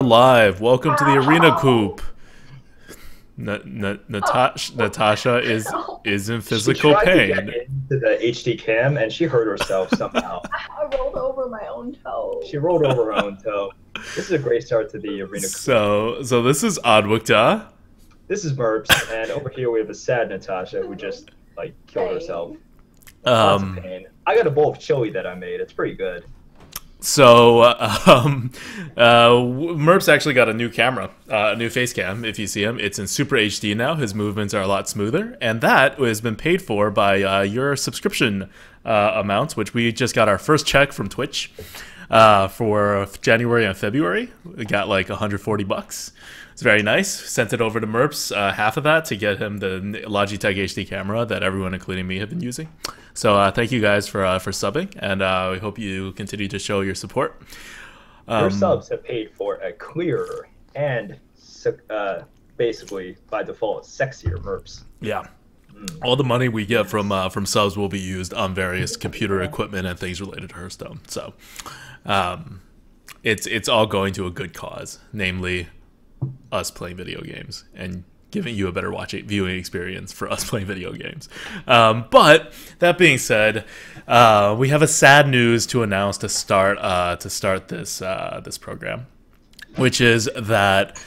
live. Welcome to the arena, Coop. Natasha is in physical pain. She tried to get into the HD cam and she hurt herself somehow. I rolled over my own toe. She rolled over her own toe. This is a great start to the arena. So this is Adwikta. This is Merps, and over here we have a sad Natasha who just killed herself. Lots of pain. I got a bowl of chili that I made. It's pretty good. So, Merp's actually got a new camera, a new face cam, if you see him. It's in Super HD now. His movements are a lot smoother. And that has been paid for by your subscription amounts, which we just got our first check from Twitch for January and February. We got like $140. It's very nice. Sent it over to Merps, half of that to get him the Logitech HD camera that everyone, including me, have been using. So thank you guys for subbing, and we hope you continue to show your support. Your subs have paid for a clearer and basically by default sexier Merps. Yeah. All the money we get from subs will be used on various computer equipment and things related to Hearthstone. So it's all going to a good cause, namely us playing video games and giving you a better viewing experience for us playing video games. But that being said, we have a sad news to announce to start this program, which is that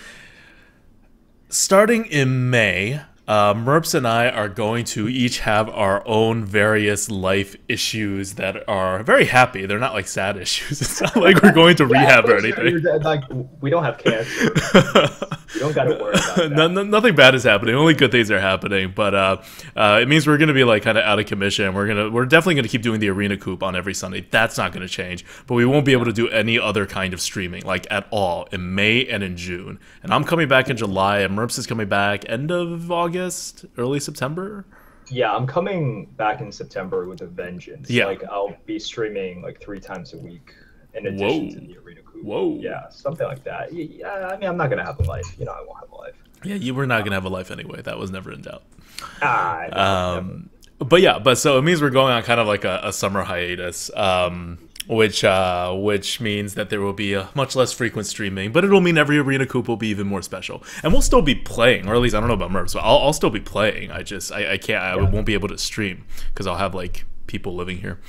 starting in May, Merps and I are going to each have our own various life issues that are very happy. They're not like sad issues. It's not like we're going to rehab or anything. We don't have cancer. You don't got to worry about that. Nothing bad is happening. Only good things are happening. But it means we're going to be like kind of out of commission. We're definitely going to keep doing the arena Coop on every Sunday. That's not going to change. But we won't be able to do any other kind of streaming like at all in May and in June. And I'm coming back in July, and Merps is coming back end of August, early September. Yeah, I'm coming back in September with a vengeance. Yeah. I'll be streaming 3 times a week in addition to the arena Coop. Whoa. Yeah, something like that. Yeah, I mean, I'm not going to have a life. I won't have a life. Yeah, you were not going to have a life anyway. That was never in doubt. But so it means we're going on kind of like a summer hiatus, which means that there will be a much less frequent streaming, but it'll mean every arena Coop will be even more special, and we'll still be playing, or at least I don't know about Merps, but I'll still be playing. I can't. I won't be able to stream because I'll have people living here.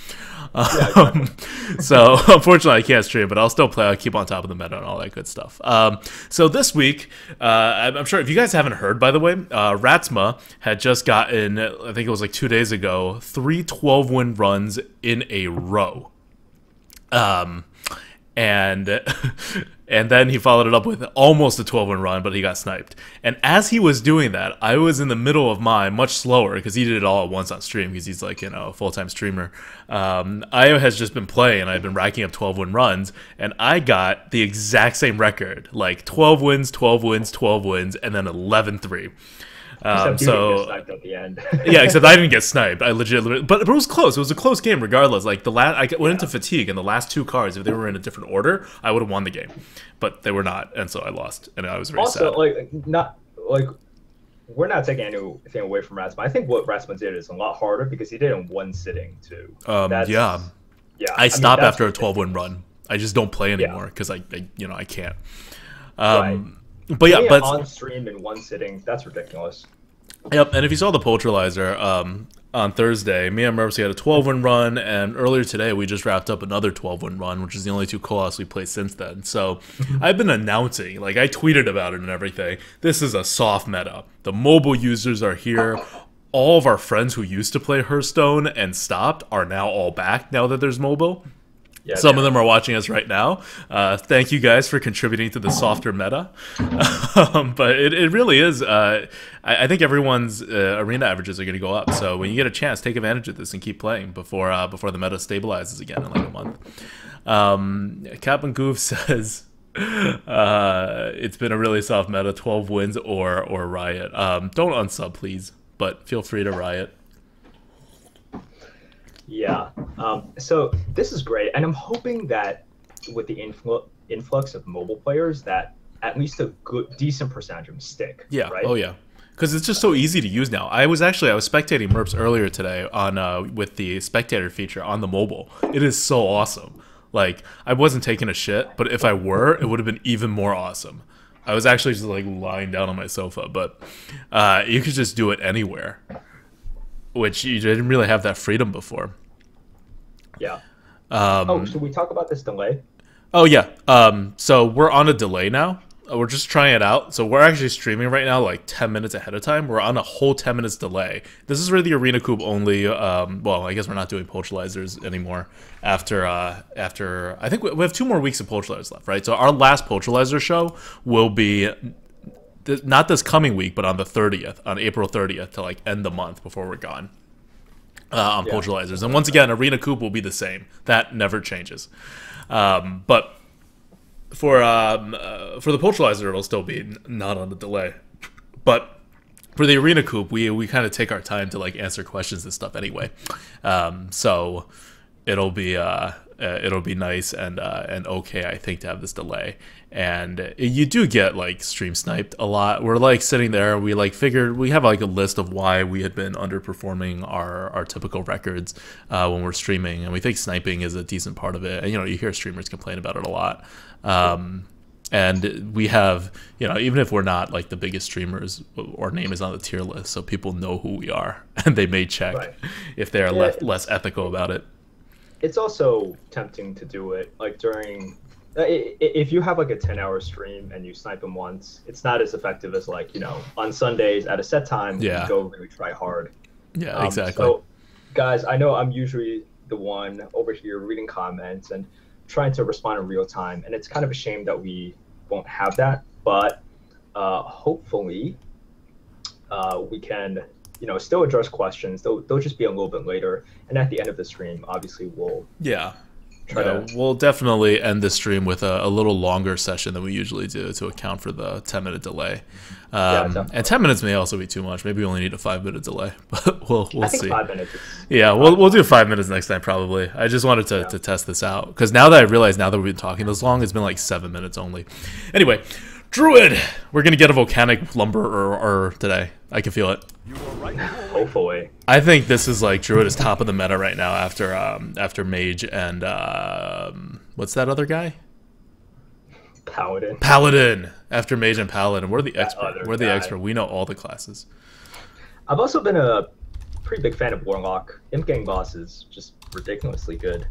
So unfortunately I can't stream, but I'll still play. I'll keep on top of the meta and all that good stuff. So this week, I'm sure if you guys haven't heard, by the way, Ratsma had just gotten, I think it was 2 days ago, 3 12-win runs in a row. And then he followed it up with almost a 12-win run, but he got sniped. And as he was doing that, I was in the middle of mine, much slower, because he did it all at once on stream, because he's a full-time streamer. I has just been playing, and I've been racking up 12-win runs, and I got the exact same record, 12 wins, 12 wins, 12 wins, and then 11-3. Except you didn't get sniped at the end. Yeah, except I didn't get sniped. I legit, but it was close. It was a close game regardless. I went into fatigue, and the last 2 cards, if they were in a different order, I would have won the game. But they were not, and so I lost, and I was very sad. Also, we're not taking anything away from Ratsman. I think what Ratsman did is a lot harder because he did it in one sitting too. Yeah. I stopped after a 12-win run. I just don't play anymore because I can't. Right. But yeah, on stream in one sitting, that's ridiculous. Yep, and if you saw the Polterlizer on Thursday, me and Mercy had a 12-win run, and earlier today we just wrapped up another 12-win run, which is the only 2 co-ops we played since then. So I've been announcing, I tweeted about it and everything, this is a soft meta. The mobile users are here. All of our friends who used to play Hearthstone and stopped are now all back now that there's mobile. Yeah, some of them are watching us right now. Thank you guys for contributing to the softer meta. But it really is. I think everyone's arena averages are going to go up. So when you get a chance, take advantage of this and keep playing before the meta stabilizes again in a month. Captain Goof says it's been a really soft meta. 12 wins or riot. Don't unsub, please, but feel free to riot. Yeah, so this is great, and I'm hoping that with the influx of mobile players, that at least a decent percentage of them stick. Yeah. Right? Oh yeah. Because it's just so easy to use now. I was spectating Merps earlier today on with the spectator feature on the mobile. It is so awesome. Like, I wasn't taking a shit, but if I were, it would have been even more awesome. I was actually just like lying down on my sofa, but you could just do it anywhere, which you didn't really have that freedom before. Yeah. Um, Should we talk about this delay? Oh yeah. So we're on a delay now. We're just trying it out. So we're actually streaming right now, like 10 minutes ahead of time. We're on a whole 10 minutes delay. This is where the Arena Coop only. Well, I guess we're not doing Poachalizers anymore. After I think we have 2 more weeks of Poachalizers left, right? So our last Poachalizer show will be not this coming week, but on the 30th, on April 30th, to like end the month before we're gone. On Poachalizers, and once again, Arena Coop will be the same. That never changes. But for the Poachalizer, it'll still be not on the delay. But for the Arena Coop, we kind of take our time to like answer questions and stuff anyway. So it'll be nice and okay, I think, to have this delay. And you do get like stream sniped a lot. We're like sitting there, we like figured we have like a list of why we had been underperforming our typical records when we're streaming, and we think sniping is a decent part of it. And you hear streamers complain about it a lot. And we have, even if we're not like the biggest streamers, our name is on the tier list, so people know who we are, and they may check if they are less ethical about it. It's also tempting to do it like during. If you have like a 10-hour stream and you snipe them once, it's not as effective as like on Sundays at a set time. You go really try hard. Yeah, exactly. So, guys, I know I'm usually the one over here reading comments and trying to respond in real time, and it's kind of a shame that we won't have that. But hopefully, we can still address questions. They'll just be a little bit later, and at the end of the stream, obviously we'll we'll definitely end the stream with a little longer session than we usually do to account for the 10-minute delay. And 10 minutes may also be too much. Maybe we only need a 5-minute delay, but we'll I think see. 5 minutes. Yeah, we'll do 5 minutes next time probably. I just wanted to test this out because now that I realize now that we've been talking this long, it's been like 7 minutes only. Anyway, Druid, we're gonna get a volcanic lumber today. I can feel it. Hopefully. I think this is like Druid is top of the meta right now after Mage and what's that other guy? Paladin. After Mage and Paladin, we're the expert. We're the expert. We know all the classes. I've also been a pretty big fan of Warlock. Imp Gang boss is just ridiculously good.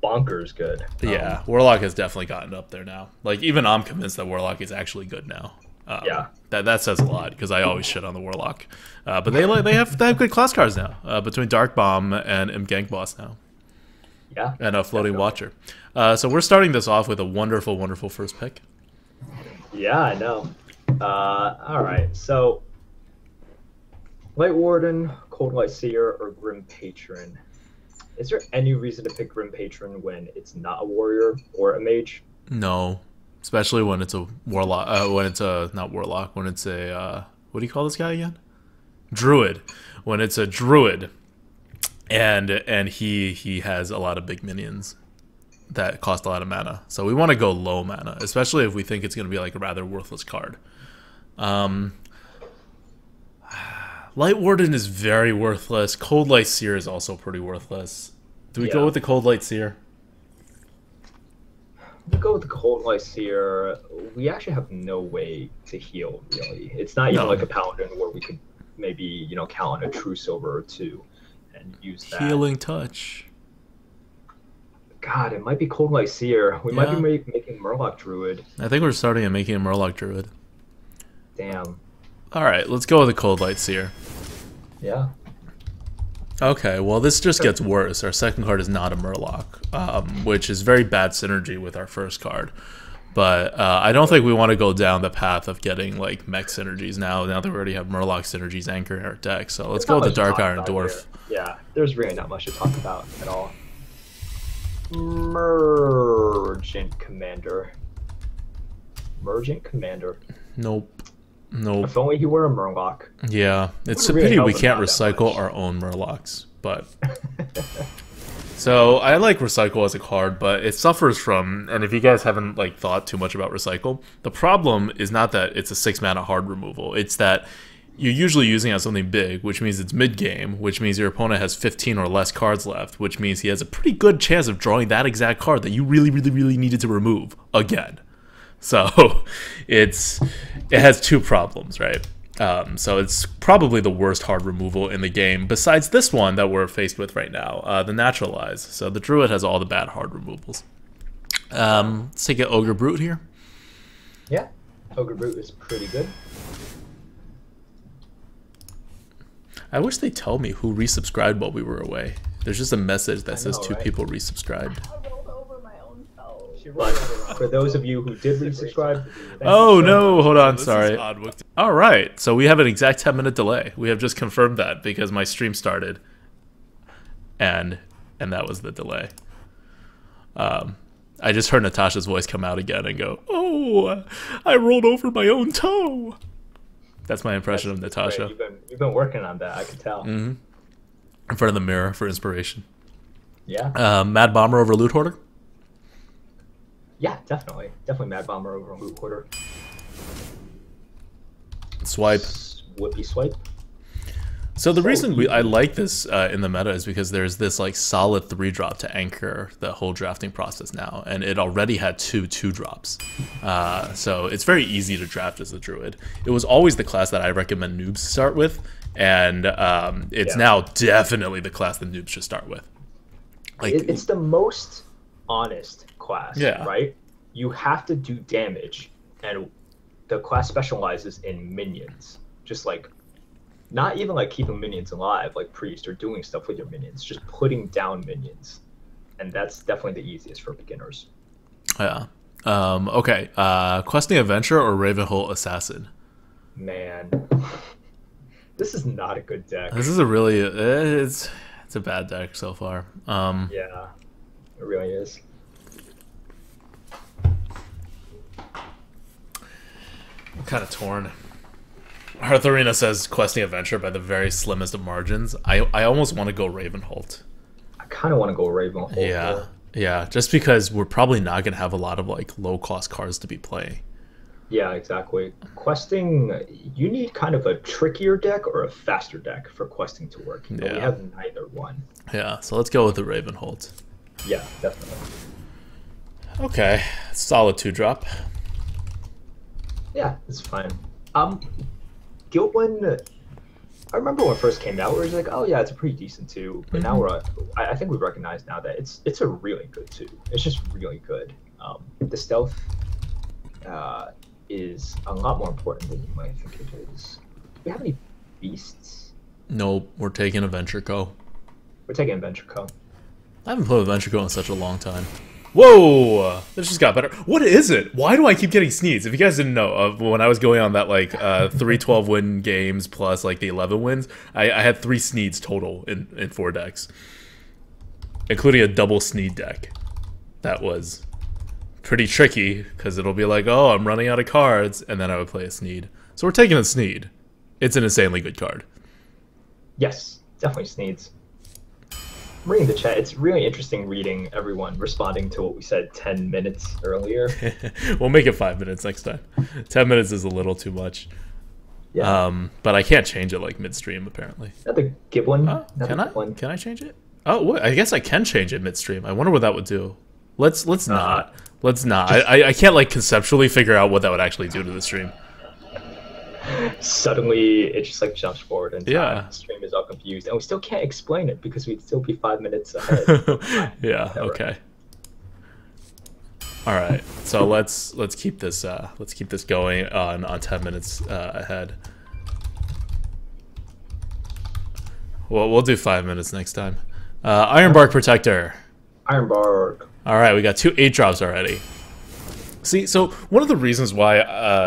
Bonkers good. Yeah, Warlock has definitely gotten up there now. Like even I'm convinced that Warlock is actually good now. That says a lot because I always shit on the Warlock, but they have good class cards now between Dark Bomb and Imp Gang Boss now. Yeah, and a Floating Watcher. So we're starting this off with a wonderful, wonderful first pick. Yeah, I know. All right, so Light Warden, Cold Light Seer, or Grim Patron. Is there any reason to pick Grim Patron when it's not a warrior or a mage? No. Especially when it's a warlock, when it's a, not warlock, when it's a, what do you call this guy again? Druid. When it's a druid, and he has a lot of big minions that cost a lot of mana. So we want to go low mana, especially if we think it's going to be like a rather worthless card. Light Warden is very worthless. Cold Light Seer is also pretty worthless. Do we go with the Cold Light Seer? We go with the Cold Light Seer. We actually have no way to heal, really. It's not even like a Paladin where we could maybe, count on a True Silver or two and use that. Healing Touch. God, it might be Cold Light Seer. We might be making Murloc Druid. I think we're starting at making a Murloc Druid. Damn. Alright, let's go with the Cold Light Seer. Yeah. Okay, well this just gets worse. Our second card is not a Murloc, which is very bad synergy with our first card. But I don't think we want to go down the path of getting like mech synergies now that we already have Murloc synergies anchoring our deck. So let's go with the Dark Iron Dwarf. Here. Yeah, there's really not much to talk about at all. Mergent Commander. Nope. If only he were a Murloc. Yeah, it's a pity we can't recycle our own Murlocs, but... So, I like Recycle as a card, but it suffers from, and if you guys haven't thought too much about Recycle, the problem is not that it's a 6-mana hard removal, it's that you're usually using it on something big, which means it's mid-game, which means your opponent has 15 or less cards left, which means he has a pretty good chance of drawing that exact card that you really, really, really needed to remove again. So it has two problems, right? So it's probably the worst hard removal in the game, besides this one that we're faced with right now, the Naturalize. So the Druid has all the bad hard removals. Let's take an Ogre Brute here. Yeah, Ogre Brute is pretty good. I wish they'd tell me who resubscribed while we were away. There's just a message that says two people resubscribed. I rolled over my own toe. But for those of you who did resubscribe, oh no, hold on, sorry. All right, so we have an exact 10-minute delay. We have just confirmed that because my stream started, and that was the delay. I just heard Natasha's voice come out again and go, "Oh, I rolled over my own toe." That's my impression of Natasha. You've been working on that, I could tell. Mm-hmm. In front of the mirror for inspiration. Yeah. Mad Bomber over Loot Hoarder? Yeah, definitely. Definitely Mad Bomber over Loot Hoarder. Swipe. Whippy swipe. So the reason I like this in the meta is because there's this like solid 3-drop to anchor the whole drafting process now, and it already had 2-2-drops. So it's very easy to draft as a Druid. It was always the class that I recommend noobs start with, and it's now definitely the class that noobs should start with. Like it's the most honest class, right? You have to do damage, and the class specializes in minions, just like. Not even like keeping minions alive, like Priest, or doing stuff with your minions, just putting down minions. And that's definitely the easiest for beginners. Yeah. Okay. Questing Adventure or Ravenholt Assassin? Man. This is not a good deck. This is a really... It's a bad deck so far. Yeah. It really is. I'm kind of torn. Hearth Arena says Questing Adventure by the very slimmest of margins. I almost want to go Ravenholt. I kind of want to go Ravenholt. Yeah, yeah. Just because we're probably not going to have a lot of like low-cost cards to be playing. Yeah, exactly. Questing, you need kind of a trickier deck or a faster deck for questing to work. But we have neither one. Yeah, so let's go with the Ravenholt. Yeah, definitely. Okay, solid 2-drop. Yeah, it's fine. Guildwin, I remember when it first came out, where it was like, oh yeah, it's a pretty decent 2. But now I think we've recognized now that it's a really good 2. It's just really good. The stealth is a lot more important than you might think it is. Do we have any beasts? Nope, we're taking Adventure Co. We're taking Adventure Co. I haven't played Adventure Co in such a long time. Whoa! This just got better. What is it? Why do I keep getting sneeds? If you guys didn't know, when I was going on that like 3 12-win games plus like the 11 wins, I had 3 sneeds total in 4 decks, including a double sneed deck. That was pretty tricky because it'll be like, oh, I'm running out of cards, and then I would play a sneed. So we're taking a sneed. It's an insanely good card. Yes, definitely sneeds. Reading the chat, it's really interesting reading everyone responding to what we said 10 minutes earlier. We'll make it 5 minutes next time. 10 minutes is a little too much. Yeah. But I can't change it like midstream apparently. Another Giblin. Can I? Can I change it? Oh, what? I guess I can change it midstream. I wonder what that would do. Let's not. Let's not. I can't like conceptually figure out what that would actually do to the stream. Suddenly it just like jumps forward and the stream is all confused, and we still can't explain it because we'd still be 5 minutes ahead. Yeah. Okay. All right. So let's keep this going on 10 minutes ahead. Well, we'll do 5 minutes next time. Ironbark Protector. Ironbark. All right, we got 2 8-drops already. See, so one of the reasons why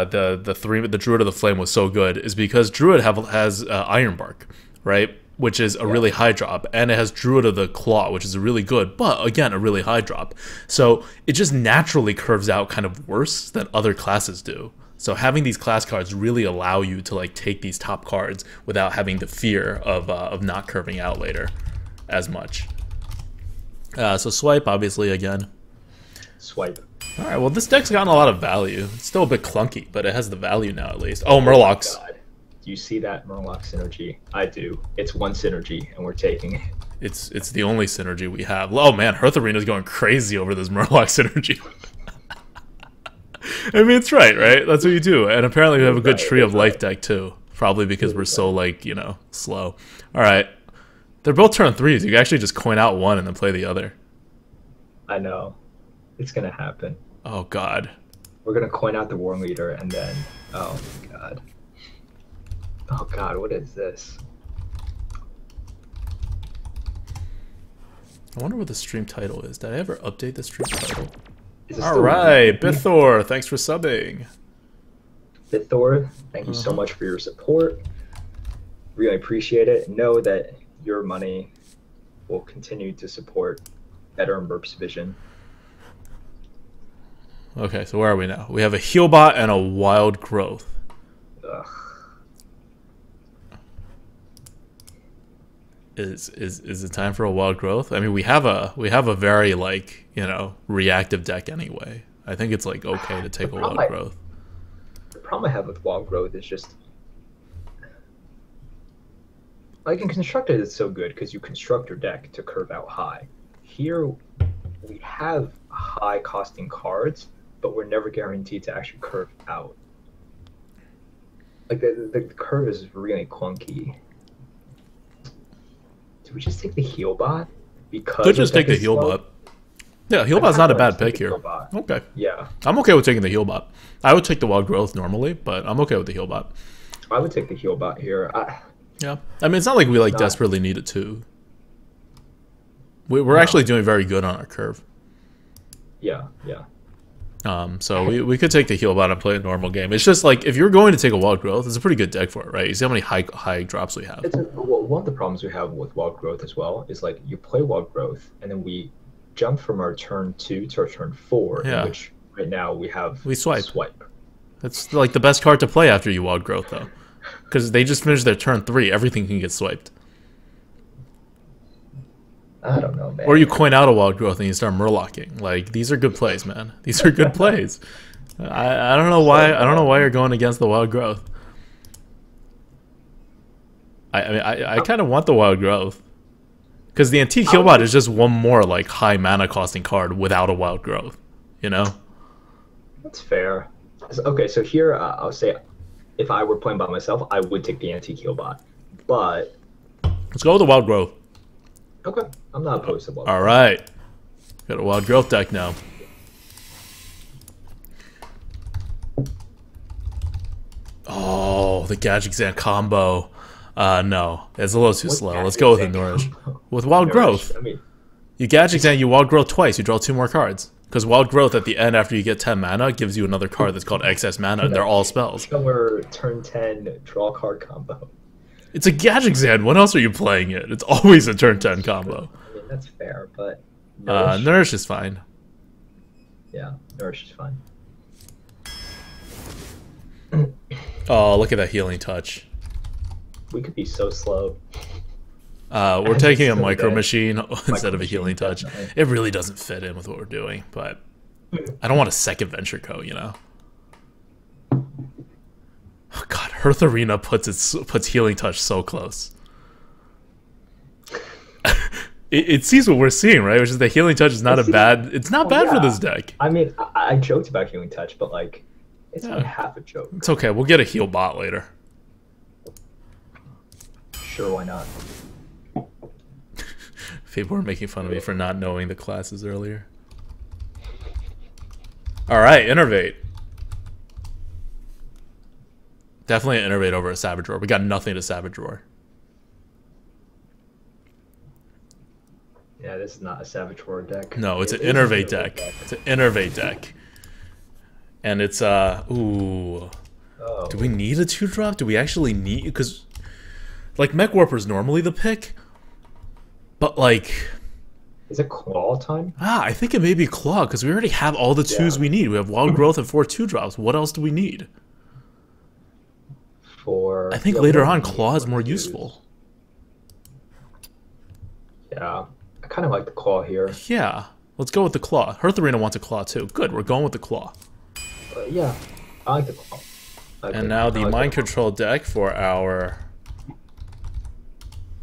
the Druid of the Flame was so good is because Druid has Ironbark, right? Which is a really high drop, and it has Druid of the Claw, which is a really good, but again, a really high drop. So it just naturally curves out kind of worse than other classes do. So having these class cards really allow you to like take these top cards without having the fear of not curving out later as much. So swipe, obviously, again. Swipe. All right, well, this deck's gotten a lot of value. It's still a bit clunky, but it has the value now, at least. Oh, Murlocs. God. you see that Murloc synergy? I do. It's one synergy, and we're taking it. It's the only synergy we have. Oh man, Hearth Arena's going crazy over this Murloc synergy. I mean, it's right? That's what you do. And apparently we have a good tree of life deck too. Probably because we're so, like, you know, slow. Alright. They're both turn 3s. You can actually just coin out one and then play the other. I know. It's gonna happen. Oh god. We're gonna coin out the War Leader and then... Oh god. Oh god, what is this? I wonder what the stream title is. Did I ever update the stream title? All right, Bithor, thanks for subbing. Bithor, thank you so much for your support. Really appreciate it. Know that your money will continue to support Better and Burp's vision. Okay, so where are we now? We have a Healbot and a Wild Growth. Ugh. Is it time for a Wild Growth? I mean, we have a very, like, you know, reactive deck anyway. I think it's like okay to take a Wild Growth. The problem I have with Wild Growth is just, like, in Constructed it's so good because you construct your deck to curve out high. Here we have high costing cards, but we're never guaranteed to actually curve out. Like the curve is really clunky. Do we just take the Healbot? Because could just take the Healbot. Yeah, Healbot's not a bad pick here. Okay. Yeah. I'm okay with taking the Healbot. I would take the Wild Growth normally, but I'm okay with the Healbot. I would take the Healbot here. Yeah. I mean, it's not like we, like, desperately need it to. We're actually doing very good on our curve. Yeah, yeah. So we could take the Healbot and play a normal game. It's just like, if you're going to take a Wild Growth, it's a pretty good deck for it, right? You see how many high drops we have. One of the problems we have with Wild Growth as well is, like, you play Wild Growth and then we jump from our turn 2 to our turn 4, in which right now we swipe. That's like the best card to play after you Wild Growth, though, because they just finished their turn 3. Everything can get swiped. I don't know, man. Or you coin out a Wild Growth and you start Murlocking. Like, these are good plays, man. These are good plays. I don't know why. I don't know why you're going against the Wild Growth. I mean, I kind of want the Wild Growth, because the Antique Healbot is just one more, like, high mana costing card without a Wild Growth. You know. That's fair. Okay, so here I'll say, if I were playing by myself, I would take the Antique Healbot, but let's go with the Wild Growth. Okay, I'm not opposed to Wild Growth. All right, got a Wild Growth deck now. Oh, the Gadgetzan combo. No, it's a little too slow. Let's go with the Nourish. With Wild Growth, I mean, you Gadgetzan, you Wild Growth twice. You draw 2 more cards. Because Wild Growth at the end, after you get 10 mana, gives you another card that's called excess mana. They're all spells. Killer turn 10 draw card combo. It's a Gadgetzan. When else are you playing it? It's always a turn 10 combo. I mean, that's fair, but Nourish is fine. Yeah, Nourish is fine. Oh, look at that Healing Touch. We could be so slow. We're taking a Micro Machine instead of a Healing Touch. Definitely. It really doesn't fit in with what we're doing, but I don't want a second Venture Co, you know? Oh god, Hearth Arena puts Healing Touch so close. it sees what we're seeing, right? Which is that Healing Touch is not it's not bad for this deck. I mean, I joked about Healing Touch, but, like, it's only half a joke. It's okay, we'll get a Heal Bot later. Sure, why not? People were making fun of me for not knowing the classes earlier. Alright, Innervate. Definitely an Innervate over a Savage Roar. We got nothing to Savage Roar. Yeah, this is not a Savage Roar deck. No, it's an Innervate deck. It's an Innervate deck. And it's, ooh. Oh. Do we need a 2-drop? Do we actually need... Because, like, Mech Warper's normally the pick. But, like... Is it Claw time? I think it may be Claw, because we already have all the 2s we need. We have Wild Growth and 4 2-drops. What else do we need? I think later on, Claw is more useful. Yeah. I kind of like the Claw here. Yeah. Let's go with the Claw. Hearth Arena wants a Claw, too. Good, we're going with the Claw. Yeah. I like the Claw. And now the mind control deck for our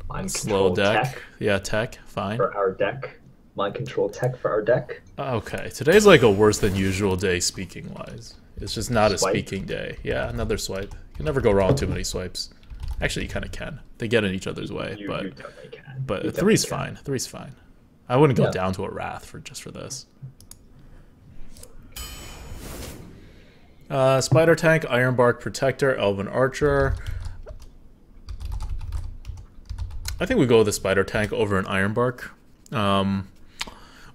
mind slow control deck. tech Yeah, tech. Fine. for our deck. Mind control tech for our deck. Okay, today's like a worse than usual day speaking wise. It's just not a Swipe? speaking day. Yeah, another swipe. You can never go wrong with too many swipes. Actually, you kind of can. They get in each other's way, You but definitely can. but You three's definitely fine. Three's fine. I wouldn't go Yeah. down to a wrath for just for this. Spider tank, Ironbark protector, Elven archer. I think we go with the spider tank over an Ironbark.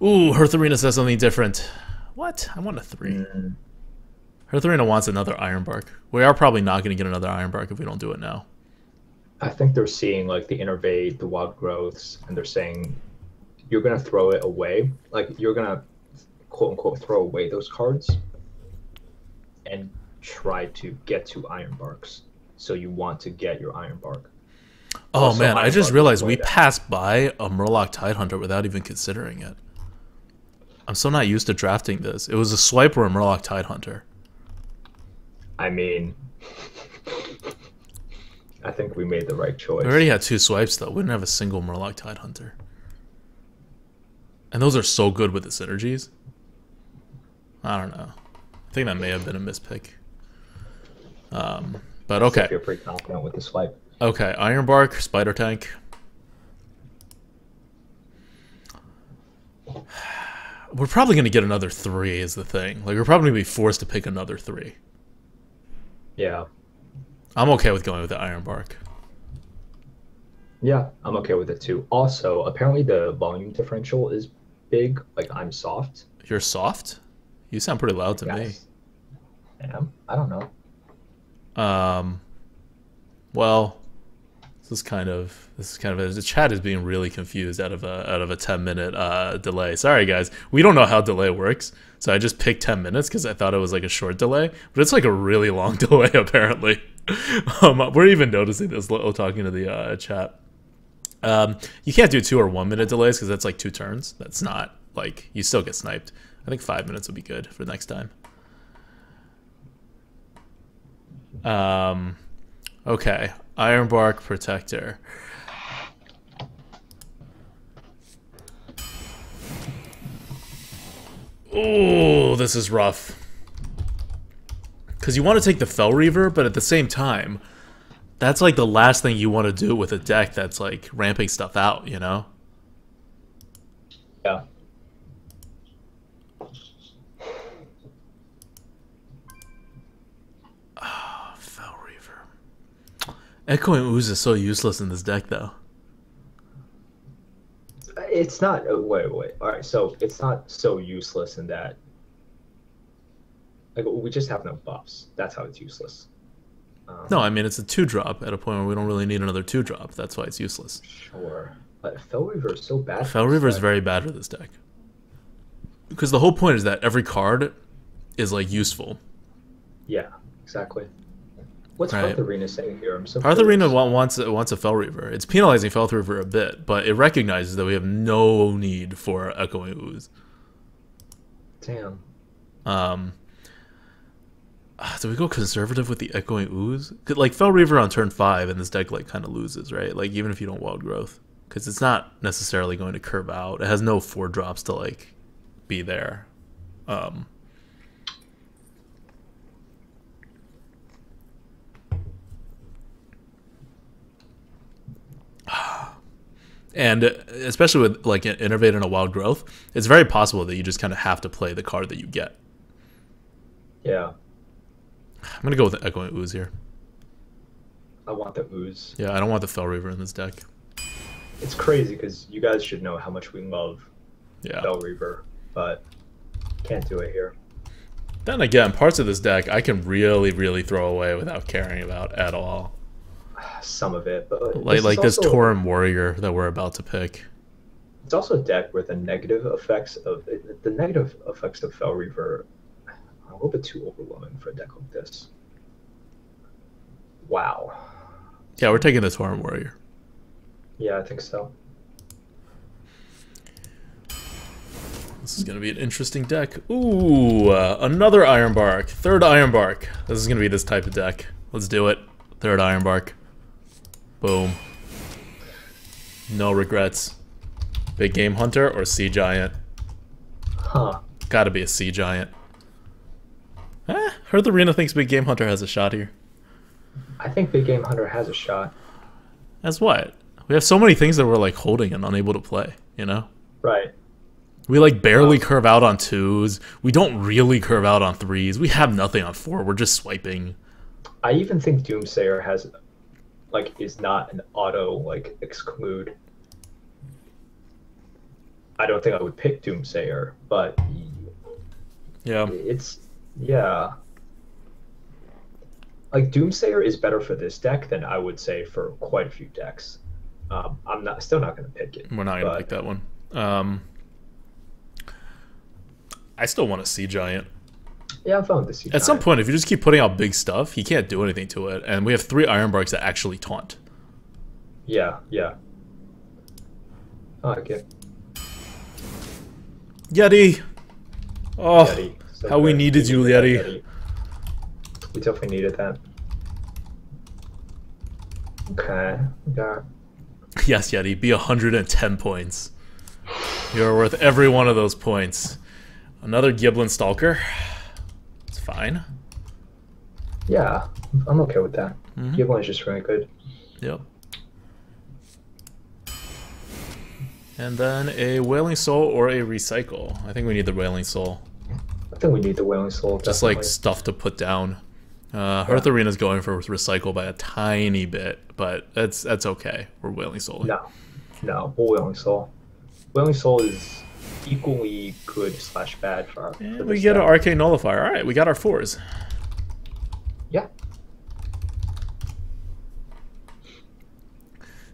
Ooh, Hearth Arena says something different. What? I want a 3. can. Hearth Arena wants another Ironbark. We are probably not going to get another Ironbark if we don't do it now. I think they're seeing like the innervate, the wild growths, and they're saying you're gonna throw it away. Like you're gonna quote unquote throw away those cards and try to get to Ironbarks. So you want to get your Ironbark. Oh Also, man, I just Ironbark realized is we way down. passed by a Murloc Tidehunter without even considering it. I'm so not used to drafting this. It was a swipe or a Murloc Tidehunter. I mean, I think we made the right choice. We already had 2 swipes though. We didn't have a single Murloc Tidehunter. And those are so good with the synergies. I don't know. I think that may have been a mispick. But okay. I feel pretty confident with the swipe. Okay, Ironbark, Spider Tank. We're probably going to get another 3 is the thing. Like, we're probably going to be forced to pick another 3. Yeah. I'm okay with going with the Ironbark. Yeah, I'm okay with it too. Also, apparently the volume differential is big. Like I'm soft. You're soft? You sound pretty loud to me. Yes. I am. I don't know. Well, this is kind of the chat is being really confused out of a 10-minute delay. Sorry guys, we don't know how delay works, so I just picked 10 minutes because I thought it was like a short delay, but it's like a really long delay apparently. We're even noticing this talking to the chat. You can't do 2 or 1 minute delays because that's like 2 turns. That's not like you still get sniped. I think 5 minutes would be good for next time. Okay, Ironbark protector. Oh, this is rough. Because you want to take the Fel Reaver, but at the same time, that's like the last thing you want to do with a deck that's like ramping stuff out, you know? Yeah. Fel Reaver. Echoing Ooze is so useless in this deck, though. It's not. Wait. All right. So it's not so useless in that. Like we just have no buffs. That's how it's useless. No, I mean, it's a 2-drop at a point where we don't really need another 2-drop. That's why it's useless. Sure. But Fel Reaver is so bad. Fel Reaver is very bad for this deck. Because the whole point is that every card is, like, useful. Yeah, exactly. What's Right. Hearth Arena saying here? I'm so Hearth curious. Arena wants a Fel Reaver. It's penalizing Fel Reaver a bit, but it recognizes that we have no need for Echoing Ooze. Damn. Do we go conservative with the Echoing Ooze? 'Cause, like, Fel Reaver on turn 5 and this deck, like, kind of loses, right? Like, even if you don't Wild Growth. Because it's not necessarily going to curve out. It has no 4 drops to, like, be there. And especially with, like, an Innervate and a Wild Growth, it's very possible that you just kind of have to play the card that you get. Yeah. I'm going to go with the Echoing Ooze here. I want the ooze. Yeah, I don't want the Fel Reaver in this deck. It's crazy because you guys should know how much we love Yeah. Fel Reaver, but can't do it here. Then again, parts of this deck I can really, really throw away without caring about at all. Some of it, but Like this also, Tauren Warrior that we're about to pick. It's also a deck with the negative effects of Fel Reaver. A little bit too overwhelming for a deck like this. Wow. Yeah, we're taking the Tauren Warrior. Yeah, I think so. This is going to be an interesting deck. Ooh, another Ironbark. Third Ironbark. This is going to be this type of deck. Let's do it. Third Ironbark. Boom. No regrets. Big Game Hunter or Sea Giant? Huh. Gotta be a Sea Giant. Heard the Arena thinks Big Game Hunter has a shot here. I think Big Game Hunter has a shot. As what? We have so many things that we're like holding and unable to play, you know? Right. We like barely curve out on 2s. We don't really curve out on 3s. We have nothing on 4. We're just swiping. I even think Doomsayer has, like, is not an auto, like, exclude. I don't think I would pick Doomsayer, but Yeah. yeah. Like, Doomsayer is better for this deck than I would say for quite a few decks. I'm still not going to pick it. We're not going to pick that one. I still want a Sea Giant. Yeah, I'm fine with the Sea Giant. At some point, if you just keep putting out big stuff, he can't do anything to it. And we have 3 Ironbarks that actually taunt. Yeah, yeah. I like it. Yeti! Oh, Yeti. So how we good. needed you, Yeti. We definitely needed that. Okay, we got... Yes, Yeti, be 110 points. You're worth every one of those points. Another Giblin Stalker. It's fine. Yeah, I'm okay with that. Giblin is just really good. Yep. And then a Wailing Soul or a Recycle. I think we need the Wailing Soul. I think we need the Wailing Soul, Just definitely. like stuff to put down. Hearth Arena's going for Recycle by a tiny bit, but that's okay. We're Wailing Soul. No, we'll Wailing Soul. Wailing Soul is equally good / bad for And we get an Arcane Nullifier. Alright, we got our 4s. Yeah.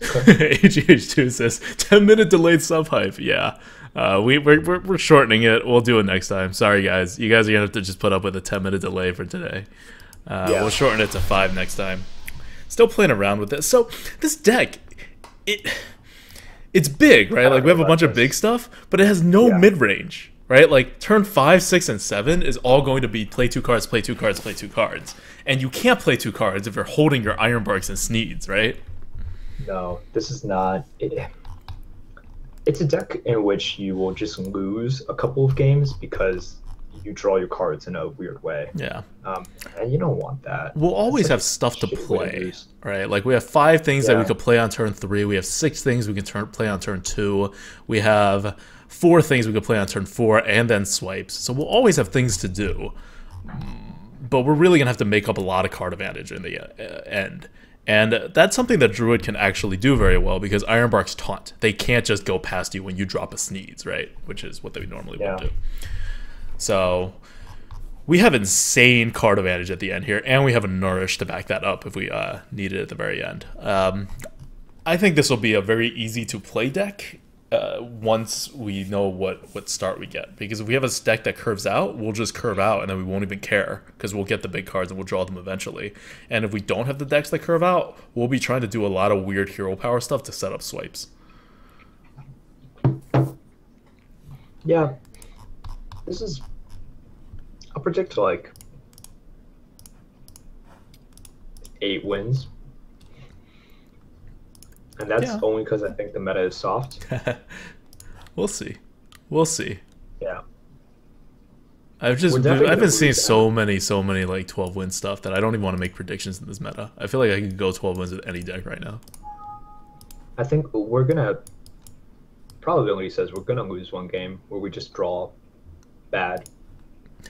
AGH2 says 10-minute delayed sub hype. Yeah, we're shortening it. We'll do it next time. Sorry guys, you guys are gonna have to just put up with a 10-minute delay for today. We'll shorten it to 5 next time. Still playing around with this. So this deck, it's big, right? Like we have a bunch of big stuff, but it has no mid range, right? Like turn 5, 6, and 7 is all going to be play 2 cards, play 2 cards, play 2 cards, and you can't play 2 cards if you're holding your Ironbarks and Sneeds, right? No, this is not. It's a deck in which you will just lose a couple of games because you draw your cards in a weird way. Yeah. And you don't want that. We'll always have stuff to play, right? Like we have 5 things that we could play on turn 3. We have 6 things we can play on turn 2. We have 4 things we could play on turn 4 and then swipes. So we'll always have things to do. But we're really going to have to make up a lot of card advantage in the end. And that's something that Druid can actually do very well because Ironbarks taunt. They can't just go past you when you drop a Sneeds, right? Which is what they normally would do. So we have insane card advantage at the end here, and we have a Nourish to back that up if we need it at the very end. I think this will be a very easy to play deck once we know what start we get. Because if we have a deck that curves out, we'll just curve out and then we won't even care because we'll get the big cards and we'll draw them eventually. And if we don't have the decks that curve out, we'll be trying to do a lot of weird hero power stuff to set up swipes. Yeah. This is... I'll predict like 8 wins. And that's only because I think the meta is soft. We'll see. We'll see. Yeah. I've been seeing so many like 12-win stuff that I don't even want to make predictions in this meta. I feel like I could go 12 wins with any deck right now. I think we're gonna... Probability says we're gonna lose one game where we just draw bad.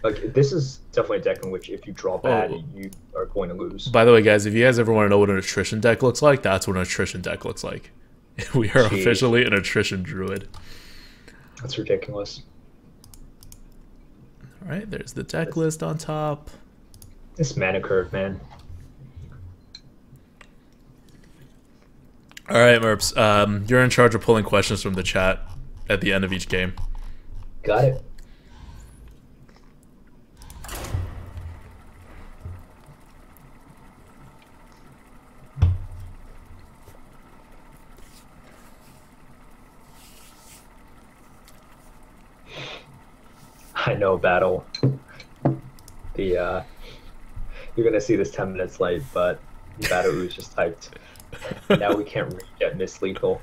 Like, this is definitely a deck in which if you draw bad, you are going to lose. By the way, guys, if you guys ever want to know what an attrition deck looks like, that's what an attrition deck looks like. We are officially an attrition druid. That's ridiculous. All right, there's the deck list on top. This mana curve, man. All right, Merps, you're in charge of pulling questions from the chat at the end of each game. Got it. I know, battle. The you're gonna see this 10 minutes late, but battle was just typed. Now we can't get Miss Lethal.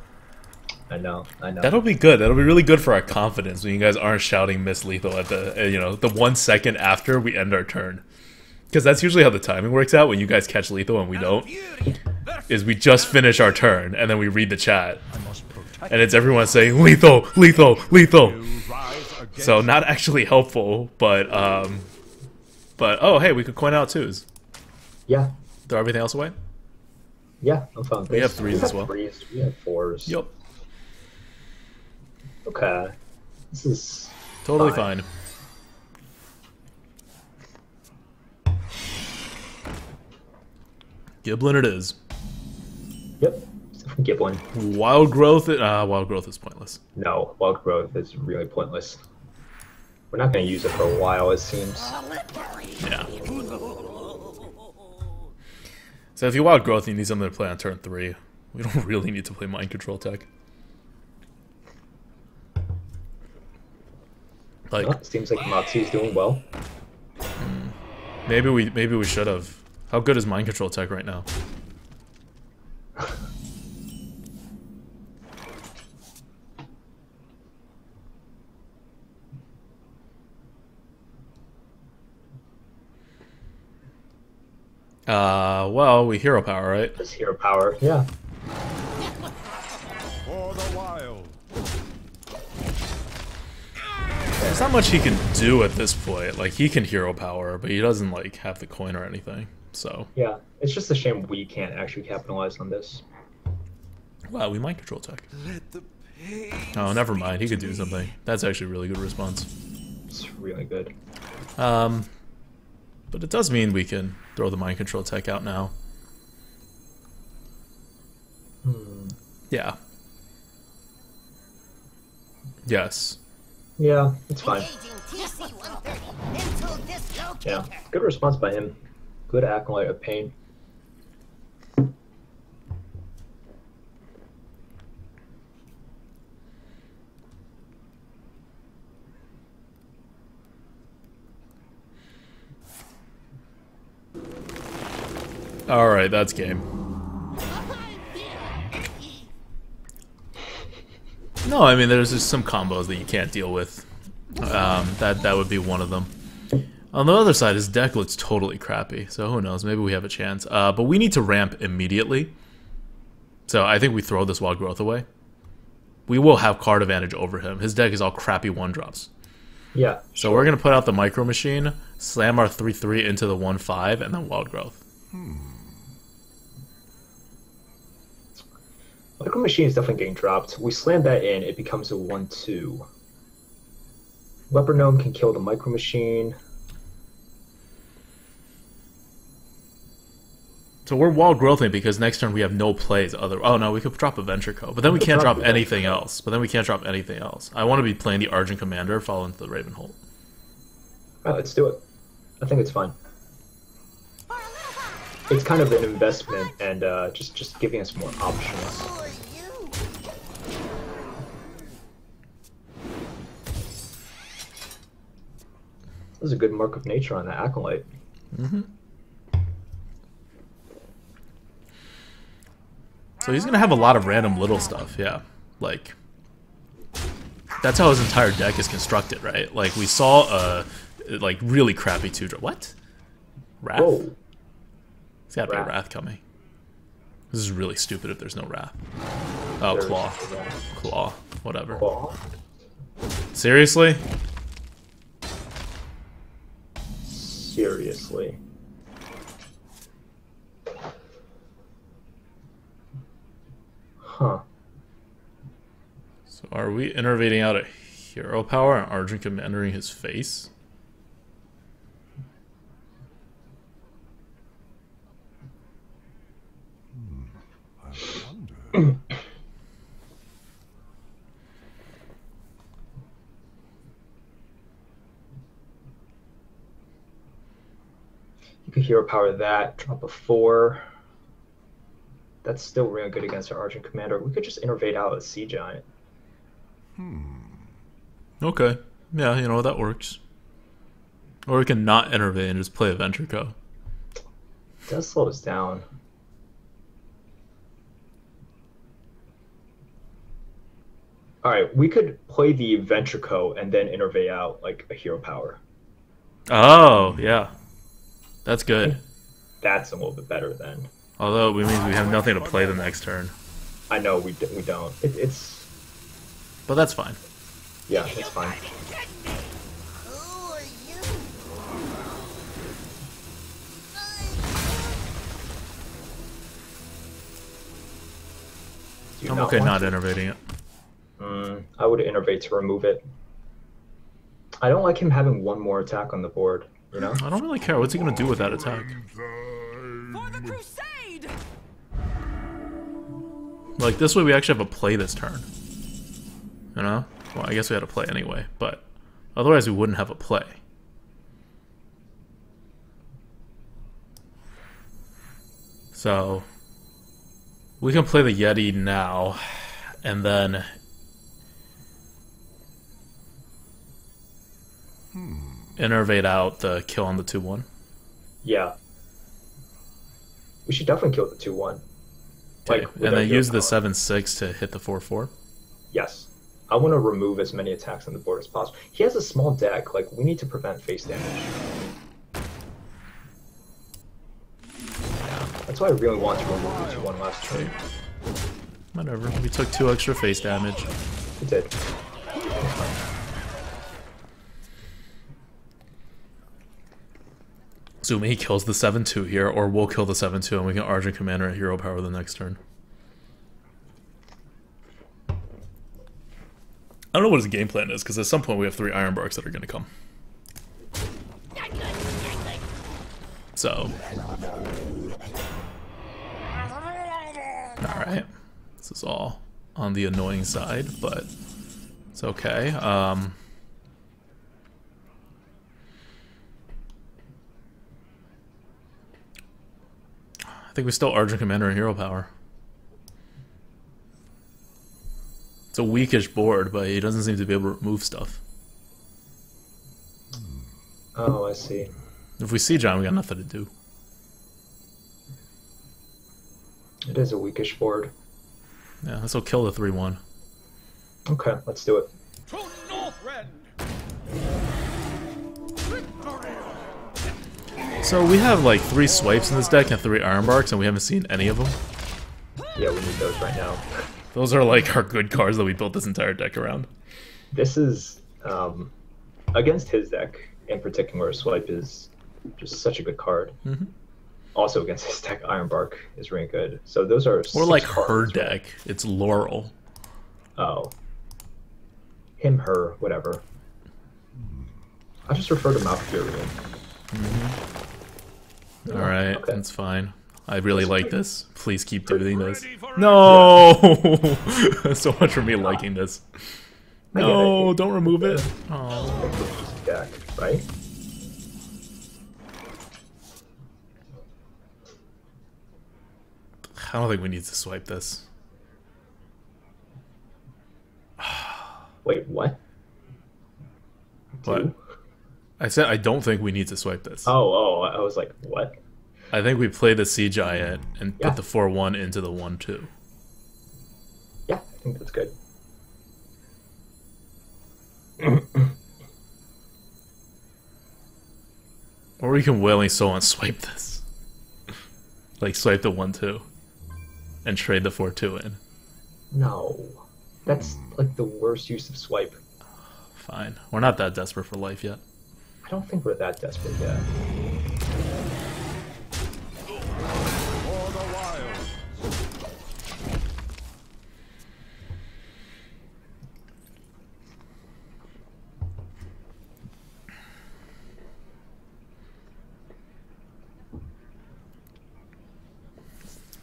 I know. That'll be good. That'll be really good for our confidence when you guys aren't shouting Miss Lethal at the the 1 second after we end our turn. Because that's usually how the timing works out when you guys catch lethal and we don't. Is we just finish our turn and then we read the chat. And it's everyone saying lethal, lethal, lethal. So not actually helpful, but oh hey, we could coin out twos. Yeah. Throw everything else away? Yeah, I'm fine. We have threes as well. We have fours. Yep. Okay. This is totally fine. Giblin it is. Yep. Giblin. Wild growth. Wild growth is pointless. No, wild growth is really pointless. We're not going to use it for a while, it seems. Yeah. So if you wild growth, you need something to play on turn 3. We don't really need to play mind control tech. Like, well, it seems like Matsu's doing well. Maybe we should have. How good is mind control tech right now? Well, we hero power, right? Just hero power, yeah. For the wild. There's not much he can do at this point. Like, he can hero power, but he doesn't, like, have the coin or anything, so... Yeah, it's just a shame we can't actually capitalize on this. Wow, we might control tech. Oh, never mind. He could do something. That's actually a really good response. It's really good. But it does mean we can throw the mind control tech out now. Yeah. Yes. Yeah, it's fine. Yeah, good response by him. Good acolyte of pain. Alright, that's game. No, I mean, there's just some combos that you can't deal with. That would be one of them. On the other side, his deck looks totally crappy, so who knows, maybe we have a chance. But we need to ramp immediately. So I think we throw this wild growth away. We will have card advantage over him. His deck is all crappy 1-drops. Yeah. So we're going to put out the micro machine, slam our 3/3 into the 1/5, and then wild growth. Micro Machine is definitely getting dropped. We slam that in, it becomes a 1/2. Leopard Gnome can kill the Micro Machine. So we're wild growthing because next turn we have no plays other. Oh no, we could drop a Venture Co. But then we can't drop anything else. I want to be playing the Argent Commander, fall into the Ravenholt. Alright, let's do it. I think it's fine. It's kind of an investment and just giving us more options. This is a good mark of nature on the acolyte. So he's gonna have a lot of random little stuff, yeah. Like, that's how his entire deck is constructed, right? Like, we saw a like really crappy 2-drop. What? Wrath? Whoa. There's gotta be a Wrath coming. This is really stupid if there's no Wrath. Oh, Claw. Claw. Whatever. Claw. Seriously? Seriously. Huh. So are we innovating out a hero power and Argent Commandering his face? I wonder. You could hero power that, drop a 4. That's still really good against our Argent Commander. We could just innervate out a Sea Giant. Okay. Yeah, you know, that works. Or we can not innervate and just play a Ventrico. It does slow us down. All right, we could play the Ventrico and then innervate out like a hero power. Oh, yeah. That's good. That's a little bit better then. Although it means we have nothing to play the next turn. I know we don't. It's But that's fine. yeah, it's fine. Do you I'm not okay want not to? innervating it. I would innervate to remove it. I don't like him having one more attack on the board, you know? I don't really care. What's he going to do with that attack? For the crusade! Like, this way we actually have a play this turn. You know? Well, I guess we had a play anyway, but otherwise we wouldn't have a play. So, we can play the Yeti now, and then innervate out the kill on the 2-1. Yeah. We should definitely kill the 2-1. Okay. Like, with And our then hero use the power. 7-6 to hit the 4-4. Yes. I want to remove as many attacks on the board as possible. He has a small deck. Like, we need to prevent face damage. Yeah. That's why I really want to remove the 2-1 last turn. Whatever. We took 2 extra face damage. We did. Assuming he kills the 7-2 here, or we'll kill the 7-2 and we can Argent Commander at hero power the next turn. I don't know what his game plan is, because at some point we have 3 Ironbarks that are going to come. So. Alright. This is all on the annoying side, but it's okay. I think we still Argent Commander and hero power. It's a weakish board, but he doesn't seem to be able to remove stuff. Oh, I see. If we see John, we got nothing to do. It is a weakish board. Yeah, this will kill the 3-1. Okay, let's do it. To Northrend! So we have like 3 swipes in this deck and 3 Ironbarks, and we haven't seen any of them. Yeah, we need those right now. Those are like our good cards that we built this entire deck around. This is, against his deck in particular, Swipe is just such a good card. Mm-hmm. Also against his deck, Ironbark is really good. So those are Or 6 like cards, her right? deck. It's Laurel. Oh. Him, her, whatever. I'll just refer to Mouth Fury. Alright, okay. that's fine. I really like this. Please keep doing this. Ready for No! So much for me liking this. I get No, it. don't remove it. Oh. Deck, right? I don't think we need to swipe this. Wait, what? What? Two? I said I don't think we need to swipe this. Oh, I was like, what? I think we play the Sea Giant and Yeah. put the 4-1 into the 1-2. Yeah, I think that's good. Or we can Wailing Soul and swipe this. Like swipe the 1-2. And trade the 4-2 in. No. That's like the worst use of Swipe. Fine. We're not that desperate for life yet. I don't think we're that desperate yet. For the wild.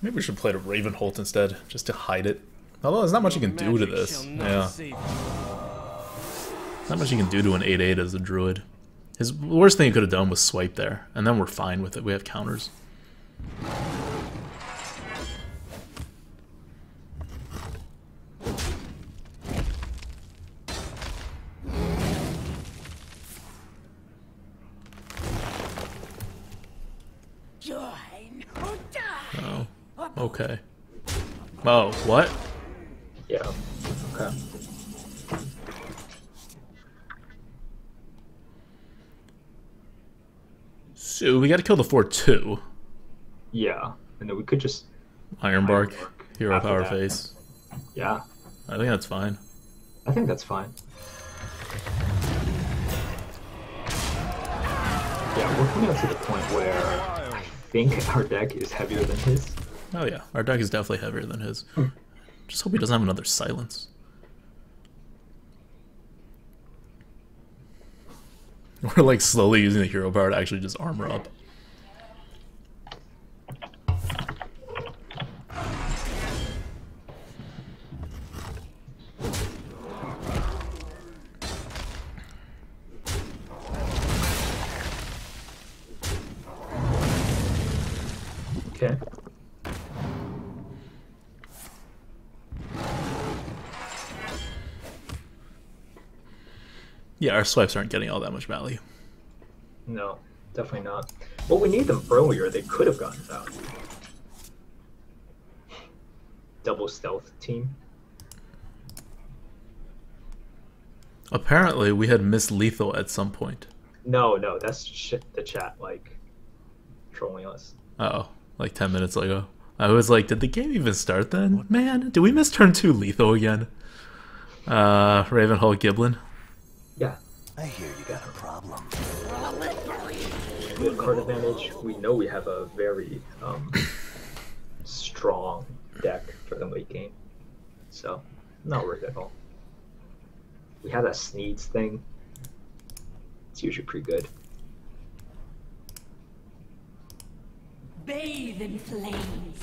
Maybe we should play the Ravenholt instead, just to hide it. Although there's not much you can do to this. Yeah. Not much you can do to an 8-8 as a Druid. His worst thing he could have done was swipe there, and then we're fine with it. We have counters. Oh, okay. Oh, what? Yeah. Okay. So we gotta kill the 4/2. Yeah, and then we could just Ironbark, hero after power that. face. Yeah, I think that's fine. I think that's fine. Yeah, we're coming up to the point where I think our deck is heavier than his. Oh yeah, our deck is definitely heavier than his. Just hope he doesn't have another silence. We're like slowly using the hero power to actually just armor up. Okay. Yeah, our swipes aren't getting all that much value. No, definitely not. Well, we need them earlier. They could have gotten value. Double stealth team. Apparently, we had Miss Lethal at some point. No, that's the chat like trolling us. Uh oh, like 10 minutes ago. I was like, did the game even start then? Man, did we miss turn 2 Lethal again? Ravenhold Giblin. Yeah. I hear you got a problem. We have card advantage. We know we have a very strong deck for the late game, so not worried at all. We have that Sneeds thing. It's usually pretty good. Bathe in flames.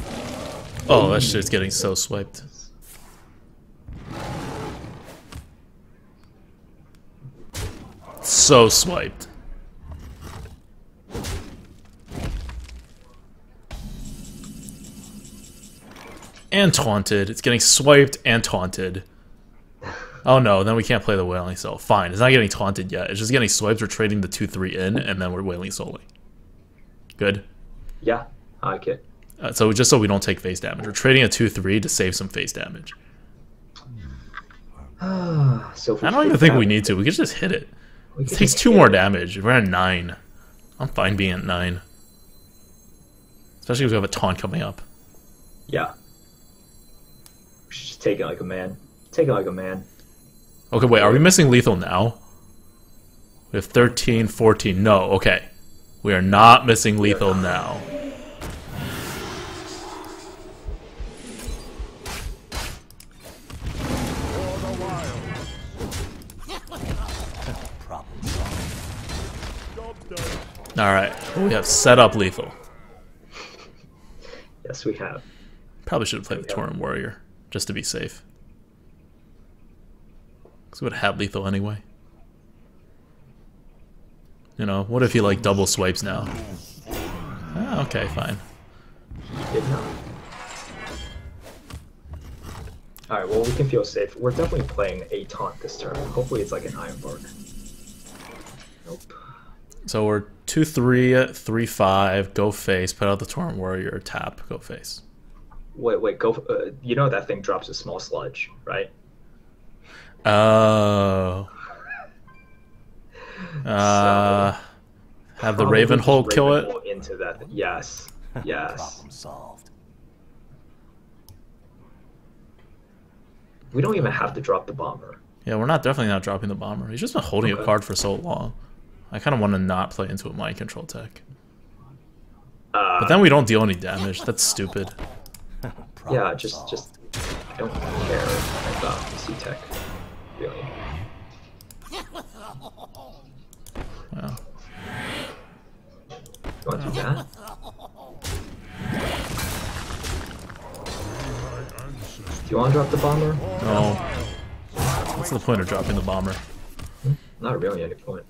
Oh, that shit's getting so swiped. So swiped. And taunted. It's getting swiped and taunted. Oh no, then we can't play the Wailing Soul. Fine, it's not getting taunted yet. It's just getting swiped. We're trading the 2/3 in, and then we're Wailing Souling. Good. Yeah, I like it. So just so we don't take face damage. We're trading a 2/3 to save some face damage. So if we I don't hit even think that, we need to. We could just hit it. we It could takes just 2 hit more it. damage. We're at 9. I'm fine being at 9. Especially if we have a taunt coming up. Yeah. We should just take it like a man. Take it like a man. Okay, wait, are we missing lethal now? We have 13, 14. No, okay. We are not missing lethal now. Problem solved. Alright, we have set up lethal. Yes, we have. Probably should have played the Tauren Warrior, just to be safe. Because we would have had lethal anyway. You know, what if he like double swipes now? Ah, okay, fine. Did not. Alright, well, we can feel safe. We're definitely playing a taunt this turn. Hopefully it's like an Ironbark. Nope. So we're 2-3, 3-5, go face, put out the Tauren Warrior, tap, go face. Wait, go. You know that thing drops a small sludge, right? Oh. Have the Probably just Ravenhold kill it? Ravenhold into that. Yes. Yes. Problem solved. We don't even have to drop the bomber. Yeah, we're definitely not dropping the bomber. He's just been holding a Okay. card for so long. I kind of want to not play into a mind control tech. But then we don't deal any damage. That's stupid. Yeah, Problem just solved. I don't care about C-Tech, really. Wow. You want to do that? Do you want to drop the bomber? No. What's the point of dropping the bomber? Not really any point.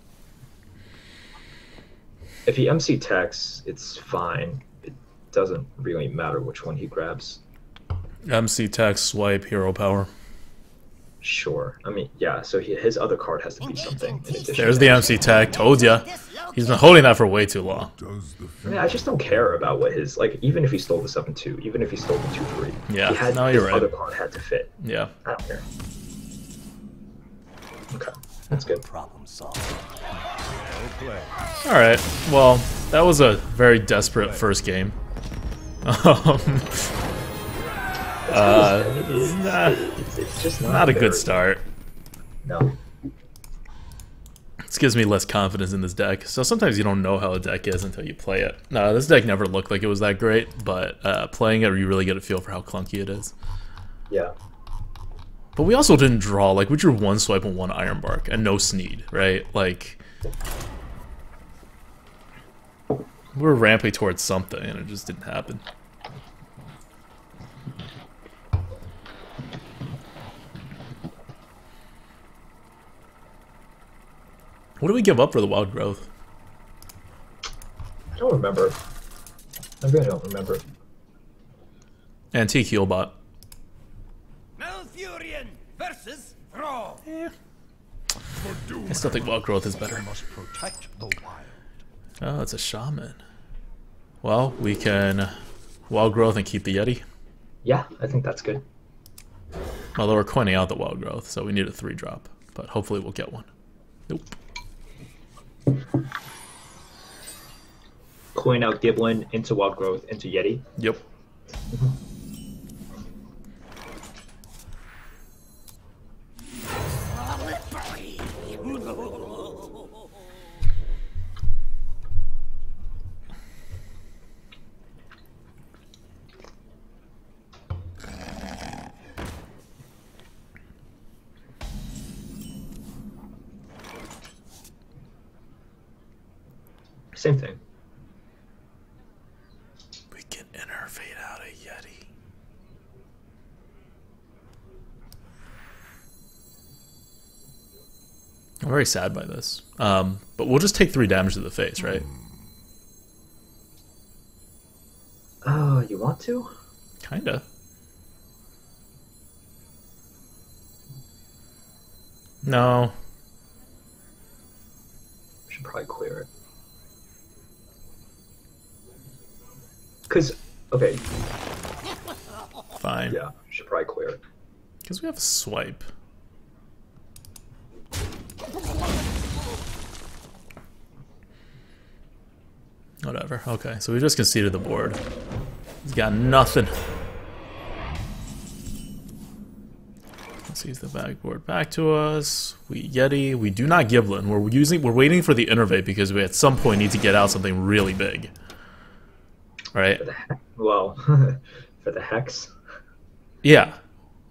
If he MC techs, it's fine. It doesn't really matter which one he grabs. MC tech, swipe, hero power. Sure. I mean, yeah. So his other card has to be something in addition. There's the MC tag. Told ya. He's been holding that for way too long. Does the I mean, I just don't care about what his like. Even if he stole the 7-2, even if he stole the 2-3, Yeah, he had, no, you're his right. other card had to fit. Yeah. I don't care. Okay, that's good. Problem solved. well played? All right. Well, that was a very desperate first game. Nah, It's just not a good very- start. No. This gives me less confidence in this deck. So sometimes you don't know how a deck is until you play it. No, this deck never looked like it was that great, but playing it, you really get a feel for how clunky it is. Yeah. But we also didn't draw, like, we drew one swipe and one Ironbark, and no Sneed, right? Like, we were ramping towards something, and it just didn't happen. What do we give up for the Wild Growth? I don't remember. I really don't remember. Antique Healbot. Malfurion versus Thraw. I still think Wild Growth is better. Must protect the wild. Oh, it's a Shaman. Well, we can Wild Growth and keep the Yeti. Yeah, I think that's good. Although we're coining out the Wild Growth, so we need a 3-drop. But hopefully we'll get one. Nope. Coin out Giblin into Wild Growth into Yeti. Yep. Same thing. We can innervate out a Yeti. I'm very sad by this. But we'll just take 3 damage to the face, right? Oh, you want to? Kinda. No. Should probably clear it. Cause okay, Fine. yeah, should probably clear it. Because we have a swipe. Whatever. Okay, so we just conceded the board. He's got nothing. Let's use the backboard back to us. We Yeti. We do not Giblin. We're waiting for the innervate because we at some point need to get out something really big. Right? Well, for the hex. Yeah.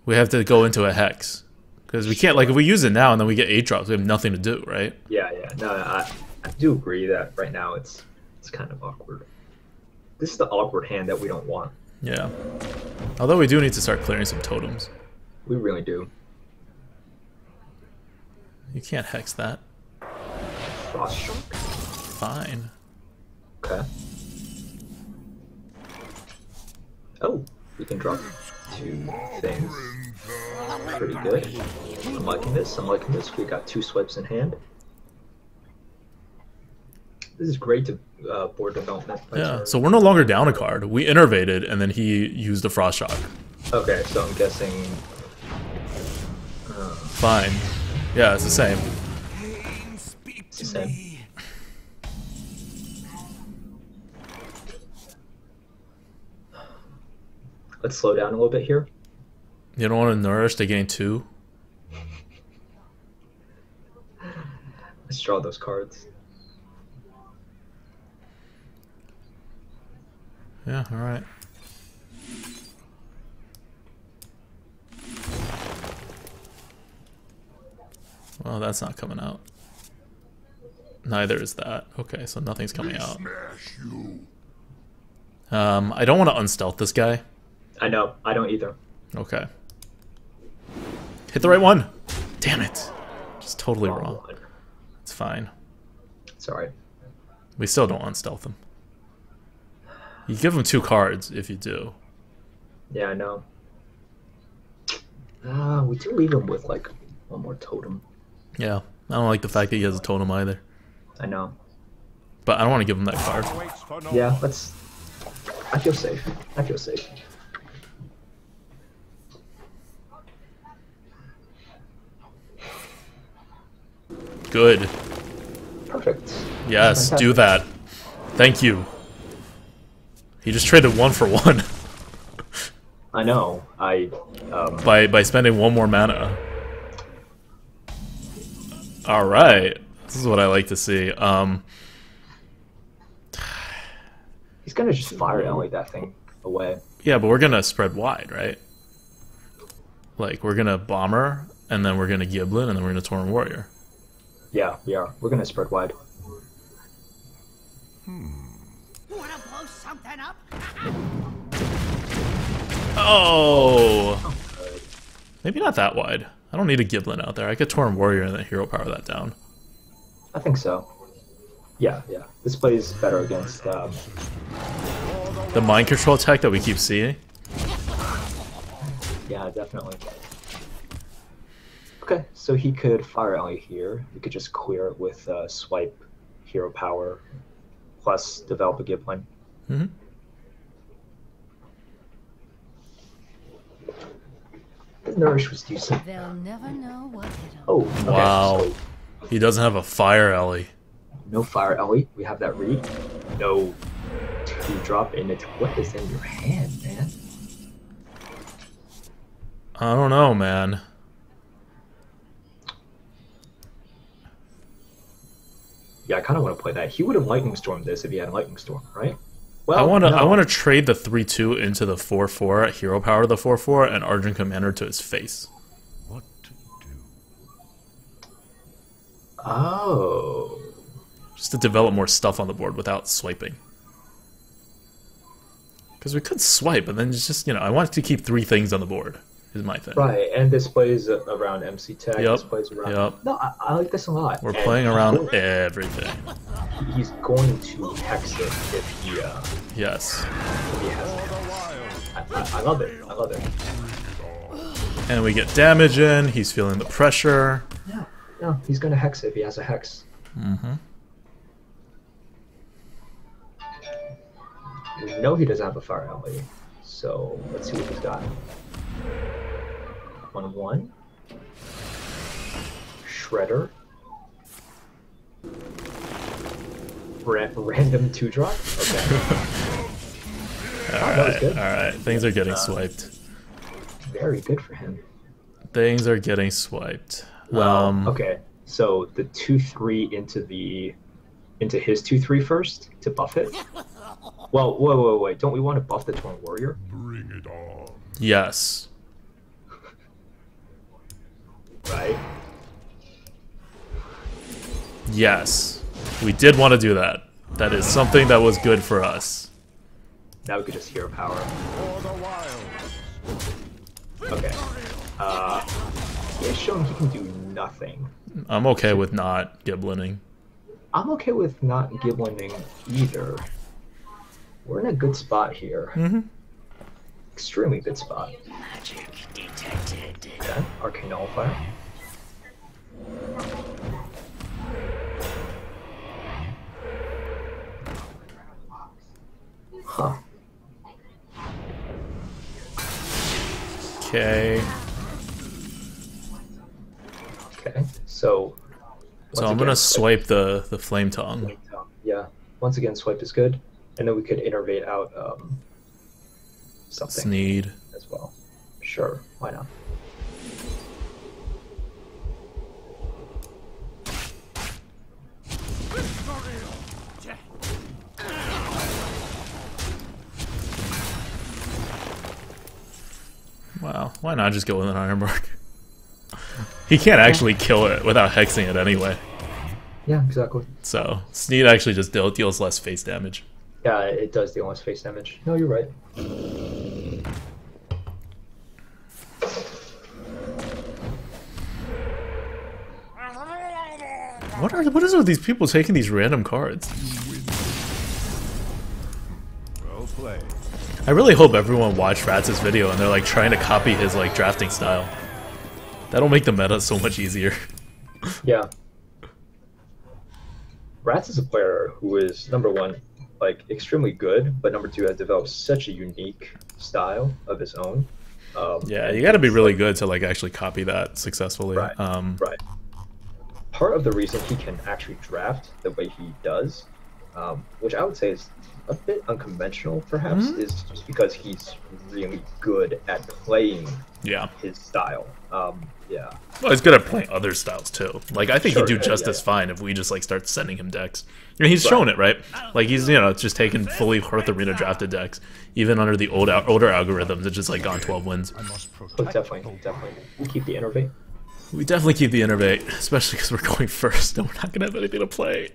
We have to go into a hex. Because we can't, like, if we use it now and then we get 8 drops, we have nothing to do, right? Yeah, yeah. No, I do agree that right now it's kind of awkward. This is the awkward hand that we don't want. Yeah. Although we do need to start clearing some totems. We really do. You can't hex that. Frost Shark? Fine. Okay. Oh, we can drop 2 things. Pretty good. I'm liking this. I'm liking this. We got 2 swipes in hand. This is great to board development. by Yeah, turn. so we're no longer down a card. We innervated, and then he used the Frost Shock. Okay, so I'm guessing. Fine. Yeah, it's the same. Speak It's the to same. me. Let's slow down a little bit here. You don't want to nourish to gain 2? Let's draw those cards. Yeah, alright. Well, that's not coming out. Neither is that. Okay, so nothing's coming out. Smash you. I don't want to unstealth this guy. I know. I don't either. Okay. Hit the right one! Damn it! Just totally Wrong wrong. one. It's fine. Sorry. We still don't unstealth him. You give him 2 cards if you do. Yeah, I know. We do leave him with like one more totem. Yeah, I don't like the fact that he has a totem either. I know. But I don't want to give him that card. Waits for no Yeah, one. let's. I feel safe. I feel safe. Good. Perfect. Yes, Fantastic. do that. Thank you. He just traded 1 for 1 I know. by spending 1 more mana. All right, this is what I like to see. He's gonna just fire Ellie that thing away. Yeah, but we're gonna spread wide, right? Like we're gonna bomber, and then we're gonna Giblin, and then we're gonna Tauren Warrior. Yeah, we are. We're gonna spread wide. Wanna blow something up? Oh, maybe not that wide. I don't need a Giblin out there. I could Tauren Warrior and then hero power that down. I think so. Yeah, yeah. This plays better against. The mind control tech that we keep seeing. Yeah, definitely. Okay, so he could fire Ellie here. We could just clear it with swipe, hero power, plus develop a Giblin. Mm-hmm. The nourish was decent. They'll never know what hit 'em. Oh, okay, Wow. so He doesn't have a fire Ellie. no fire Ellie. We have that read. No 2-drop in it. What is in your hand, man? I don't know, man. Yeah, I kind of want to play that. He would have Lightning Stormed this if he had Lightning Storm, right? Well, I want to. no. I want to trade the 3/2 into the 4/4 at hero power the 4/4 and Argent Commander to his face. What to do? Oh. Just to develop more stuff on the board without swiping. Because we could swipe, but then it's just, you know, I want to keep 3 things on the board, is my thing. Right, and this plays around MC Tech. Yep, This plays around. yep. No, I like this a lot. We're And playing around everything. He's going to hex it if he Yes. has it. I love it. I love it. And we get damage in, he's feeling the pressure. Yeah, no, he's gonna hex it if he has a hex. Mm-hmm. We know he doesn't have a fire Ellie, so let's see what he's got. 1/1. Shredder. Random 2-drop. Okay. that was good. Alright. Things are getting swiped. Very good for him. Things are getting swiped. Well, okay. So the 2/3 into his 2/3 first to buff it. Well, wait. Don't we want to buff the Tauren Warrior? Bring it on. Yes. Right. Yes. We did want to do that. That is something that was good for us. Now we could just hero power. For the wild. Okay. He has shown he can do nothing. I'm okay with not Giblining. I'm okay with not Giblining either. We're in a good spot here. Mm-hmm. Extremely good spot. Magic detected. Okay. Arcane Nullifier. Huh. Okay. Okay. So. So once I'm gonna again, swipe the Flame Tongue. Yeah. Once again, swipe is good, and then we could innervate out something Sneed. as well. Sure. Why not? Wow. Why not just go with an Ironbark? He can't actually kill it without hexing it anyway. Yeah. Exactly. So Sneed actually just deals less face damage. Yeah, it does deal less face damage. No, you're right. What is it with these people taking these random cards? Well played. I really hope everyone watched Ratz's video and they're like trying to copy his like drafting style. That'll make the meta so much easier. Yeah. Rats is a player who is, number one, like extremely good, but number two has developed such a unique style of his own. Yeah, you got to be really good to like actually copy that successfully. Right. Right. Part of the reason he can actually draft the way he does, which I would say is a bit unconventional, perhaps, is just because he's really good at playing his style. Yeah. Well, he's good at playing other styles too. Like I think Sure, he'd do just as fine if we just like start sending him decks. I mean, he's shown it, right? Like he's just taken fully Hearth Arena drafted decks, even under the older algorithms. It's just like gone 12 wins. But definitely keep the innovate. We definitely keep the innovate, especially because we're going first and we're not gonna have anything to play.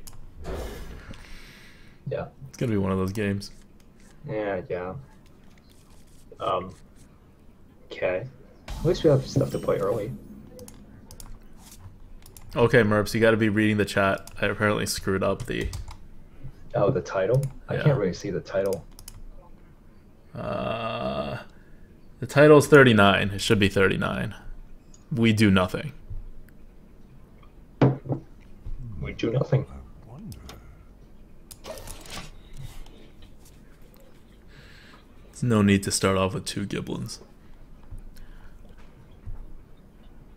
Yeah. It's gonna be one of those games. Yeah. Okay. At least we have stuff to play early. Okay, Merps, you got to be reading the chat. I apparently screwed up the... Oh, the title? I Yeah. can't really see the title. The title's 39. It should be 39. We do nothing. We do nothing. I wonder. There's no need to start off with 2 Giblins.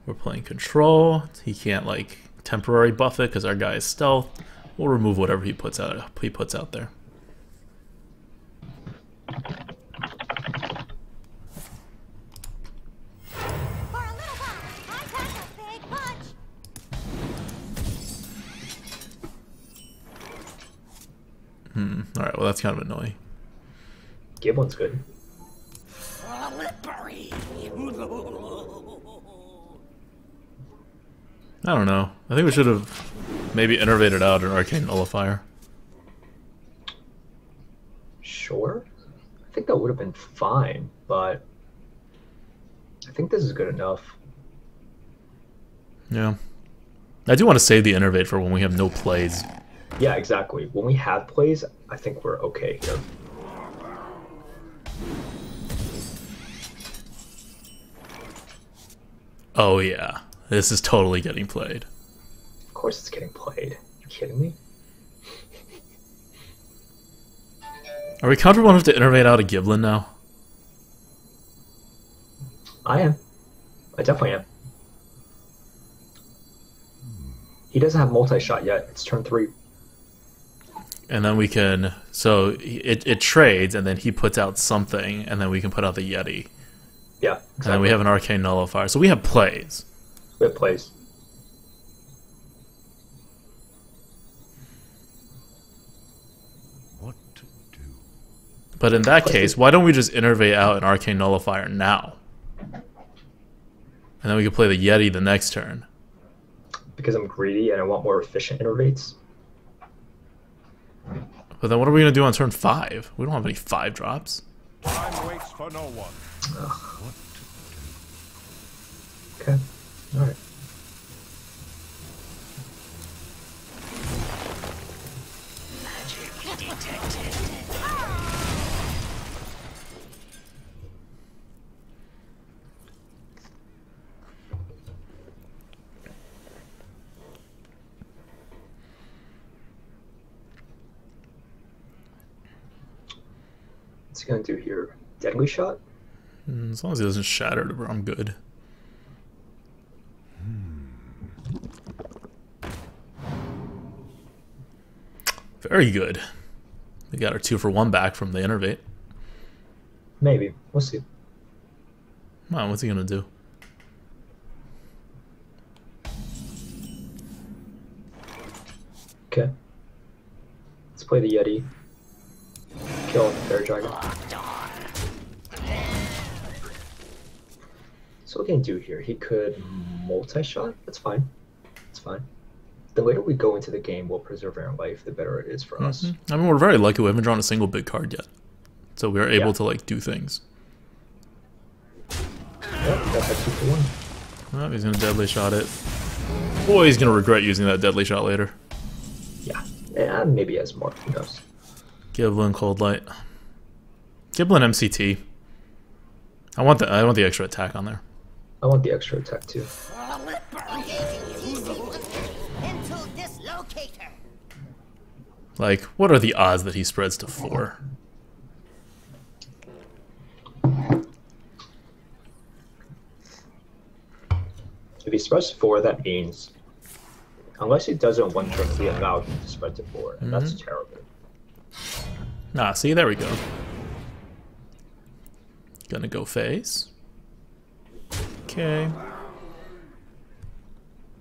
We're playing control. He can't like temporary buff it because our guy is stealth. We'll remove whatever he puts out there. For a little while, I pack a big punch. Alright, well that's kind of annoying. Giblin's good. Slippery. I don't know. I think we should have maybe innervated out an Arcane Nullifier. Sure. I think that would have been fine, but I think this is good enough. Yeah. I do want to save the innervate for when we have no plays. Yeah, exactly. When we have plays, I think we're okay here. Oh yeah. This is totally getting played. Of course it's getting played. Are you kidding me? Are we comfortable enough to innervate out a Giblin now? I am. I definitely am. He doesn't have multi-shot yet. It's turn 3. And then we can... So it trades, and then he puts out something, and then we can put out the Yeti. Yeah, And then exactly. we have an Arcane Nullifier. So we have plays. We have plays. What to do? But in that case, why don't we just innervate out an Arcane Nullifier now? And then we can play the Yeti the next turn. Because I'm greedy and I want more efficient innervates. But then what are we going to do on turn 5? We don't have any 5 drops. Time waits for no one. What to do? Okay. Alright. Magic detected. What's he gonna do here? Deadly shot? As long as he doesn't shatter, I'm good. Very good. We got our 2 for 1 back from the innervate. Maybe. We'll see. Come on, what's he gonna do? Okay. Let's play the Yeti. Kill the Fairy Dragon. So what can he do here? He could multi-shot? That's fine. That's fine. The later we go into the game, we'll preserve our life, the better it is for us. I mean, we're very lucky we haven't drawn a single big card yet. So we are able Yeah. to, like, do things. Yep, got that 2 for 1. Oh, he's gonna deadly shot it. Boy, he's gonna regret using that deadly shot later. Yeah. And maybe he has more. Who knows? Giblin, Cold Light. Giblin MCT. I want the extra attack on there. I want the extra attack too. Into this locator. Like, what are the odds that he spreads to 4? If he spreads to 4, that means unless he does it in one turn, we allow him to spread to 4, and that's terrible. Ah, see, there we go. Gonna go face. Okay.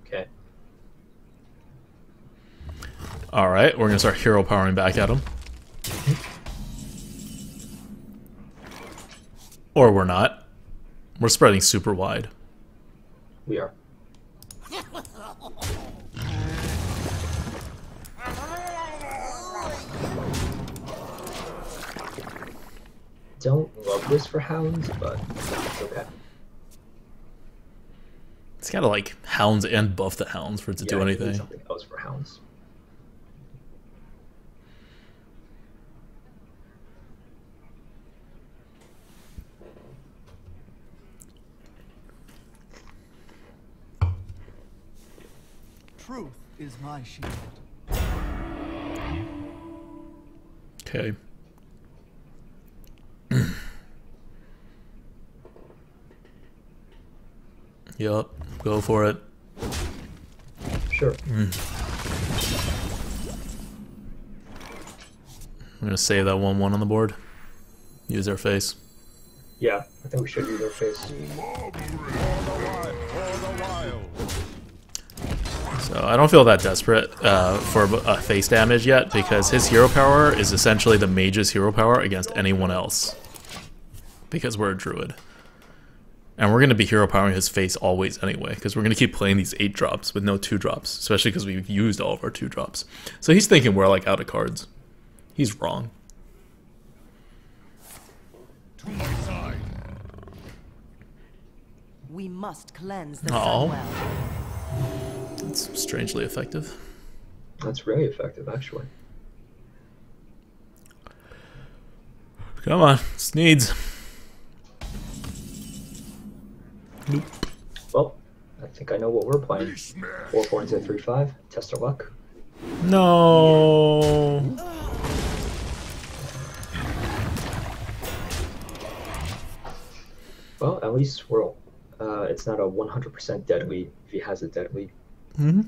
Okay. Alright, we're gonna start hero powering back at him. Or we're not. We're spreading super wide. We are. Don't love this for hounds, but it's okay. It's gotta like hounds and buff the hounds for it to do I need anything. something else for hounds. Truth is my shield. Okay. Yup, go for it. Sure. I'm gonna save that 1/1 on the board. Use their face. Yeah, I think we should use our face. So I don't feel that desperate for face damage yet because his hero power is essentially the mage's hero power against anyone else. Because we're a druid. And we're going to be hero powering his face always anyway, because we're going to keep playing these 8 drops with no 2 drops, especially because we've used all of our 2 drops. So he's thinking we're like out of cards. He's wrong. To my side. We must cleanse the Oh. Sunwell. That's strangely effective. That's really effective, actually. Come on, Sneeds. Nope. Well, I think I know what we're playing. 4-4 into 3-5. Test our luck. No. Well, at least we're. It's not a 100% dead lead if he has a dead lead. Hmm.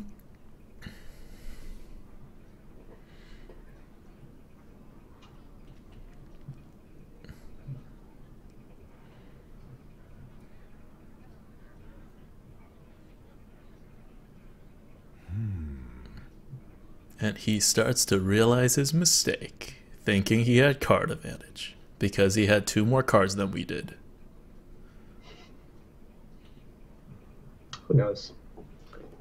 And he starts to realize his mistake, thinking he had card advantage, because he had 2 more cards than we did. Who knows?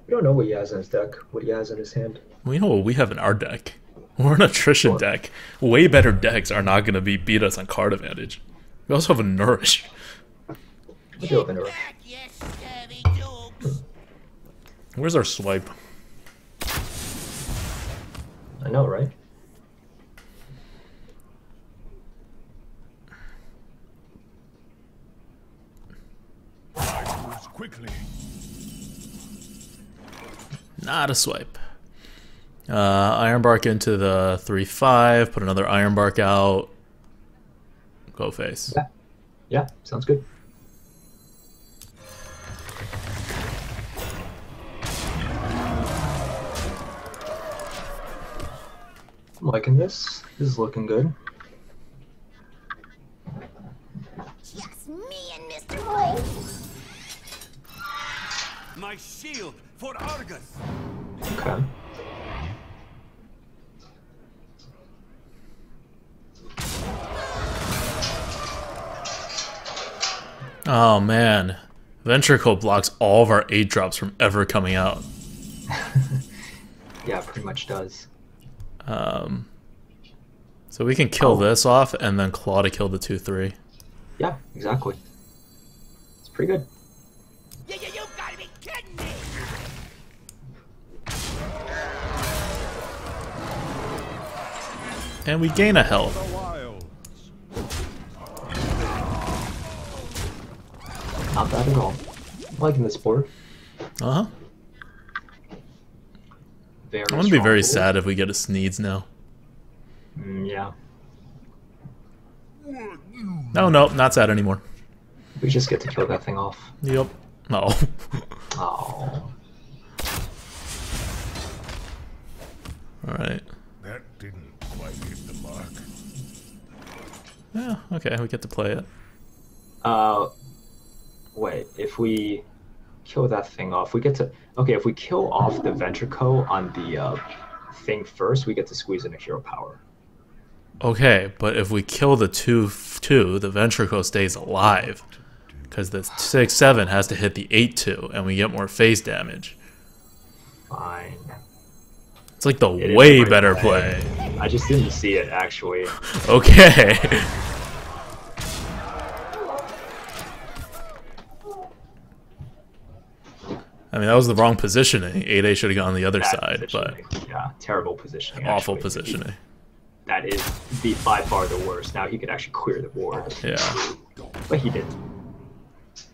We don't know what he has in his deck, what he has in his hand. We know what we have in our deck. We're an attrition What? deck. Way better decks are not going to beat us on card advantage. We also have a nourish. We do have an error. Back, you scurvy dogs. Where's our swipe? I know, right? Life moves quickly. Not a swipe. Ironbark into the 3/5. Put another Ironbark out. Go face. Yeah. Yeah, sounds good. I'm liking this. This is looking good. Just me and Mr. Blake. My shield for Argus. Okay. Oh man. Ventricle blocks all of our 8 drops from ever coming out. Yeah, it pretty much does. So we can kill this off and then claw to kill the 2/3. Yeah, exactly. It's pretty good. You gotta be kidding me. And we gain a health. The wilds. Not bad at all. liking this board. Uh-huh. Very I'm gonna be very strong board. sad if we get a Sneeds now. Yeah. No, no, not sad anymore. We just get to kill that thing off. Yep. No. Oh. Alright. That didn't quite hit the mark. Yeah, okay, we get to play it. Wait, if we kill that thing off, we get to... Okay, if we kill off the Ventrico on the thing first, we get to squeeze in a hero power. Okay, but if we kill the 2/2, the Ventrico stays alive. Because the 6/7 has to hit the 8/2, and we get more phase damage. Fine. It's like the It is way a great better play. I just didn't see it, actually. Okay. I mean, that was the wrong positioning. 8A should have gone on the other Bad side, but positioning. Yeah, terrible positioning. awful actually. positioning. That is by far the worst. Now he could actually clear the board. Yeah. But he didn't.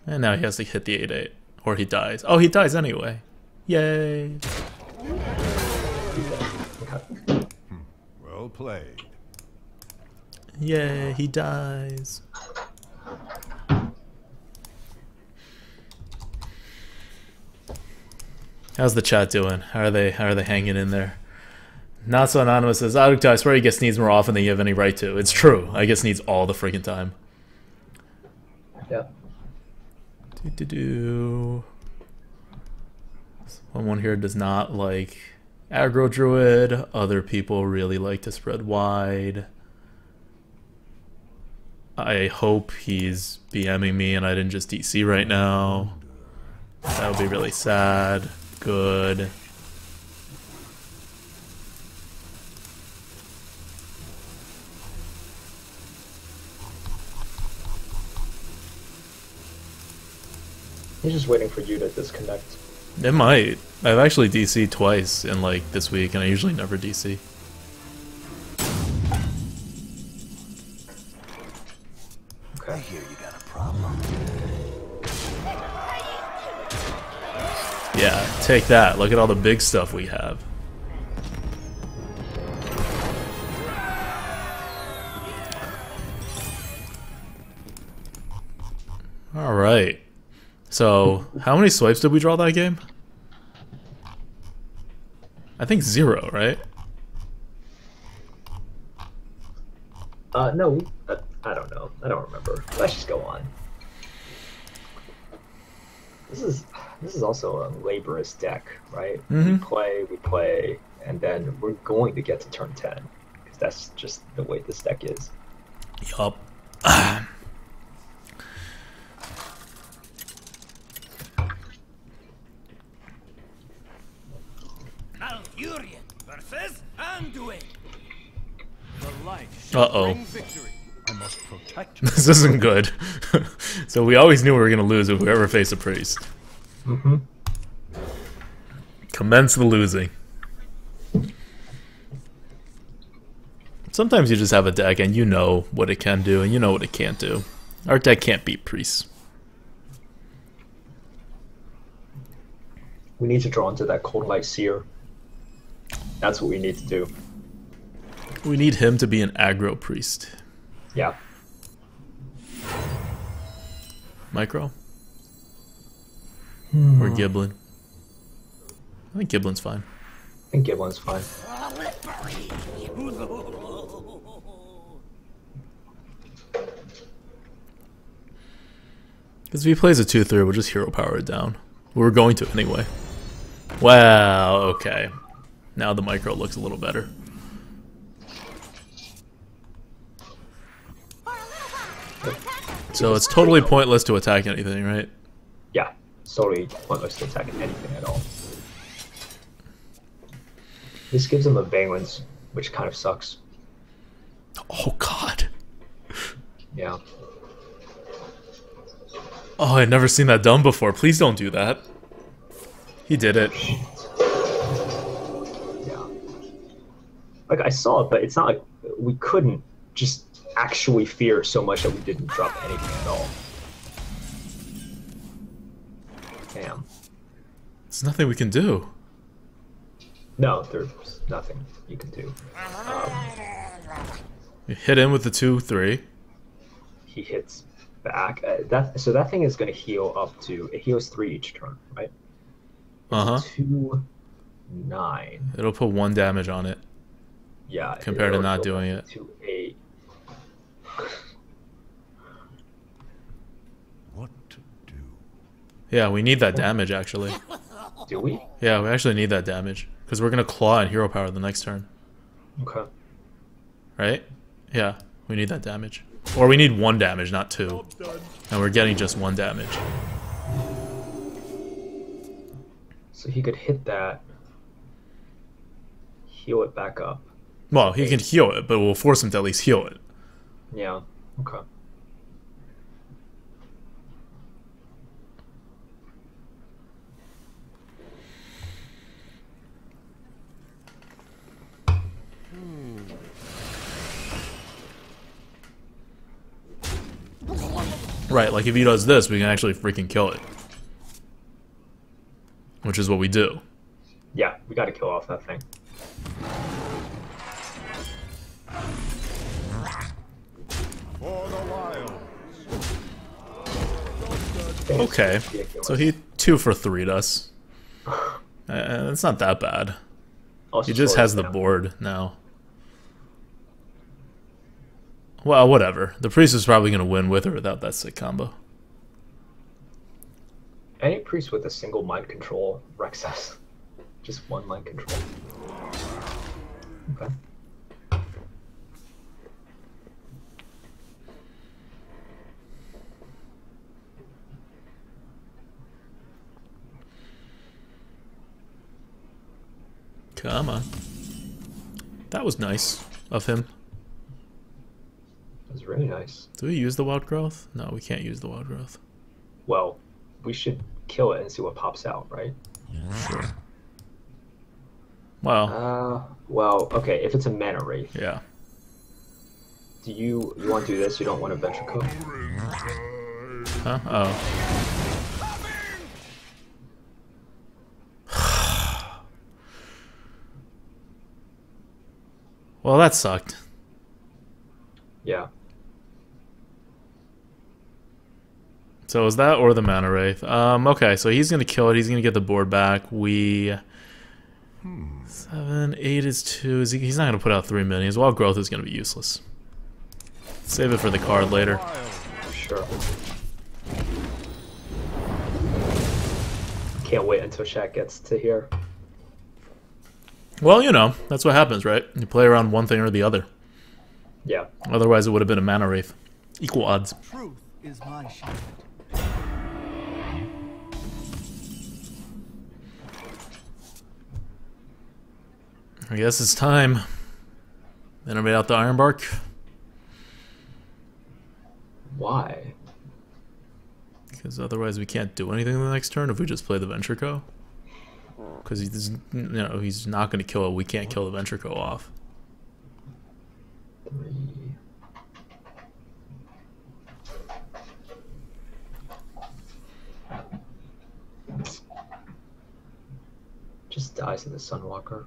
And now he has to hit the 8/8. Or he dies. Oh, he dies anyway. Yay. Okay. Well played. Yay, he dies. How's the chat doing? How are they hanging in there? Not So Anonymous says, I swear you get Sneeds more often than you have any right to. It's true. I get Sneeds all the freaking time. Yeah. Someone here does not like aggro druid. Other people really like to spread wide. I hope he's BMing me and I didn't just DC right now. That would be really sad. Good. He's just waiting for you to disconnect. It might. I've actually DC'd twice in like this week, and I usually never DC. I hear you got a problem. Yeah, take that. Look at all the big stuff we have. Alright. So, how many swipes did we draw that game? I think 0, right? No, I don't know. I don't remember. Let's just go on. This is also a laborious deck, right? Mhm. We play, and then we're going to get to turn 10. Because that's just the way this deck is. Yup. Malfurion versus Anduin. The light Uh-oh. bring victory. I must protect This isn't good. So we always knew we were going to lose if we ever face a priest. Mm-hmm. Commence the losing. Sometimes you just have a deck and you know what it can do and you know what it can't do. Our deck can't beat priests. We need to draw into that Cold Light Seer. That's what we need to do. We need him to be an aggro priest. Yeah. Micro? Or Giblin? I think Giblin's fine. I think Giblin's fine. Because if he plays a 2/3, we'll just hero power it down. We're going to anyway. Wow, okay. Now the micro looks a little better. So it's totally pointless to attack anything, right? Yeah. Totally pointless to attack anything at all. This gives him a Valence, which kind of sucks. Oh god. Yeah. Oh, I'd never seen that done before. Please don't do that. He did it. Yeah. Like, I saw it, but it's not like we couldn't just actually fear so much that we didn't drop anything at all. Damn. There's nothing we can do. No, there's nothing you can do. You hit in with the 2/3. He hits back. So that thing is going to heal up to. It heals 3 each turn, right? Uh huh. 2, 9. It'll put 1 damage on it. Yeah. Compared to it'll not heal doing up it. To 8. What to do? Yeah, we need that damage actually. Do we? Yeah, we actually need that damage because we're gonna claw and hero power the next turn, Okay. right? Yeah, we need that damage, or we need 1 damage, not 2, and we're getting just 1 damage. So he could hit that, heal it back up. Well, he can heal it, but we'll force him to at least heal it. Yeah. Okay. Right, like if he does this, we can actually freaking kill it, which is what we do. Yeah, we got to kill off that thing. For the wild. Okay, so he 2 for 3'd us. It's not that bad. He just has the board now. Well, whatever. The priest is probably going to win with or without that sick combo. Any priest with a single mind control wrecks us. Just 1 mind control. Okay. Come on. That was nice of him. That was really nice. Do we use the wild growth? No, we can't use the wild growth. Well, we should kill it and see what pops out, right? Sure. Well, well, okay, if it's a mana wraith, yeah. do you want to do this? You don't want to venture cook? Huh? Oh. Well, that sucked. Yeah. So is that or the mana wraith? Okay, so he's gonna kill it. He's gonna get the board back. 7, 8 is 2. He's not gonna put out 3 minions. Wild growth is gonna be useless. Save it for the card later. Sure. Can't wait until chat gets to here. Well, you know, that's what happens, right? You play around one thing or the other. Yeah. Otherwise, it would have been a mana wraith. Equal odds. Truth is my shield. I guess it's time. Innovate out the Ironbark. Why? Because otherwise we can't do anything the next turn if we just play the Venture Co. Because he's, you know, he's not going to kill it. We can't kill the Venture Co off. 3. Just dies to the Sunwalker.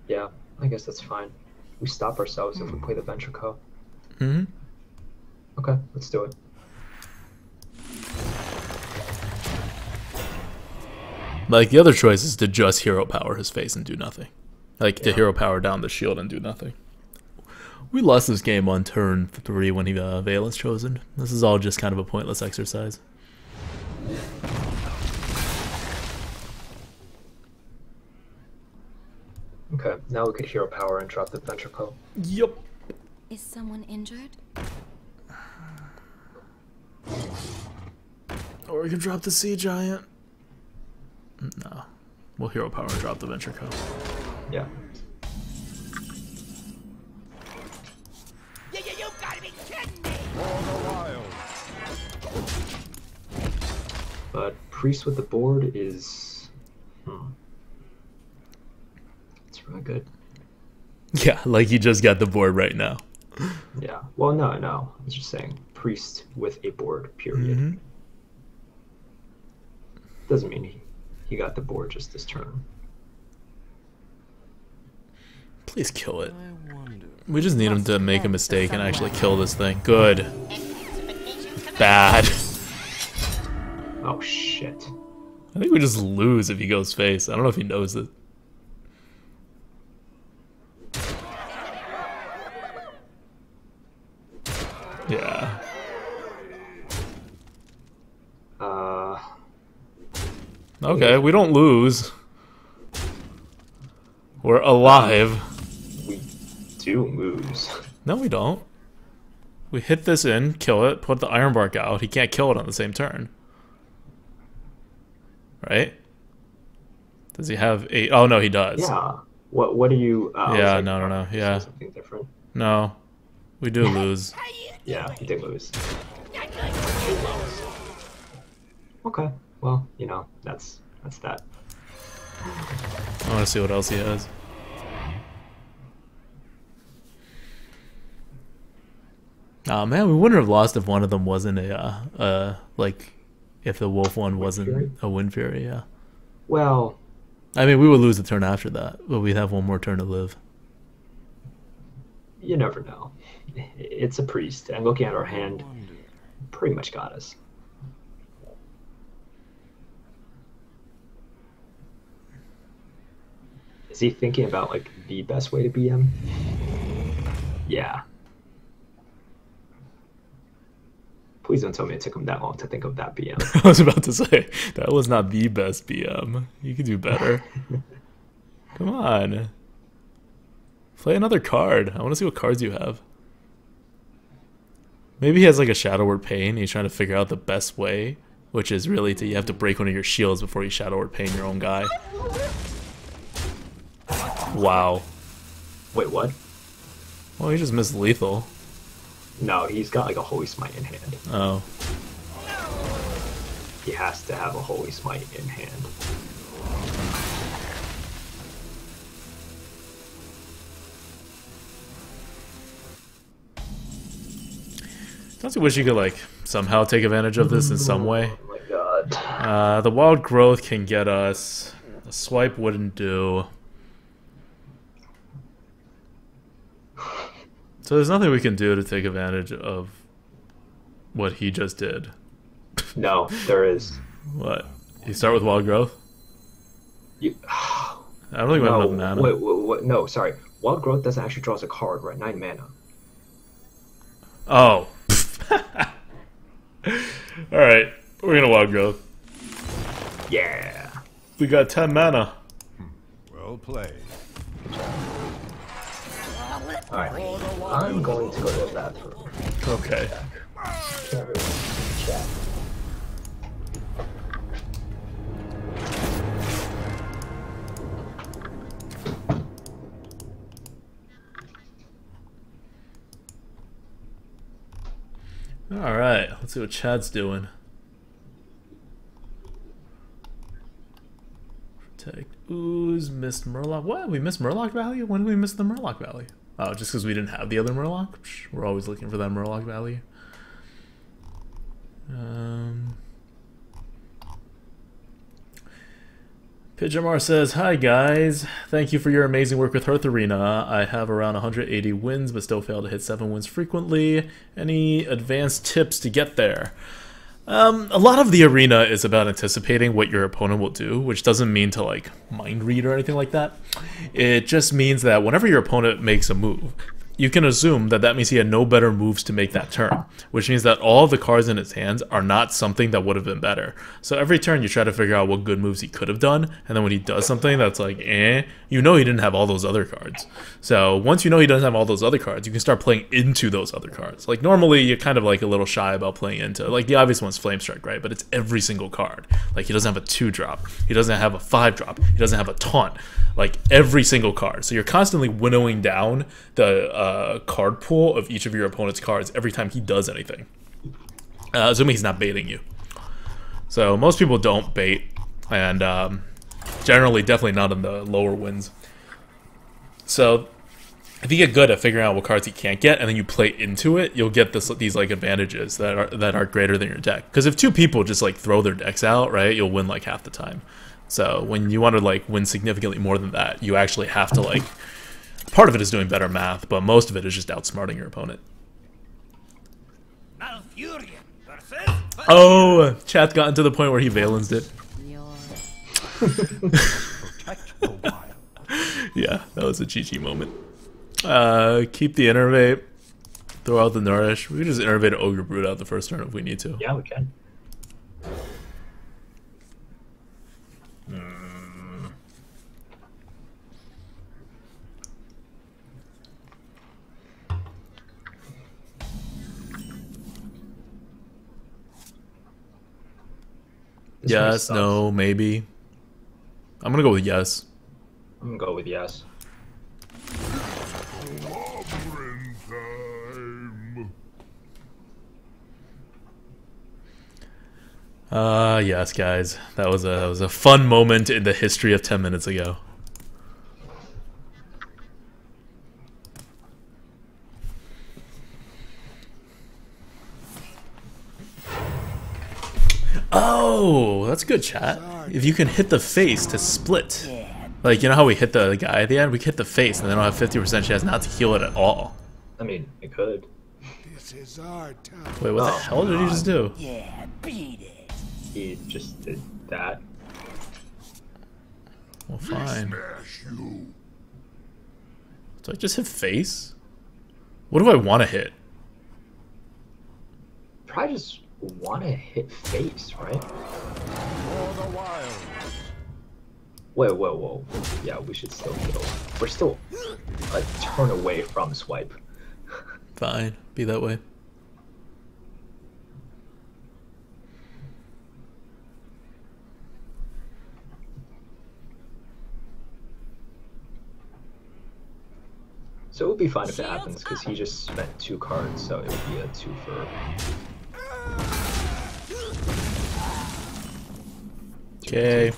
Yeah, I guess that's fine. We stop ourselves if we play the Venture Co. Mm-hmm. Okay, let's do it. Like, the other choice is to just hero power his face and do nothing. Like, to hero power down the shield and do nothing. We lost this game on turn 3 when he Valen's chosen. This is all just kind of a pointless exercise. Okay, now we could hero power and drop the Venture Co. Yup. Is someone injured? Or we can drop the Sea Giant. No. We'll hero power and drop the Venture Co. Yeah. You gotta be kidding me! For the wild. But Priest with the board is... It's really good. Yeah, like he just got the board right now. Yeah. Well, no. I was just saying Priest with a board, period. Doesn't mean he got the board just this turn. Please kill it. I wonder. We just need him to make a mistake and actually kill this thing. Good. Bad. Oh shit. I think we just lose if he goes face. I don't know if he knows it. Yeah. Okay, we don't lose. We're alive. We do lose. No, we don't. We hit this in, kill it, put the Iron Bark out. He can't kill it on the same turn. Right? Does he have 8? Oh, no, he does. Yeah. What do you... yeah, no. Yeah. Something different. No. We do lose. Yeah, he did lose. Okay. Well, you know, that's that. I want to see what else he has. Oh man, we wouldn't have lost if one of them wasn't a like if the wolf one wasn't a Wind Fury, yeah. Well, I mean, we would lose the turn after that, but we'd have one more turn to live. you never know. It's a priest, and looking at our hand, pretty much got us. Is he thinking about like the best way to BM? Yeah. Please don't tell me it took him that long to think of that BM. I was about to say, that was not the best BM. You could do better. Come on. Play another card. I want to see what cards you have. Maybe he has like a Shadow Word Pain. He's trying to figure out the best way, which is really you have to break one of your shields before you Shadow Word Pain your own guy. Wow. Wait, what? Well, he just missed lethal. No, he's got like a Holy Smite in hand. Oh. He has to have a Holy Smite in hand. Don't you wish you could like somehow take advantage of this in some way? Oh my god. The Wild Growth can get us. A swipe wouldn't do. So there's nothing we can do to take advantage of what he just did. No, there is. What? You start with Wild Growth? You, I don't think we have enough mana. Wait, no, sorry. Wild Growth doesn't actually draw us a card, right? 9 mana. Oh. Alright, we're gonna Wild Growth. Yeah. We got 10 mana. Well played. Alright. I'm going to go to the bathroom. Okay. Can't really chat. Alright, let's see what Chad's doing. Protect. Ooze, missed Murloc. What? We missed Murloc value? When did we miss the Murloc value? Oh, just because we didn't have the other Murloc? Psh, we're always looking for that Murloc value. Pidgeamar says, "Hi guys, thank you for your amazing work with Hearth Arena. I have around 180 wins but still fail to hit 7 wins frequently. Any advanced tips to get there?" A lot of the arena is about anticipating what your opponent will do, which doesn't mean to like mind read or anything like that. It just means that whenever your opponent makes a move, you can assume that that means he had no better moves to make that turn, which means that all of the cards in his hands are not something that would have been better. So every turn you try to figure out what good moves he could have done, and then when he does something that's like, you know he didn't have all those other cards. So once you know he doesn't have all those other cards, you can start playing into those other cards. Like normally you're kind of like a little shy about playing into, like the obvious one's Flame Strike, right? But it's every single card. Like he doesn't have a 2-drop, he doesn't have a 5-drop, he doesn't have a taunt. Like every single card. So you're constantly winnowing down the card pool of each of your opponent's cards every time he does anything. Assuming he's not baiting you. So most people don't bait, and generally definitely not in the lower wins. So if you get good at figuring out what cards you can't get, and then you play into it, you'll get these like advantages that are greater than your deck. Because if two people just like throw their decks out, right, you'll win like half the time. So when you want to like win significantly more than that, you actually have to like. Part of it is doing better math, but most of it is just outsmarting your opponent. Oh, chat's gotten to the point where he Valens'd it. Yeah, that was a GG moment. Keep the Innervate. Throw out the Nourish. We can just Innervate Ogre Brood out the first turn if we need to. Yeah, we can. Yes, no, maybe. I'm gonna go with yes. I'm gonna go with yes. Yes, guys. That was a fun moment in the history of 10 minutes ago. Oh, that's a good, chat. If you can hit the face to split. Like, you know how we hit the guy at the end? We hit the face and they don't have 50% chance not to heal it at all. I mean, it could. This is our time. Wait, what the hell did he just do? Yeah, beat it. He just did that. Well, fine. Smash you. So I just hit face? What do I want to hit? Probably just want to hit face, right? For the wild. Wait, whoa. Yeah, we should still heal. We're still a turn away from swipe. Fine, be that way. So it would be fine if it happens, because he just spent 2 cards, so it would be a 2 for... Okay.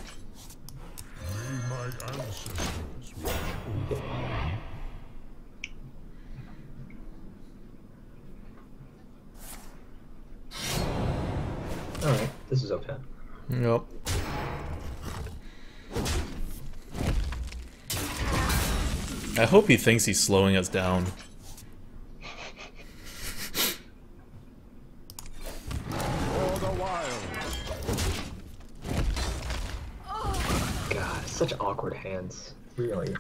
Alright, this is okay. Yep. I hope he thinks he's slowing us down. For the wild. God, such awkward hands. Really.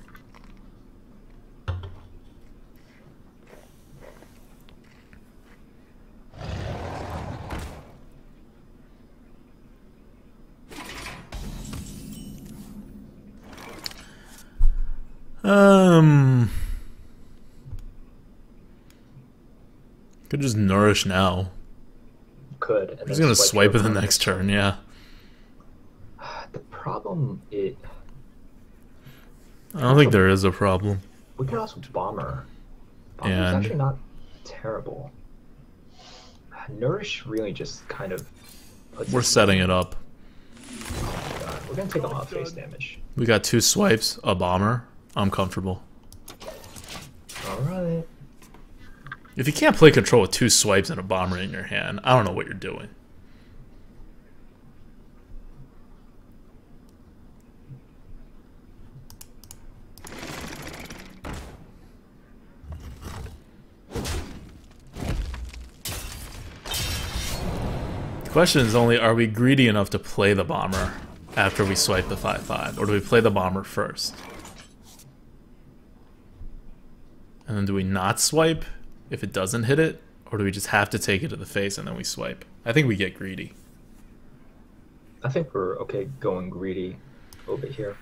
Could just nourish now. Could. And He's then gonna swipe your it the next turn, yeah. The problem is... I don't think there is a problem. We could also bomber. Bomber's And- actually not terrible. Nourish really just kind of puts We're us- setting it up. Oh my god, we're gonna take a lot of face damage. We got 2 swipes, a bomber. I'm comfortable. Alright. If you can't play control with 2 swipes and a bomber in your hand, I don't know what you're doing. The question is only, are we greedy enough to play the bomber after we swipe the 5/5, or do we play the bomber first? And then do we not swipe if it doesn't hit it, or do we just have to take it to the face and then we swipe? I think we get greedy. I think we're okay going greedy a little bit here.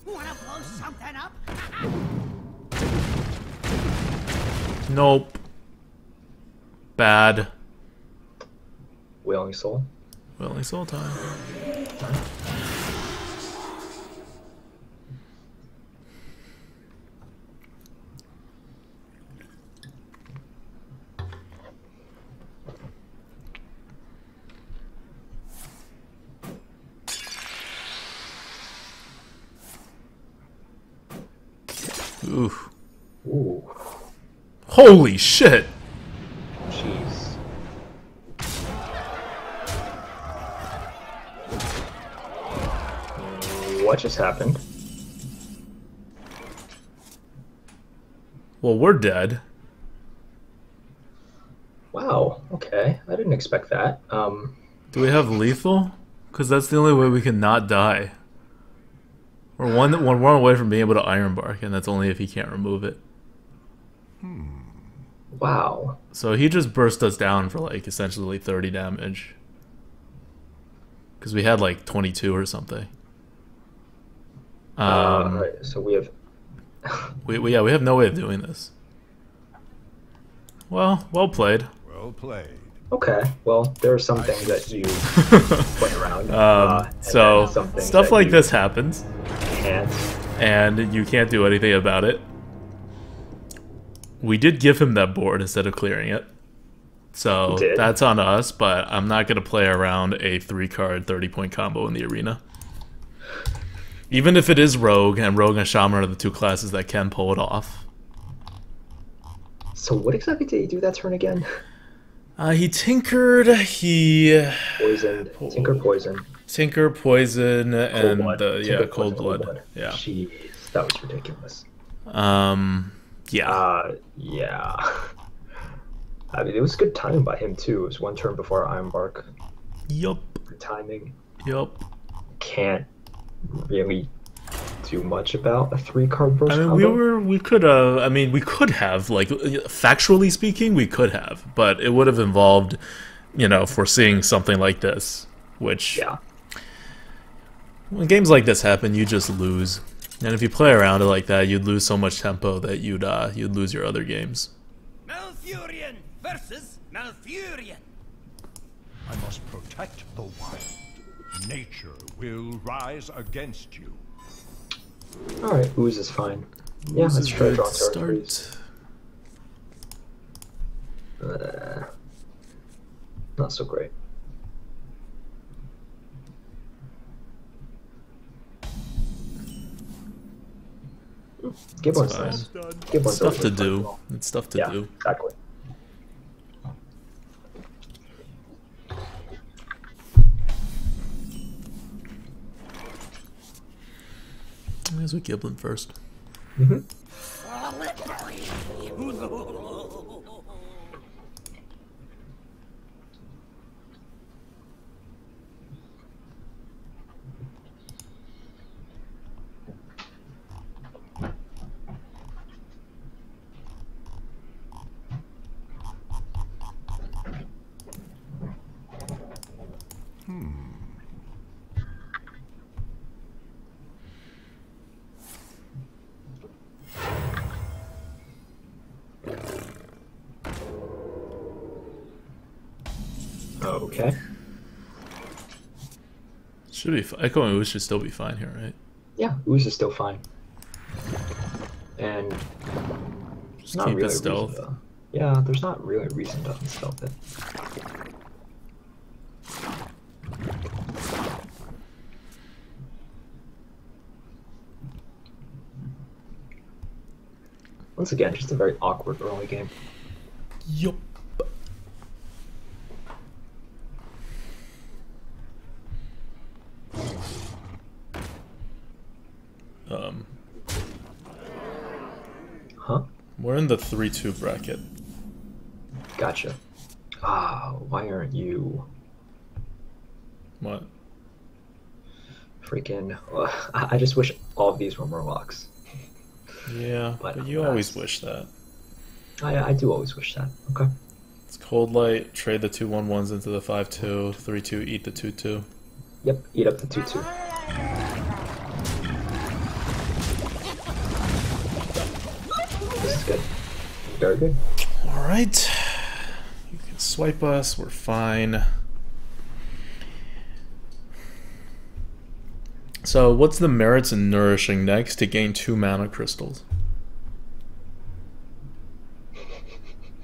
Wanna blow something up? Nope. Bad. Wailing Soul. Wailing Soul time. Oof. Ooh. Holy shit! Jeez. What just happened? Well, we're dead. Wow. Okay. I didn't expect that. Do we have lethal? Because that's the only way we can not die. We're one away from being able to Iron Bark, and that's only if he can't remove it. Wow. So he just burst us down for like essentially 30 damage. Because we had like 22 or something. Right. So we have. we have no way of doing this. Well played. Well played. Okay. Well, there are some things that you play around. and So then some things stuff that like you this happens, can't. and you can't do anything about it. We did give him that board instead of clearing it. So We did. that's on us, but I'm not going to play around a 3-card 30-point combo in the arena. Even if it is Rogue, and Rogue and Shaman are the two classes that can pull it off. So what exactly did he do that turn again? He tinkered, he... Poisoned. Tinker poison. Tinker, poison, and Blood. cold Tinker, poison, blood. Yeah. Jeez, that was ridiculous. Yeah. Yeah. I mean, it was good timing by him too. It was one turn before Iron Bark. Yup. Good timing. Yup. Can't really do much about a 3-card burst I mean, combo. we could have, like, factually speaking, we could have, but it would have involved, foreseeing something like this, which, Yeah. when games like this happen, you just lose. And if you play around it like that, you'd lose so much tempo that you'd lose your other games. Malfurion versus Malfurion. I must protect the wild. Nature will rise against you. Alright, Ooze is fine. Yeah, Ooze let's is try good draw to territories. start. Not so great. Gibbon's fine. nice. Gibbon's Stuff to always do. fun. It's stuff to Yeah, do. exactly. I guess we Giblin first. Mm-hmm. Okay. Should be Echoing Ooze should still be fine here, right? Yeah, Ooze is still fine. And Just not keep really it a stealth. reason to, yeah, there's not really a reason to unstealth it. Once again, just a very awkward early game. Yup. Huh? We're in the 3-2 bracket. Gotcha. Ah, why aren't you What? freaking... I just wish all of these were Murlocs. Yeah, But but you always wish that. I do always wish that. Okay. It's Cold Light, trade the 2/1/1s into the 5-2, 3-2, eat the 2-2. Yep, eat up the 2-2. This is good. Very good. Alright. You can swipe us, we're fine. So, what's the merits in Nourishing next to gain 2 mana crystals?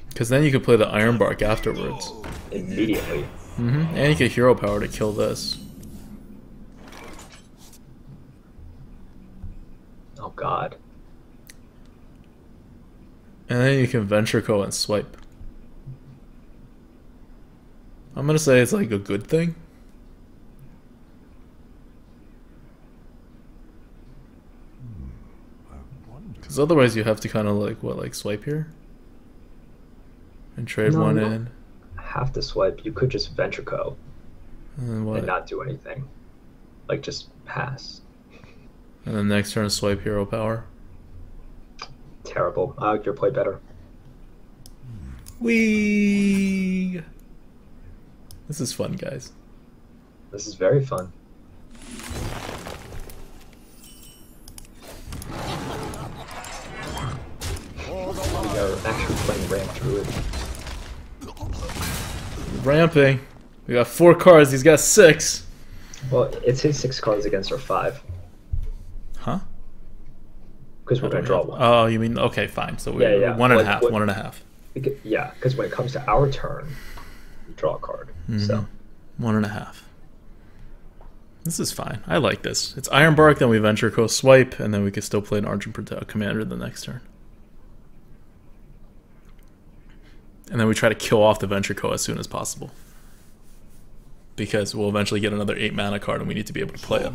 Because then you could play the Iron Bark afterwards. Immediately. And you get Hero Power to kill this. Oh god. And then you can venture co and swipe. I'm gonna say it's like a good thing. Because otherwise you have to kind of like, what, like swipe here? And trade No, one you in. have to swipe. You could just venture co And then what? and not do anything. Like just pass. And then next turn swipe hero power. Terrible. I like your play better. Whee! This is fun, guys. This is very fun. We are actually playing Ramp Druid. Ramping. We got 4 cards, he's got 6. Well, it's his 6 cards against our 5. Huh? Because we're going to draw one. Oh, you mean, okay, fine. So we Yeah. one and a Like, half, what- 1.5. Yeah, because when it comes to our turn, we draw a card. So 1.5. This is fine. I like this. It's Ironbark, then we venture co swipe, and then we can still play an Argent Commander the next turn. And then we try to kill off the venture co as soon as possible. Because we'll eventually get another 8 mana card and we need to be able to play it.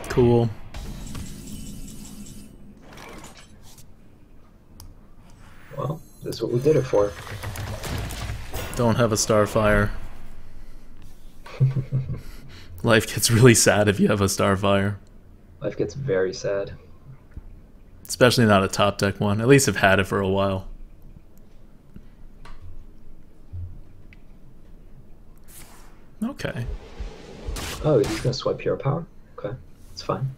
Cool. well, this is what we did it for. Don't have a Starfire. Life gets really sad if you have a Starfire. Life gets very sad. Especially not a top deck one. At least I've had it for a while. Okay. Oh, he's going to swipe hero power? Okay, it's fine.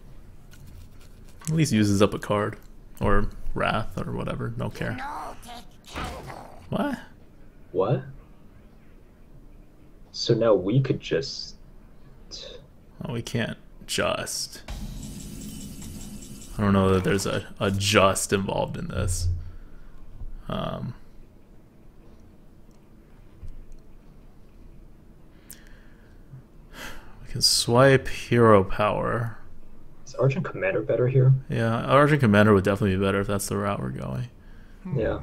At least uses up a card. Or Wrath or whatever. Don't care. What? What? So now we could just... Oh, we can't just. I don't know that there's a just involved in this. We can swipe hero power. Is Argent Commander better here? Yeah, Argent Commander would definitely be better if that's the route we're going. Yeah.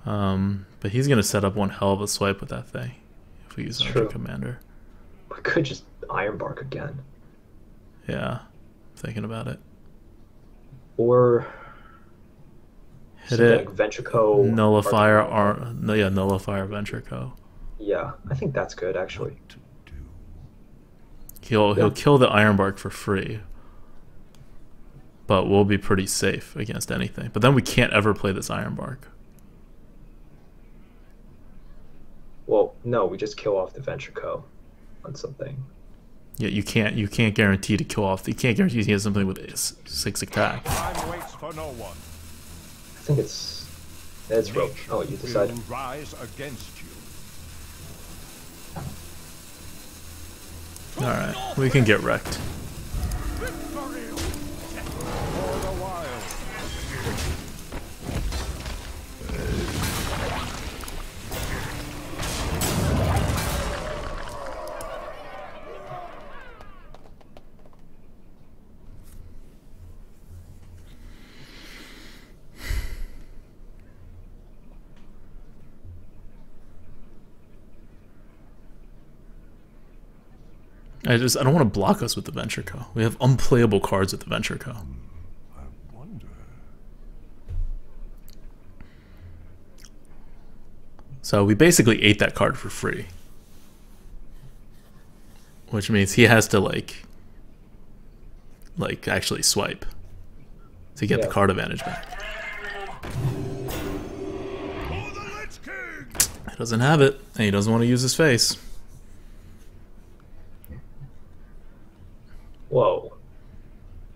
But he's gonna set up one hell of a swipe with that thing if we use It's Argent true. Commander. We could just Ironbark again. Yeah, thinking about it. Or... Hit something it. like Venture Co. Nullifier Argent Commander. yeah, Nullifier Venture Co. Yeah, I think that's good, actually. He'll kill the Ironbark for free. But we'll be pretty safe against anything. But then we can't ever play this Ironbark. Well, no, we just kill off the Venture Co. on something. Yeah, you can't guarantee to kill off. You can't guarantee he has something with 6 attack. Time waits for no one. I think it's rope. Oh, you decide. Will rise against you. Alright, we can get wrecked. For the wild. I don't want to block us with the Venture Co. We have unplayable cards with the Venture Co. I wonder. So we basically ate that card for free. Which means he has to like actually swipe to get the card advantage back. He doesn't have it, and he doesn't want to use his face. Whoa.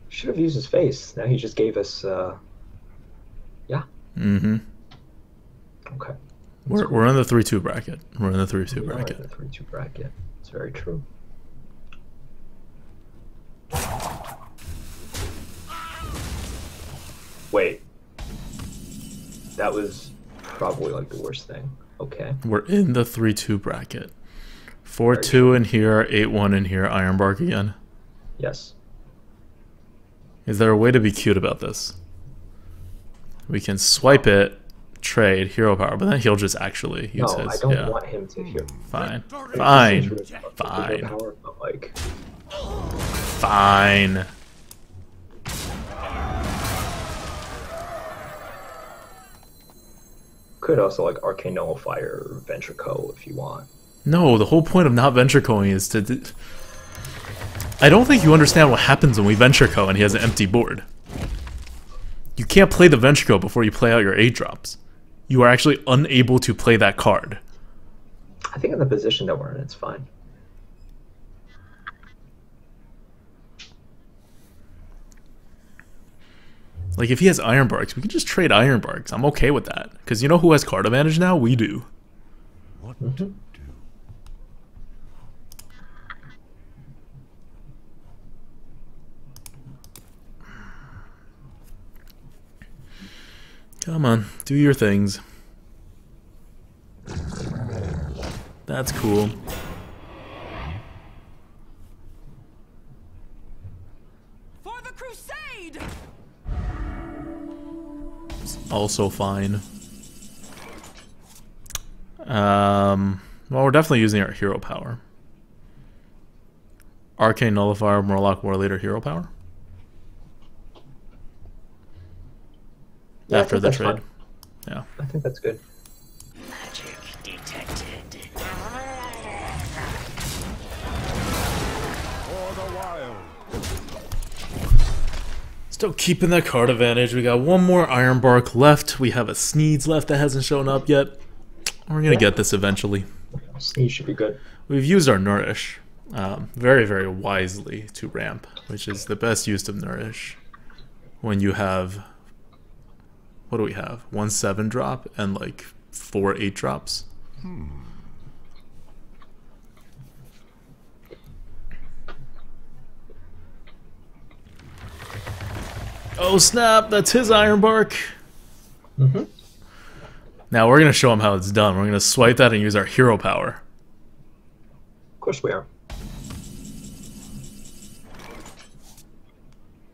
Should have used his face. Now he just gave us, yeah. Mm-hmm. Okay. We're in the 3-2 bracket. We're in the 3-2 We are in bracket. the 3-2 bracket. It's very true. Wait. That was probably like the worst thing. Okay. We're in the 3-2 bracket. 4-2 in here, 8-1 in here, Ironbark again. Yes. Is there a way to be cute about this? We can swipe it, trade, hero power, but then he'll just actually use No, his. I don't Yeah. want him to hear. Fine. It Fine. seems really fucking Fine. overpowered, but like, Fine. could also like Arcane Nullifier or Venture Co. if you want. No, the whole point of not venture coing is to. I don't think you understand what happens when we venture co and he has an empty board. You can't play the venture co before you play out your 8-drops. You are actually unable to play that card. I think in the position that we're in, it's fine. Like, if he has Iron Barks, we can just trade Iron Barks. I'm okay with that. Because you know who has card advantage now? We do. What to do? Come on, do your things. That's cool. For the crusade! Also fine. Well, we're definitely using our hero power. Arcane Nullifier, Murloc, War Leader, hero power. Yeah, After the that's trade. fine. Yeah. I think that's good. Magic detected. For the wild. Still keeping that card advantage. We got one more Iron Bark left. We have a Sneeds left that hasn't shown up yet. We're gonna get this eventually. Sneeze should be good. We've used our Nourish very, very wisely to ramp, which is the best use of Nourish when you have, what do we have? 1 7-drop and like 4 8-drops. Oh snap, that's his Iron Bark. Mm-hmm. Now we're going to show him how it's done. We're going to swipe that and use our hero power. Of course we are.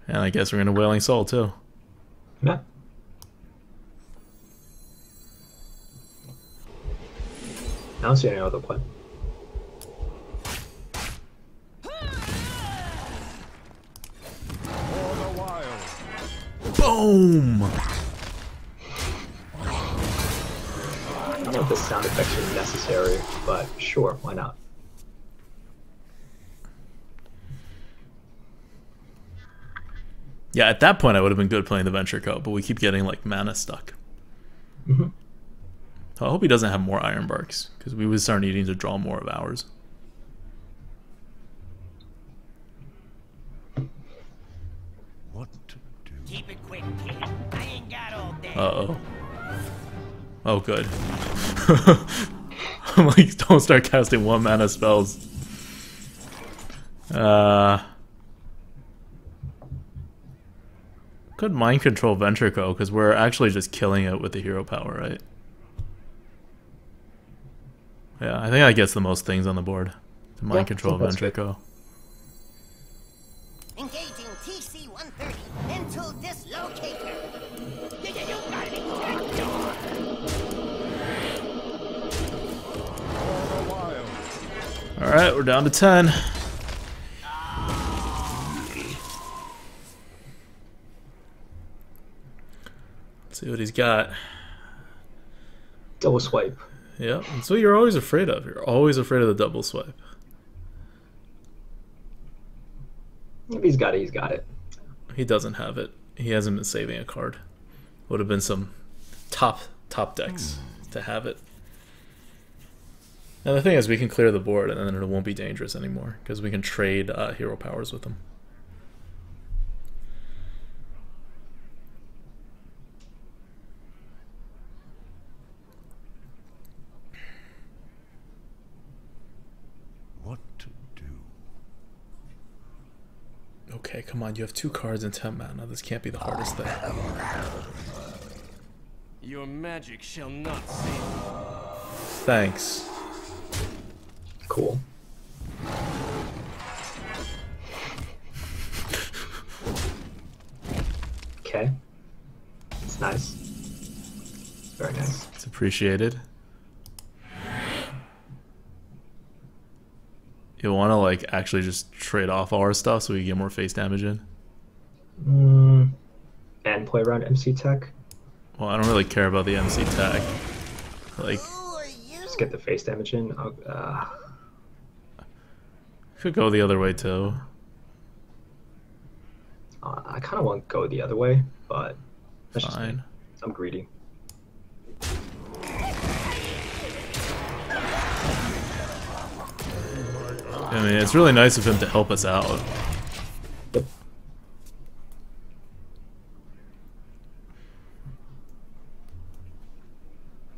And I guess we're going to Wailing Soul too. Yeah. I don't see any other play. For the wild. Boom! I don't know if the sound effects are necessary, but sure, why not? Yeah, at that point I would have been good playing the Venture Co, but we keep getting like mana stuck. Mm-hmm. So I hope he doesn't have more Iron Barks, because we would start needing to draw more of ours. What to do? Keep it quick, kid. I ain't got all day. Uh-oh. Oh, good. I'm like, don't start casting 1 mana spells. Could Mind Control Venture Co, because we're actually just killing it with the hero power, right? Yeah, I think that gets the most things on the board. The Mind Yeah, Control I think that's Venture good. Co. Engaging TC-130 into dislocator. You got it. For the wild. Alright, we're down to 10. Let's see what he's got. Double swipe. Yeah, that's what you're always afraid of. You're always afraid of the double swipe. If he's got it, he's got it. He doesn't have it. He hasn't been saving a card. Would have been some top decks to have it. And the thing is, we can clear the board and then it won't be dangerous anymore because we can trade hero powers with them. What to do? Okay, come on. You have 2 cards and 10 mana. This can't be the hardest thing. Your magic shall not save you. Thanks. Cool. Okay. It's nice. Very nice. It's appreciated. You want to like actually just trade off all our stuff so we can get more face damage in? And play around MC tech. Well, I don't really care about the MC tag. Like, Just get the face damage in. could go the other way too. I kind of want to go the other way, but that's just me. Fine. I'm greedy. I mean, it's really nice of him to help us out. Yep.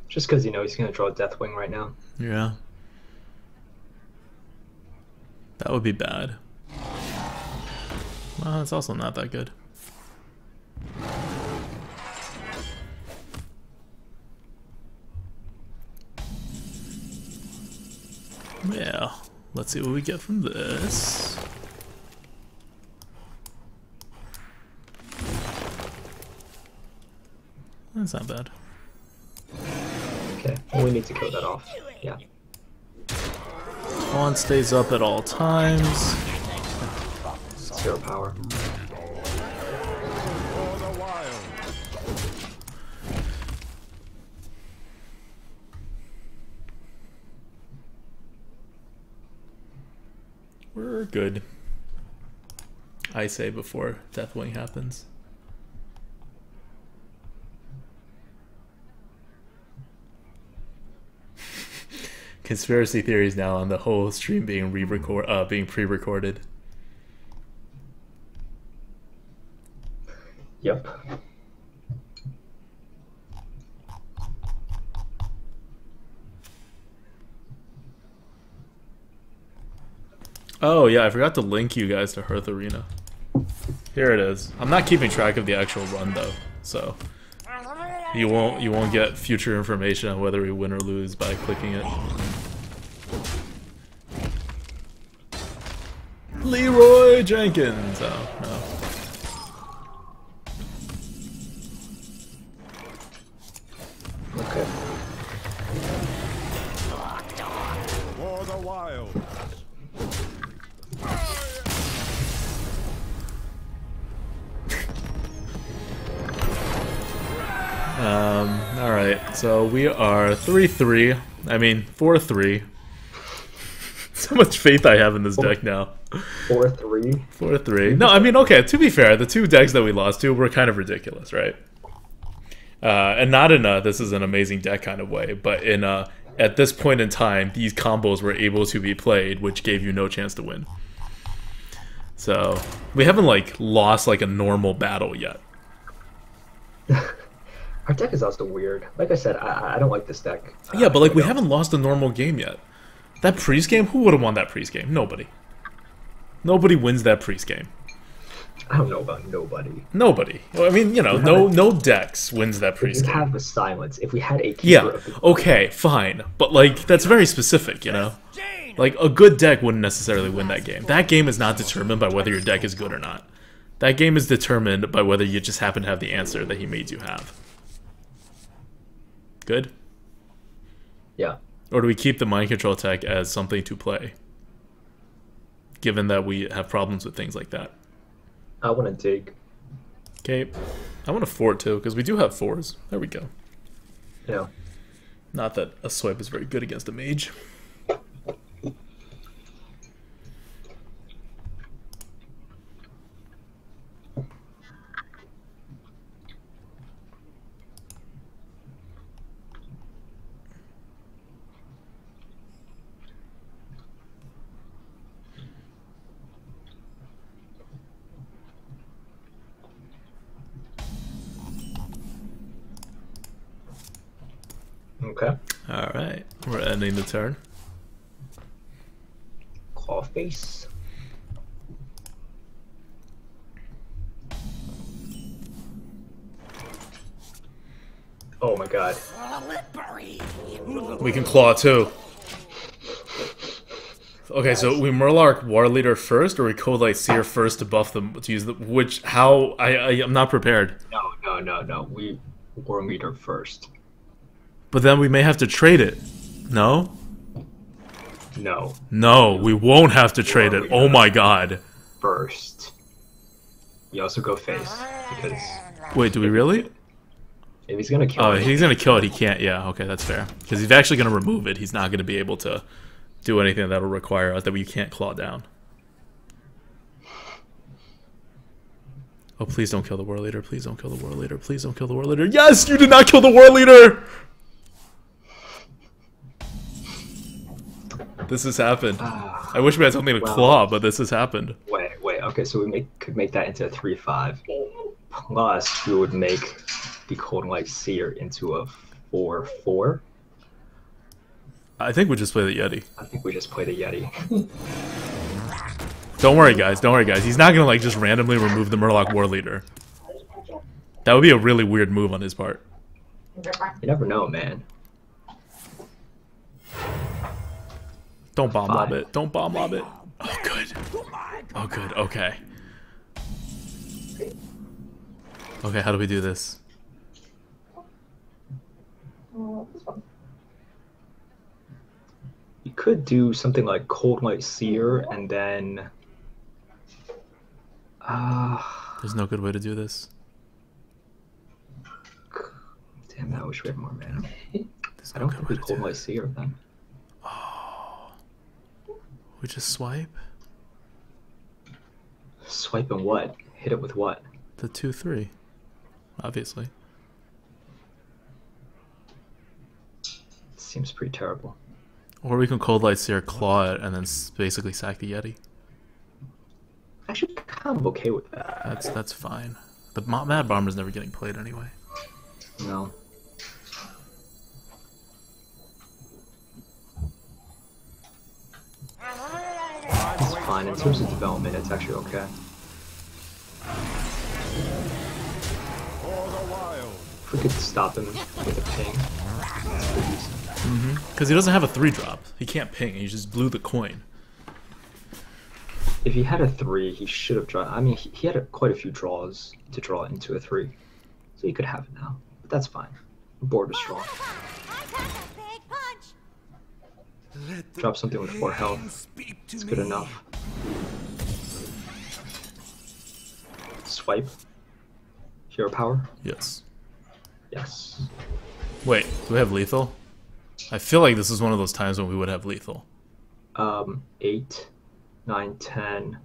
Just because you know he's gonna draw Deathwing right now. Yeah. That would be bad. Well, it's also not that good. Yeah. Let's see what we get from this. That's not bad. Okay, well, we need to kill that off. Yeah. Taunt stays up at all times. 0 power. For the wild. We're good. I say before Deathwing happens. Conspiracy theories now on the whole stream being being pre-recorded. Yep. Oh yeah, I forgot to link you guys to Hearth Arena. Here it is. I'm not keeping track of the actual run though, so you won't get future information on whether we win or lose by clicking it. Leroy Jenkins. Oh no. Okay. For the wild. Alright, so we are 3-3. I mean, 4-3. So much faith I have in this deck now. 4-3. 4-3. No, I mean, okay, to be fair, the two decks that we lost to were kind of ridiculous, right? And not in a, this is an amazing deck kind of way, but in a, at this point in time, these combos were able to be played, which gave you no chance to win. So, we haven't, like, lost, like, a normal battle yet. Our deck is also weird. Like I said, I don't like this deck. Yeah, but, like, we haven't lost a normal game yet. That priest game? Who would have won that priest game? Nobody. Nobody wins that priest game. I don't know about nobody. Nobody. I mean, you know, no decks wins that priest If we game. have a silence, if we had a keeper Yeah, of the okay, fine. But, like, that's very specific, you know? Like, a good deck wouldn't necessarily win that game. That game is not determined by whether your deck is good or not. That game is determined by whether you just happen to have the answer that he made you have. Good? Yeah. Or do we keep the mind control tech as something to play? Given that we have problems with things like that. I want to dig. Okay. I want a 4 too, because we do have 4s. There we go. Yeah. Not that a swipe is very good against a mage. Okay. Alright, we're ending the turn. Claw face. Oh my god. We can claw too. Okay, so we Murloc War Leader first, or we Cold Light Seer first to buff them to use the I'm not prepared. No. We War Meter first. But then we may have to trade it. No? No. No, we won't have to trade it. Oh my god. First. You also go face because Wait, do we really? if he's gonna kill Oh, it, he's gonna kill it. He can't. Yeah, okay, that's fair. Because he's actually gonna remove it. He's not gonna be able to do anything that'll require us that we can't claw down. Oh, please don't kill the war leader. Please don't kill the war leader. Please don't kill the war leader. Yes, you did not kill the war leader. This has happened. I wish we had something to claw, but this has happened. Wait. Okay, so we could make that into a 3/5. Plus, we would make the Cold Light Seer into a 4/4. I think we just play the Yeti. I think we just play the Yeti. Don't worry, guys. Don't worry, guys. He's not gonna like just randomly remove the Murloc war leader. That would be a really weird move on his part. You never know, man. Don't bomb lob it. Don't bomb lob it. Oh, good. Oh, good. Okay. Okay, how do we do this? You could do something like Cold Light Seer and then. There's no good way to do this. Damn, I wish we had more mana. There's I no don't good think way we to Cold do Light this. Seer then. We just swipe? Swiping what? Hit it with what? The 2/3. Obviously. Seems pretty terrible. Or we can Cold Light Seer, claw it, and then basically sack the Yeti. Actually, kind of okay with that. That's fine. But Mad Bomber's never getting played anyway. No. It's fine. In terms of development, it's actually okay. For the wild. If we could stop him with a ping, that's pretty decent. Because he doesn't have a 3-drop. He can't ping. He just blew the coin. If he had a 3, he should have drawn. I mean, he had quite a few draws to draw into a 3. So he could have it now. But that's fine. The board was strong. I pack a big punch. Drop something with 4 health. It's good enough. Swipe. Hero power? Yes. Yes. Wait, do we have lethal? I feel like this is one of those times when we would have lethal. 8, 9, 10.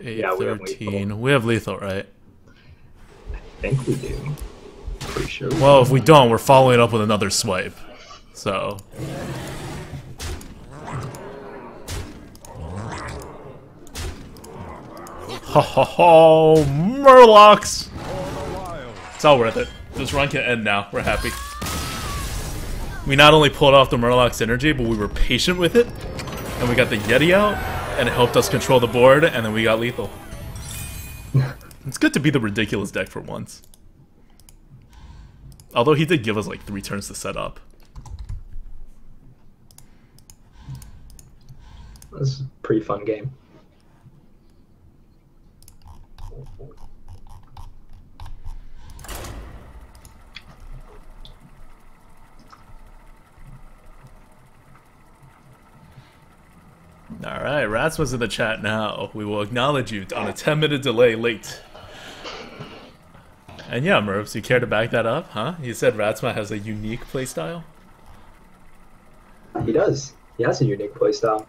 8, Yeah, we have 13. We have lethal, right? I think we do. Pretty sure. Well, if we don't, we're following up with another swipe. So. Ho ho ho! Murlocs! It's all worth it. This run can end now. We're happy. We not only pulled off the Murloc synergy, but we were patient with it. And we got the Yeti out, and it helped us control the board, and then we got lethal. It's good to be the ridiculous deck for once. Although he did give us like 3 turns to set up. This is a pretty fun game. Alright, Ratsma's in the chat now. We will acknowledge you on a 10-minute delay late. And yeah, Mervs, you care to back that up, huh? You said Ratsma has a unique playstyle? He does. He has a unique playstyle.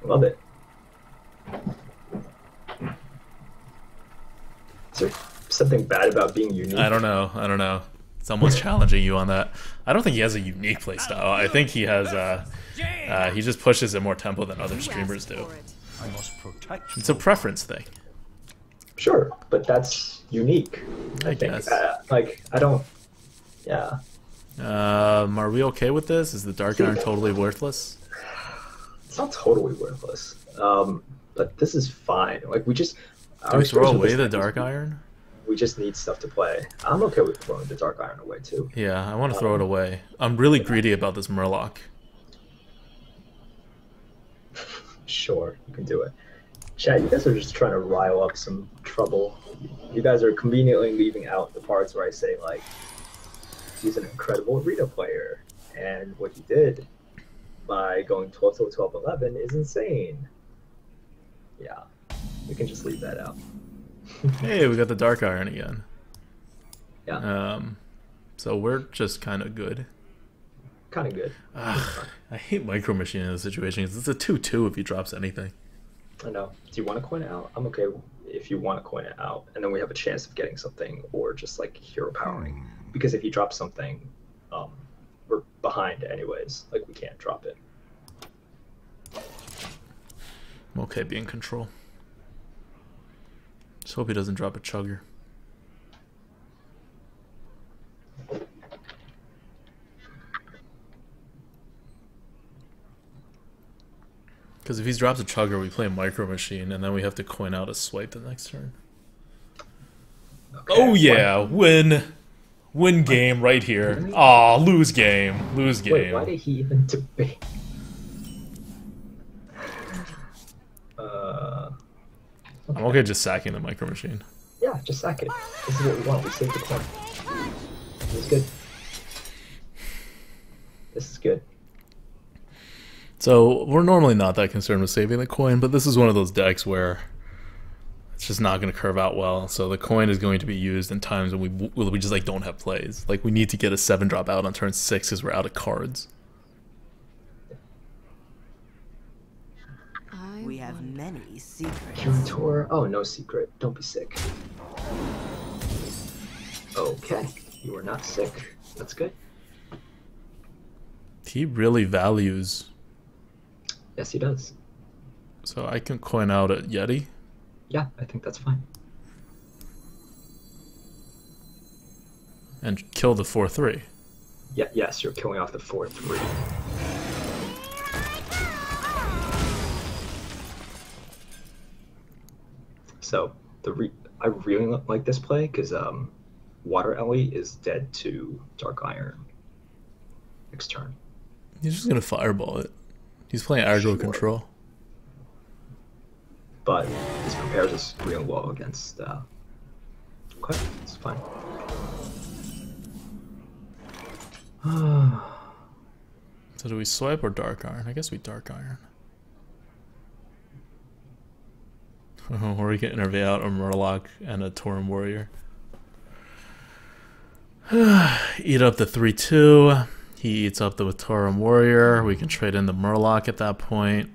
Love it. Is there something bad about being unique? I don't know. I don't know. Someone's challenging you on that. I don't think he has a unique playstyle. I think he has he just pushes at more tempo than other streamers do. I must protect. It's a preference thing. Sure, but that's unique. I think. guess. Like, I don't... Yeah. Are we okay with this? Is the Dark Iron totally worthless? It's not totally worthless. But this is fine. Like, we just... Do we throw away the Dark Iron? We just need stuff to play. I'm okay with throwing the Dark Iron away, too. Yeah, I want to throw it away. I'm really greedy about this Murloc. Sure, you can do it. Chat, you guys are just trying to rile up some trouble. You guys are conveniently leaving out the parts where I say, like, he's an incredible arena player, and what he did by going 12 to 12 11 is insane. Yeah, we can just leave that out. Hey, we got the Dark Iron again. Yeah, So we're just kind of good. kind of good. I hate Micro Machine in this situation because it's a 2-2 if he drops anything. I know. Do you want to coin it out? I'm okay if you want to coin it out, and then we have a chance of getting something, or just like hero powering. Because if you drop something, we're behind anyways. Like we can't drop it. I'm okay being in control. Just hope he doesn't drop a chugger. Because if he drops a chugger, we play Micro Machine, and then we have to coin out a swipe the next turn. Okay. Oh yeah, win game right here. Aw, lose game, lose game. Wait, why did he even debate? I'm okay just sacking the Micro Machine. Yeah, just sack it. This is what we want. We saved the coin. This is good. This is good. So we're normally not that concerned with saving the coin, but this is one of those decks where it's just not going to curve out well. So the coin is going to be used in times when we just like don't have plays. Like we need to get a 7-drop out on turn 6 because we're out of cards. We have many secrets. Curator. Oh, no secret. Don't be sick. Okay. You are not sick. That's good. He really values. Yes, he does. So I can coin out at Yeti. Yeah, I think that's fine. And kill the 4-3. Yeah, yes, you're killing off the 4-3. So I really like this play because Water Ellie is dead to Dark Iron next turn. He's just gonna fireball it. He's playing aggro Sure. control. But this prepares us real well against. Okay, it's fine. So do we swipe or Dark Iron? I guess we Dark Iron. Or we can intervey out a Murloc and a Tauren Warrior. Eat up the 3-2. He eats up the Tauren Warrior. We can trade in the Murloc at that point.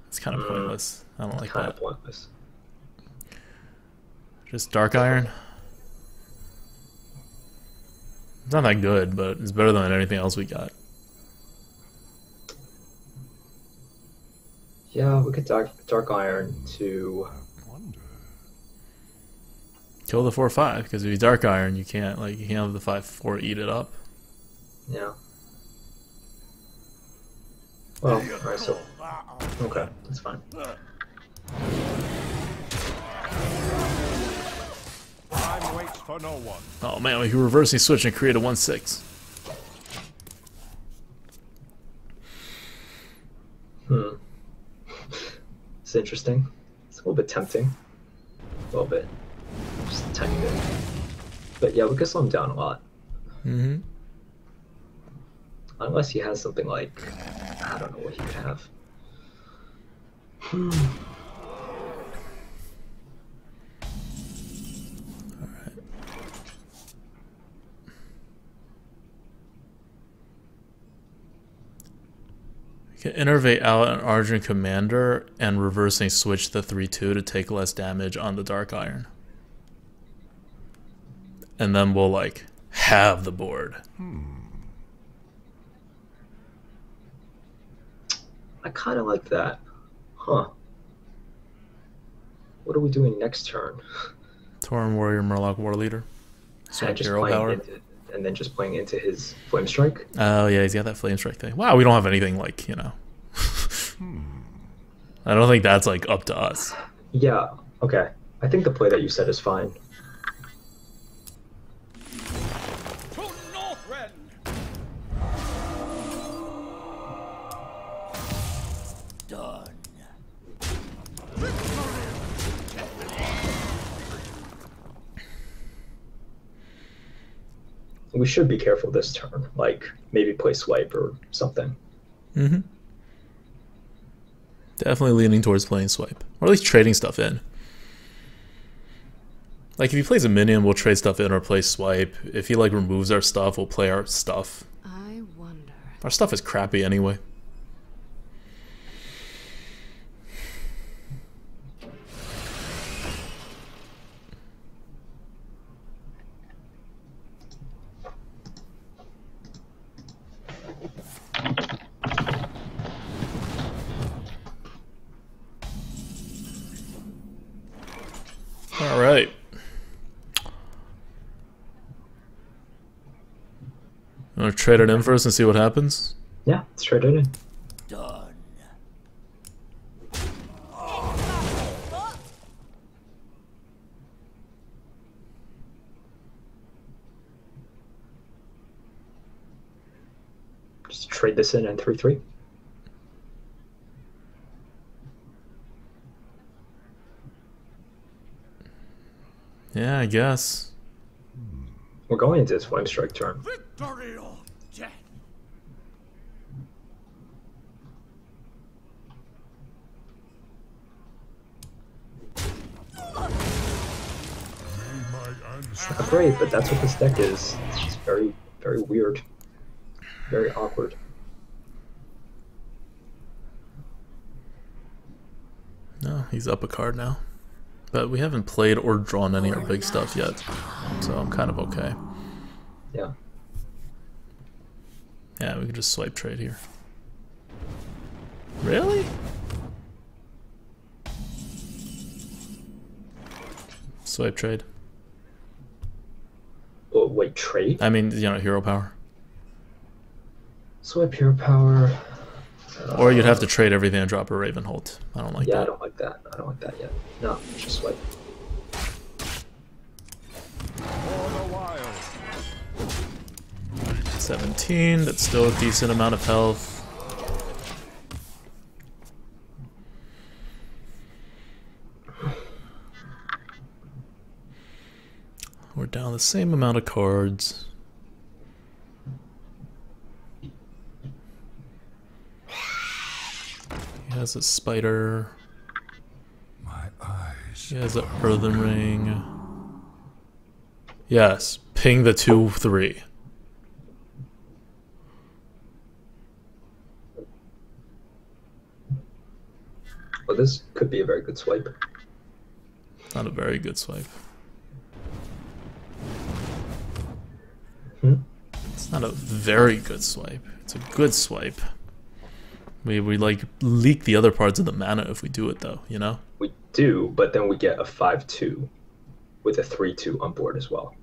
It's kind of pointless. I don't like Kind that. of pointless. Just Dark Iron. It's not that good, but it's better than anything else we got. Yeah, we could Dark Iron to. Kill the 4-5 because if you Dark Iron, you can't have the 5-4 eat it up. Yeah. Well, alright, so. Okay, that's fine. Time waits for no one. Oh man, we can reverse switch and create a 1-6. It's interesting. It's a little bit tempting. A little bit. Just a tiny bit. But yeah, we could slow him down a lot. Mm-hmm. Unless he has something like, I don't know what he could have. Can innervate out an Argent Commander and reversing switch the 3-2 to take less damage on the Dark Iron. And then we'll like have the board. I kind of like that. Huh. What are we doing next turn? Tauren Warrior, Murloc War Leader. So And just hero playing power. and then just playing into his Flame Strike? Oh yeah, he's got that Flame Strike thing. Wow, we don't have anything like, you know. I don't think that's like up to us. Yeah, okay. I think the play that you said is fine. To Northrend! Done. we should be careful this turn. Like maybe play swipe or something. Mm-hmm. Definitely leaning towards playing swipe, or at least trading stuff in. Like if he plays a minion, we'll trade stuff in or play swipe. If he like removes our stuff, we'll play our stuff. I wonder. Our stuff is crappy anyway. All right. You want to trade it in first and see what happens? Yeah, let's trade it in. Done. Just trade this in and 3/3. Yeah, I guess. We're going into this flame strike turn. Victory or death. Not great, but that's what this deck is. It's just very, very weird. Very awkward. No, he's up a card now. But we haven't played or drawn any of our big stuff yet. So I'm kind of okay. Yeah. Yeah, we can just swipe trade here. Really? Swipe trade. Oh, wait, trade? I mean, you know, hero power. Swipe hero power. Or you'd have to trade everything and drop a Ravenholt. I don't like Yeah, that. I don't like that. I don't like that yet. No, just swipe. For the wild. 17, that's still a decent amount of health. We're down the same amount of cards. He has a spider. My eyes. He has an earthen ring. Yes, ping the 2/3. Well, this could be a very good swipe. Not a very good swipe. Hmm? It's not a very good swipe. It's a good swipe. We like leak the other parts of the mana if we do it though, you know? We do, but then we get a 5/2 with a 3/2 on board as well.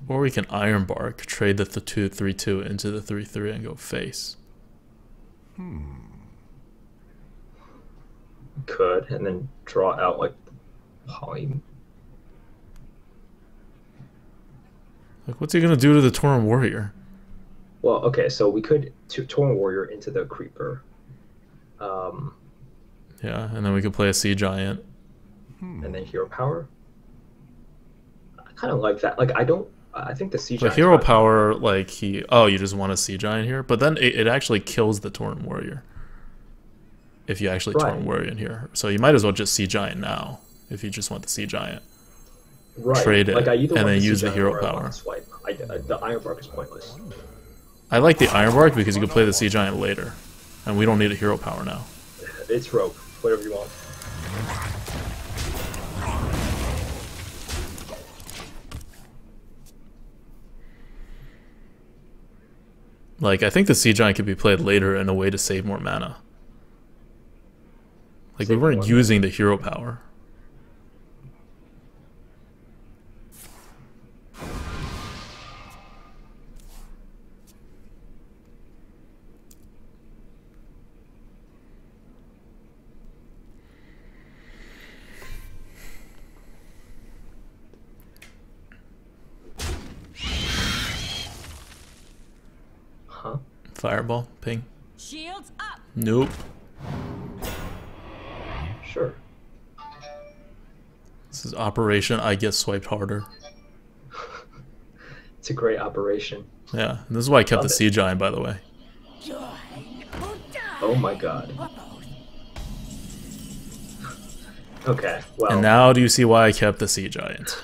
Or we can Iron Bark, trade the 2/3/2 into the 3/3 and go face. Could, and then draw out like poly. Like, what's he gonna do to the Tauren Warrior? Well, okay, so we could Torn Warrior into the Creeper. Yeah, and then we could play a Sea Giant. And then Hero Power. I kind of like that. Like, I think the Sea But Giant. hero power, like you just want a Sea Giant here, but then it actually kills the Tauren Warrior. If you actually Right. Tauren Warrior in here, so you might as well just Sea Giant now if you just want the Sea Giant. Right. Trade it, like, I either and want then Sea use the Giant hero or I want power. the Swipe. The Iron Bark is pointless. I like the Iron Bark because you can play the Sea Giant later, and we don't need a hero power now. It's rope. Whatever you want. Like, I think the Sea Giant could be played later in a way to save more mana. Like, we Save weren't more using the hero power. Huh? Fireball, ping. Shields up. Nope. Sure. This is Operation I Get Swiped Harder. It's a great operation. Yeah, and this is why I kept Love the it. Sea Giant, by the way. Oh my god. Okay, well. And now do you see why I kept the Sea Giant?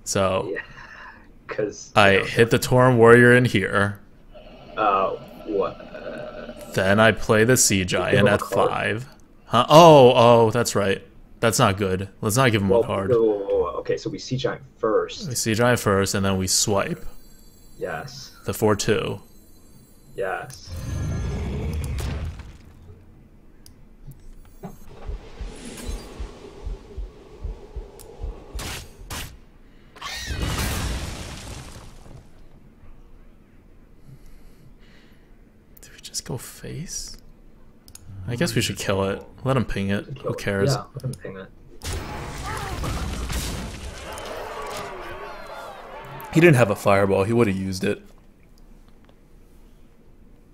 So, Yeah, because I hit the Tauren Warrior in here. What? Then I play the Sea Giant him a at card? 5. Huh? Oh, that's right. That's not good. Let's not give him a card. Whoa. Okay, so we Sea Giant first. We Sea Giant first, and then we swipe Yes. the 4/2. Yes. Did we just go face? I guess we should kill it. Let him ping it. Who cares? Yeah, let him ping it. He didn't have a fireball. He would have used it.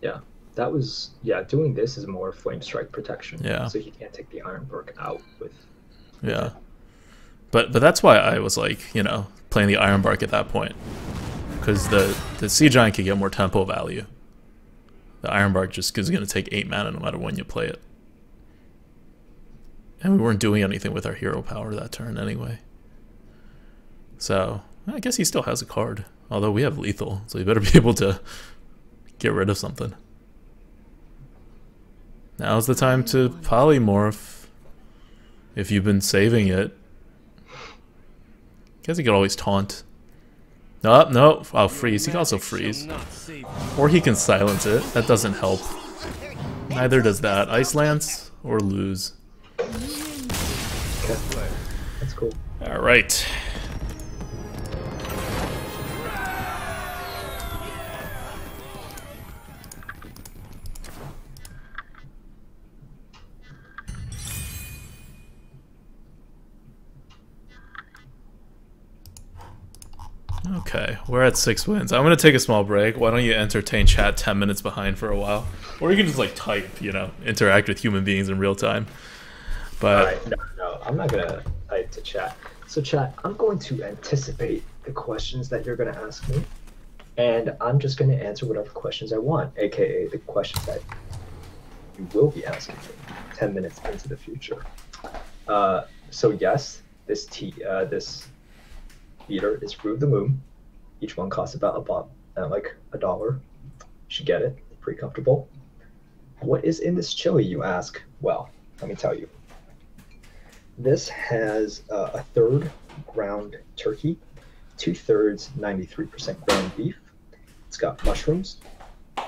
Yeah, that was doing this is more flame strike protection. Yeah. So he can't take the Ironbark out with. Yeah. But that's why I was like, playing the Ironbark at that point. Because the Sea Giant could get more tempo value. The Ironbark just is going to take 8 mana no matter when you play it. And we weren't doing anything with our hero power that turn anyway. So, I guess he still has a card. Although we have lethal, so you better be able to get rid of something. Now's the time to polymorph. If you've been saving it. Guess he could always taunt. No. Oh, freeze. He can also freeze. Or he can silence it. That doesn't help. Neither does that. Ice Lance or lose. Okay. That's cool. Alright. Okay, we're at 6 wins. I'm gonna take a small break. Why don't you entertain chat 10 minutes behind for a while? Or you can just like type, interact with human beings in real time. But Alright, no, I'm not gonna type to chat. So chat, I'm going to anticipate the questions that you're gonna ask me, and I'm just gonna answer whatever questions I want, aka the questions that you will be asking me 10 minutes into the future. So yes, this beater is Fruit of the Moon. Each one costs about $1. You should get it. Pretty comfortable. What is in this chili, you ask? Well, let me tell you. This has a third ground turkey, 2/3 93% ground beef. It's got mushrooms,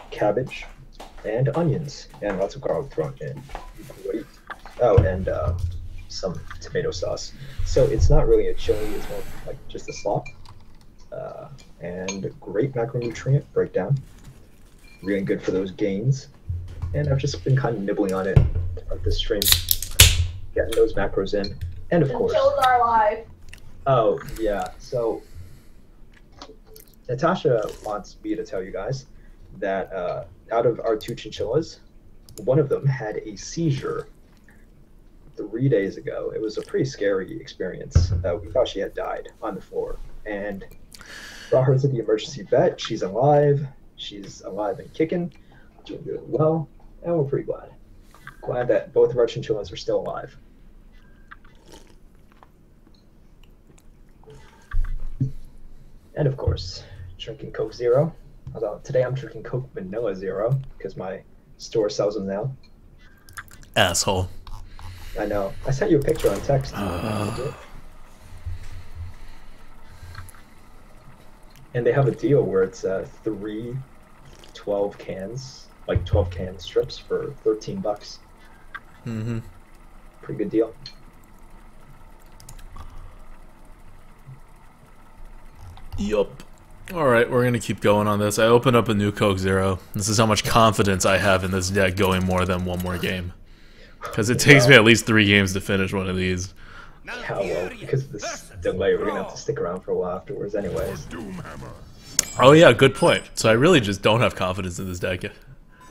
cabbage, and onions, and lots of garlic thrown in. Great. Oh, and some tomato sauce. So it's not really a chili, it's more like just a slop. And great macronutrient breakdown. Really good for those gains. And I've just been kind of nibbling on it throughout this stream. Getting those macros in. And of course. Chills are alive. Oh, yeah. So Natasha wants me to tell you guys that out of our 2 chinchillas, one of them had a seizure 3 days ago. It was a pretty scary experience. We thought she had died on the floor, and brought her to the emergency vet. She's alive. She's alive and kicking, doing really well, and we're pretty glad. Glad that both of our chinchillas are still alive. And of course, drinking Coke Zero. Although today I'm drinking Coke Vanilla Zero because my store sells them now. asshole. I know. I sent you a picture on text. And they have a deal where it's 3 12 cans, like 12 can strips for $13. Mm-hmm. Pretty good deal. Yup. Alright, we're gonna keep going on this. I opened up a new Coke Zero. This is how much confidence I have in this deck going more than one more game. Because it takes me at least 3 games to finish one of these. Yeah, well, because of this delay, we're gonna have to stick around for a while afterwards anyways. Oh yeah, good point. So I really just don't have confidence in this deck.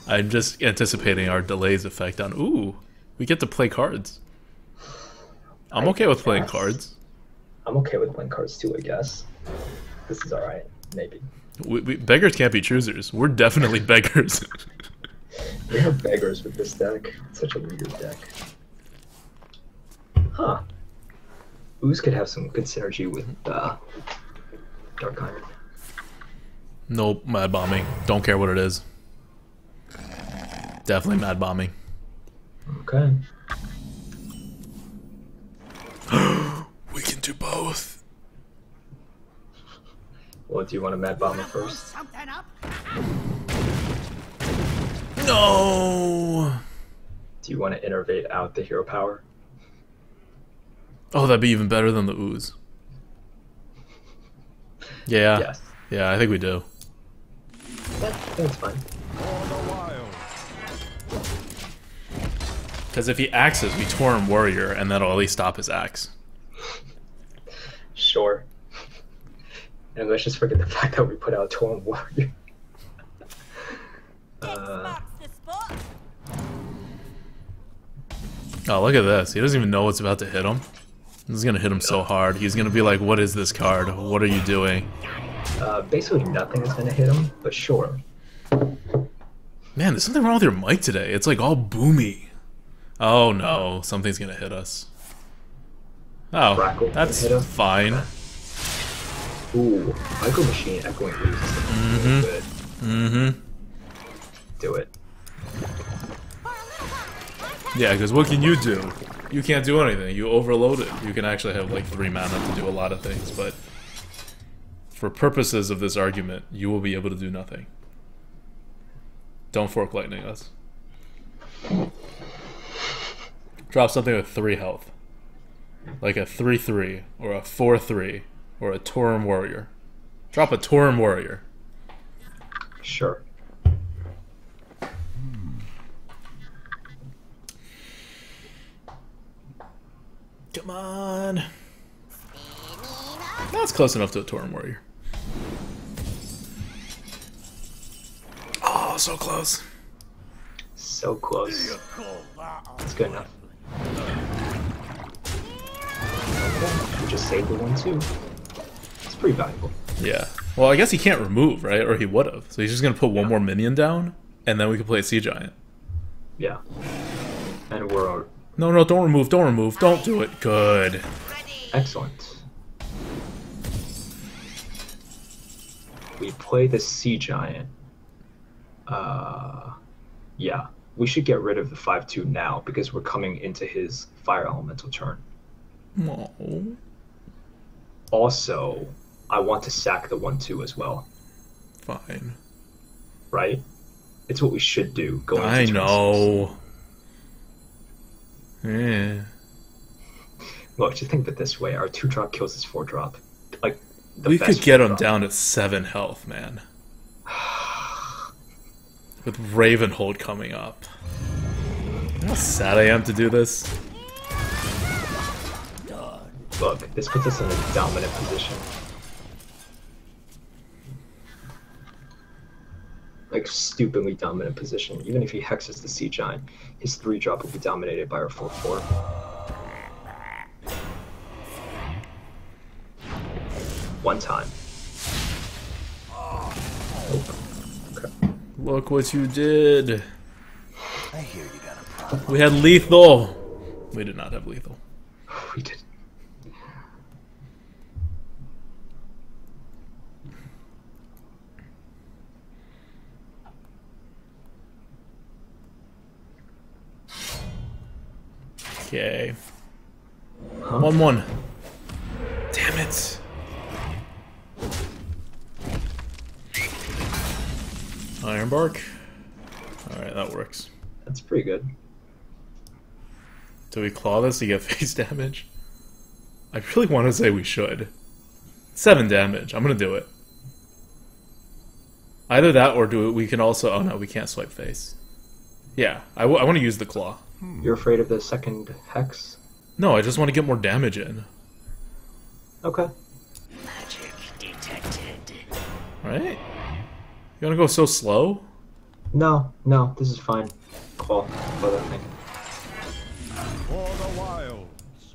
I'm just anticipating our delays effect on, ooh, we get to play cards. I'm okay with playing cards. I'm okay with blank cards too, I guess. This is alright, maybe. Beggars can't be choosers. We're definitely beggars. We are beggars with this deck. It's such a weird deck. Huh. Ooze could have some good synergy with Dark Iron. Nope, mad bombing. Don't care what it is. Definitely mad bombing. Okay. We can do both. Well, do you want to mad bomb it first? Something up. No. Do you want to innervate out the hero power? Oh, that'd be even better than the ooze. Yeah. Yes. Yeah, I think we do. That's fine. Because if he axes, we Tauren Warrior, and that'll at least stop his axe. Sure. And let's just forget the fact that we put out Tauren Warrior. Marks the spot. Oh, look at this. He doesn't even know what's about to hit him. This is going to hit him so hard. He's going to be like, what is this card? What are you doing? Basically nothing is going to hit him, but sure. Man, there's something wrong with your mic today. It's like all boomy. Oh no, something's going to hit us. Oh, Crackle that's hit him. fine. Ooh, Micro Machine Echoing Ooze is Mm-hmm. good. Mm-hmm. Do it. Yeah, because what can you do? You can't do anything. You overload it. You can actually have like 3 mana to do a lot of things, but for purposes of this argument, you will be able to do nothing. Don't Fork Lightning us. Drop something with 3 health. Like a 3-3, or a 4-3, or a Tauren Warrior. Drop a Tauren Warrior. Sure. Come on. That's close enough to a Tauren Warrior. Oh, so close. So close. It's good enough. We just saved the 1/2. It's pretty valuable. Yeah. Well, I guess he can't remove, right? Or he would have. So he's just going to put one more minion down, and then we can play Sea Giant. Yeah. And we're No, no, don't remove, don't remove. Don't do it. Good. excellent. We play the Sea Giant. Yeah. We should get rid of the 5/2 now because we're coming into his Fire Elemental turn. No. Also, I want to sack the 1/2 as well, Fine. right? It's what we should do going into I turn know. Yeah. 6. Look, just think of it this way. Our 2-drop kills his 4-drop. Like, the We best could get him 4-drop. down to 7 health, man. With Ravenhold coming up. You know how sad I am to do this? Look, this puts us in a dominant position. Like, stupidly dominant position. Even if he hexes the Sea Giant, his 3-drop will be dominated by our 4/4. One time. Nope. Okay. Look what you did. I hear you got a problem. We had lethal. We did not have lethal. We did. Okay. Huh? 1-1. Damn it. Ironbark. Alright, that works. That's pretty good. Do we claw this to get face damage? I really want to say we should. 7 damage. I'm going to do it. Either that or we can also... Oh no, we can't swipe face. Yeah, I want to use the claw. You're afraid of the second hex? No, I just want to get more damage in. Okay. Magic detected. Right? You want to go so slow? No, this is fine. Claw that thing. For the wilds.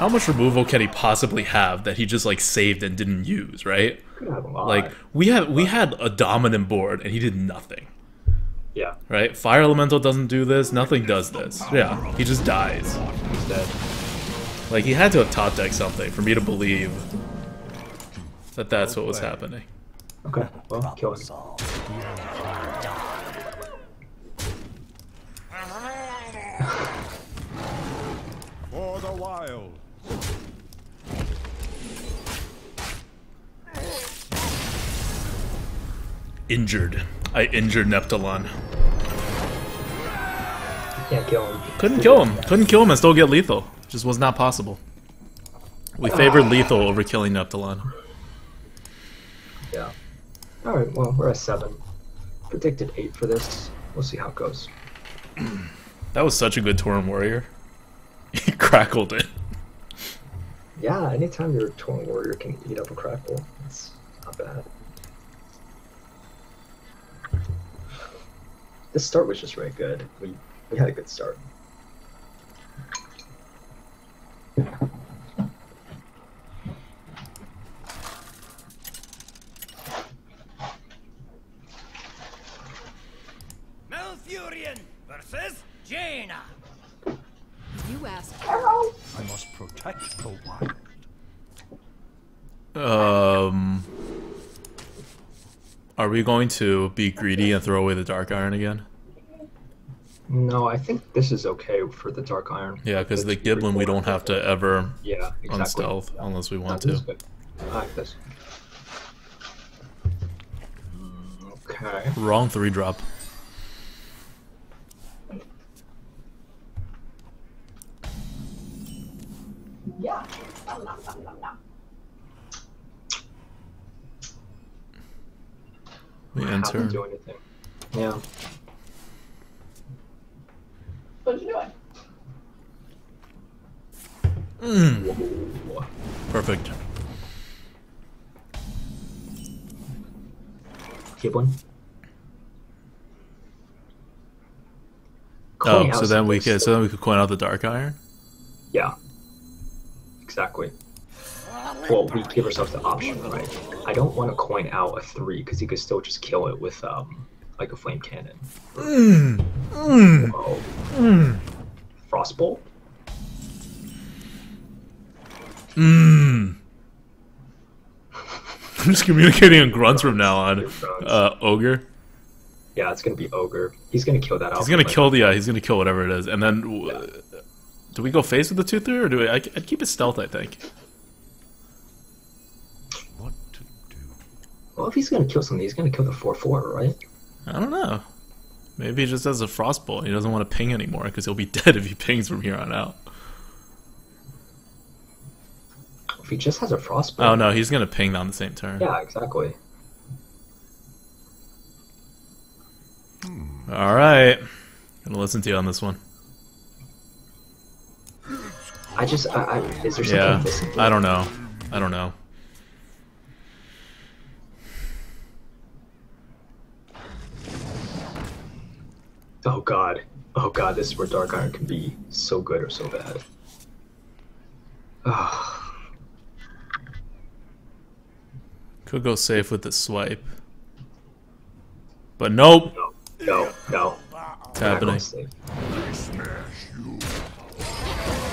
How much removal can he possibly have that he just like saved and didn't use, right? Could have a lot. Like we had a dominant board and he did nothing. Yeah. Right? Fire Elemental doesn't do this, nothing does this. Yeah, he just dies. He's dead. Like he had to have top deck something for me to believe that that's what was happening. Okay, well, kill him. For the wild. Injured. I injured Neptulon. Can't kill him. Couldn't kill him. Couldn't kill him and still get lethal. Just was not possible. We favored lethal over killing Neptulon. Yeah. Alright, well, we're at 7. Predicted 8 for this. We'll see how it goes. That was such a good Tauren Warrior. He crackled it. Yeah, anytime your Tauren Warrior can eat up a crackle, it's not bad. This start was just very good. We had a good start. Malfurion versus Jaina. You asked. I must protect the wild. Are we going to be greedy and throw away the Dark Iron again? No, I think this is okay for the Dark Iron. Yeah, because the Giblin we don't have to ever yeah, exactly. unstealth unless we want This is to. good. I like this. Okay. Wrong 3-drop. Yeah. We Haven't enter. do anything. Yeah. What you doing? Whoa. Perfect. Giblin. Oh, so then we could coin out the Dark Iron? Yeah. Exactly. Well, we give ourselves the option, right? I don't want to coin out a 3 because you could still just kill it with like a flame cannon. Whoa. Frostbolt? I'm just communicating in grunts from now on. Ogre. Yeah, it's gonna be Ogre. He's gonna kill that out. He's gonna kill he's gonna kill whatever it is. And then do we go face with the 2-3 or do we I'd keep it stealth, I think. What to do? Well, if he's gonna kill something, he's gonna kill the 4/4, right? I don't know. Maybe he just has a frostbolt. He doesn't want to ping anymore because he'll be dead if he pings from here on out. If he just has a frostbolt. Oh no, he's gonna ping on the same turn. Yeah, exactly. All right, gonna listen to you on this one. Is there something Yeah, missing? I don't know. I don't know. Oh god. Oh god, this is where Dark Iron can be so good or so bad. Ah. Could go safe with the swipe. But nope. No. It's happening.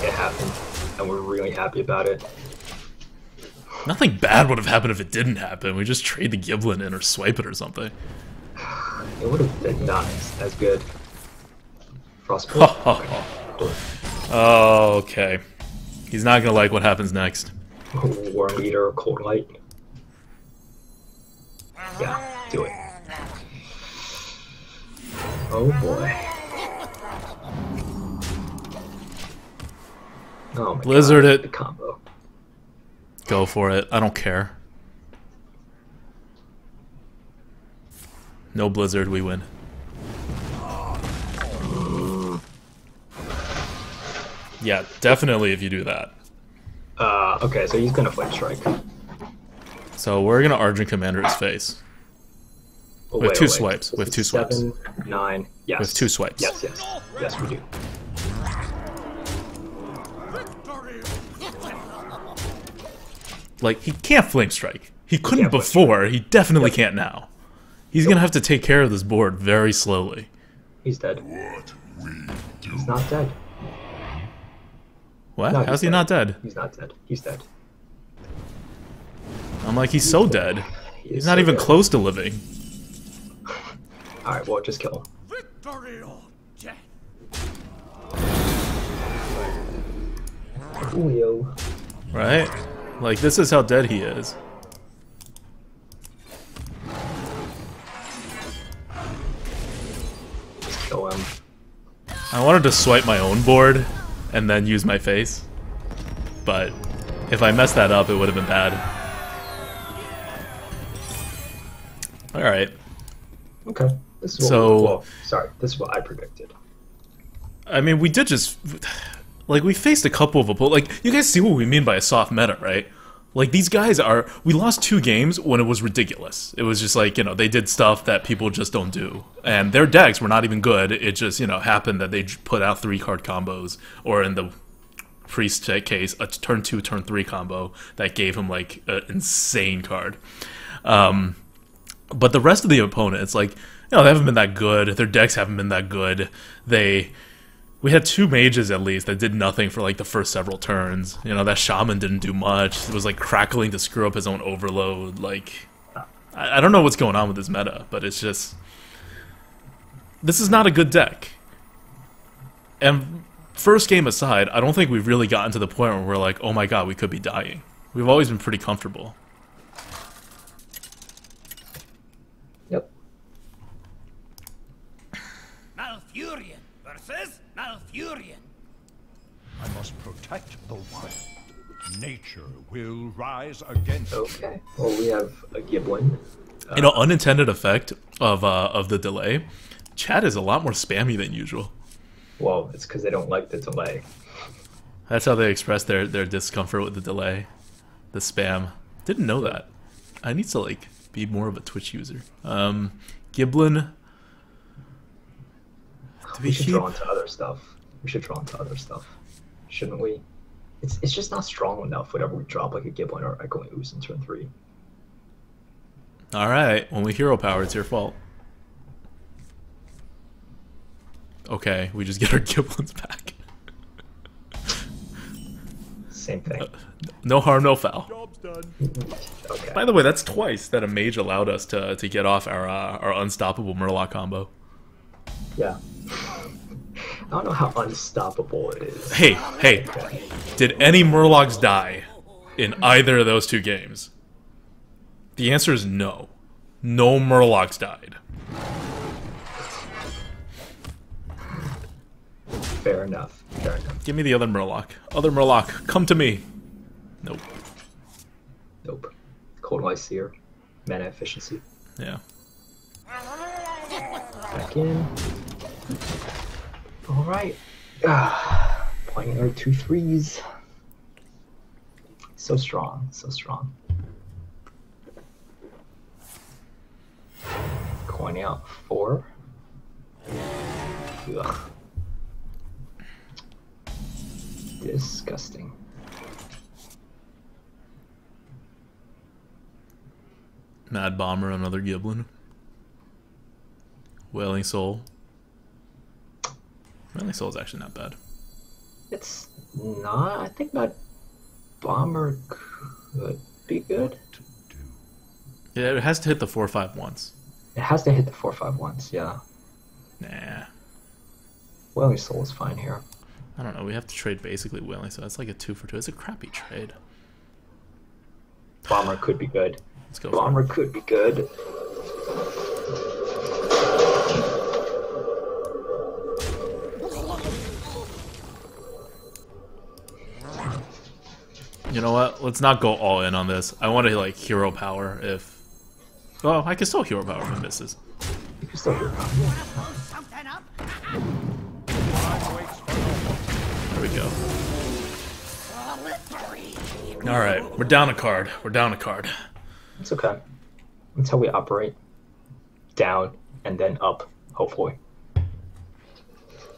It happened, and we're really happy about it. Nothing bad would have happened if it didn't happen. We just trade the Giblin in or swipe it or something. It would have been not as good. Frostbolt. Okay. He's not gonna like what happens next. War Leader, Cold Light. Yeah, do it. Oh boy. Oh my Blizzard god, it. the combo. Go for it. I don't care. No Blizzard, we win. Yeah, definitely if you do that. Okay, so he's gonna Flame Strike. So we're gonna Argent Commander his face. Oh, With wait, two wait. swipes. With two swipes. 7, 9, yes. With 2 swipes. Yes, we do. Victory! Like, he can't Flame Strike. He couldn't can't Flame before, he definitely can't now. He's gonna have to take care of this board very slowly. He's dead. He's not dead. What? No, How's he dead. not dead? He's not dead. He's dead. I'm like, he's so dead. He He's is not so even dead. close to living. Alright, well, just kill him. Victory or death. Julio. Right? Like, this is how dead he is. Just kill him. I wanted to swipe my own board and then use my face. But if I messed that up, it would have been bad. Alright. Okay. This is this is what I predicted. I mean, we did just... Like, we faced a couple of opponents. Like, you guys see what we mean by a soft meta, right? Like, these guys are... We lost 2 games when it was ridiculous. It was just like, you know, they did stuff that people just don't do. And their decks were not even good. It just, you know, happened that they put out 3-card combos. Or in the Priest case, a turn 2, turn 3 combo that gave him, like, an insane card. But the rest of the opponent, it's like, you know, they haven't been that good. Their decks haven't been that good. We had 2 mages at least that did nothing for like the first several turns. You know, that shaman didn't do much. It was like crackling to screw up his own overload. Like, I don't know what's going on with this meta, but it's just... This is not a good deck. And first game aside, I don't think we've really gotten to the point where we're like, oh my god, we could be dying. We've always been pretty comfortable. Yep. Malfurion versus Malfurion. I must protect the wild. Nature will rise against you. Okay. Well, we have a Giblin. You know, unintended effect of the delay. Chat is a lot more spammy than usual. Well, it's because they don't like the delay. That's how they express their discomfort with the delay. The spam. Didn't know that. I need to, like, be more of a Twitch user. Giblin. We should draw into other stuff. Shouldn't we? It's just not strong enough whenever we drop like a Giblin or Echoing Ooze in turn 3. Alright, when we hero power, it's your fault. Okay, we just get our Giblins back. Same thing. No harm, no foul. Job's done. Okay. By the way, that's twice that a mage allowed us to get off our unstoppable Murloc combo. Yeah. I don't know how unstoppable it is. Hey, did any Murlocs die in either of those 2 games? The answer is no. No Murlocs died. Fair enough. Give me the other Murloc. Other Murloc, come to me. Nope. Cold Lyseer. Mana efficiency. Yeah. Back in. Alright. Playing our 2 3s. So strong. Coining out 4. Ugh. Disgusting. Mad Bomber, another Giblin. Wailing Soul. Wailing Soul is actually not bad. It's not. I think Mad Bomber could be good. Yeah, it has to hit the 4/5 once. It has to hit the 4/5 once, yeah. Nah. Wailing Soul is fine here. I don't know, we have to trade basically Wailing Soul. It's like a 2 for 2. It's a crappy trade. Bomber could be good. Let's go Bomber could be good. You know what? Let's not go all in on this. I want to like hero power if... Well, I can still hero power if it misses. You can still hear Bomber. Something up. There we go. Alright, we're down a card. It's okay. That's how we operate. Down and then up, hopefully.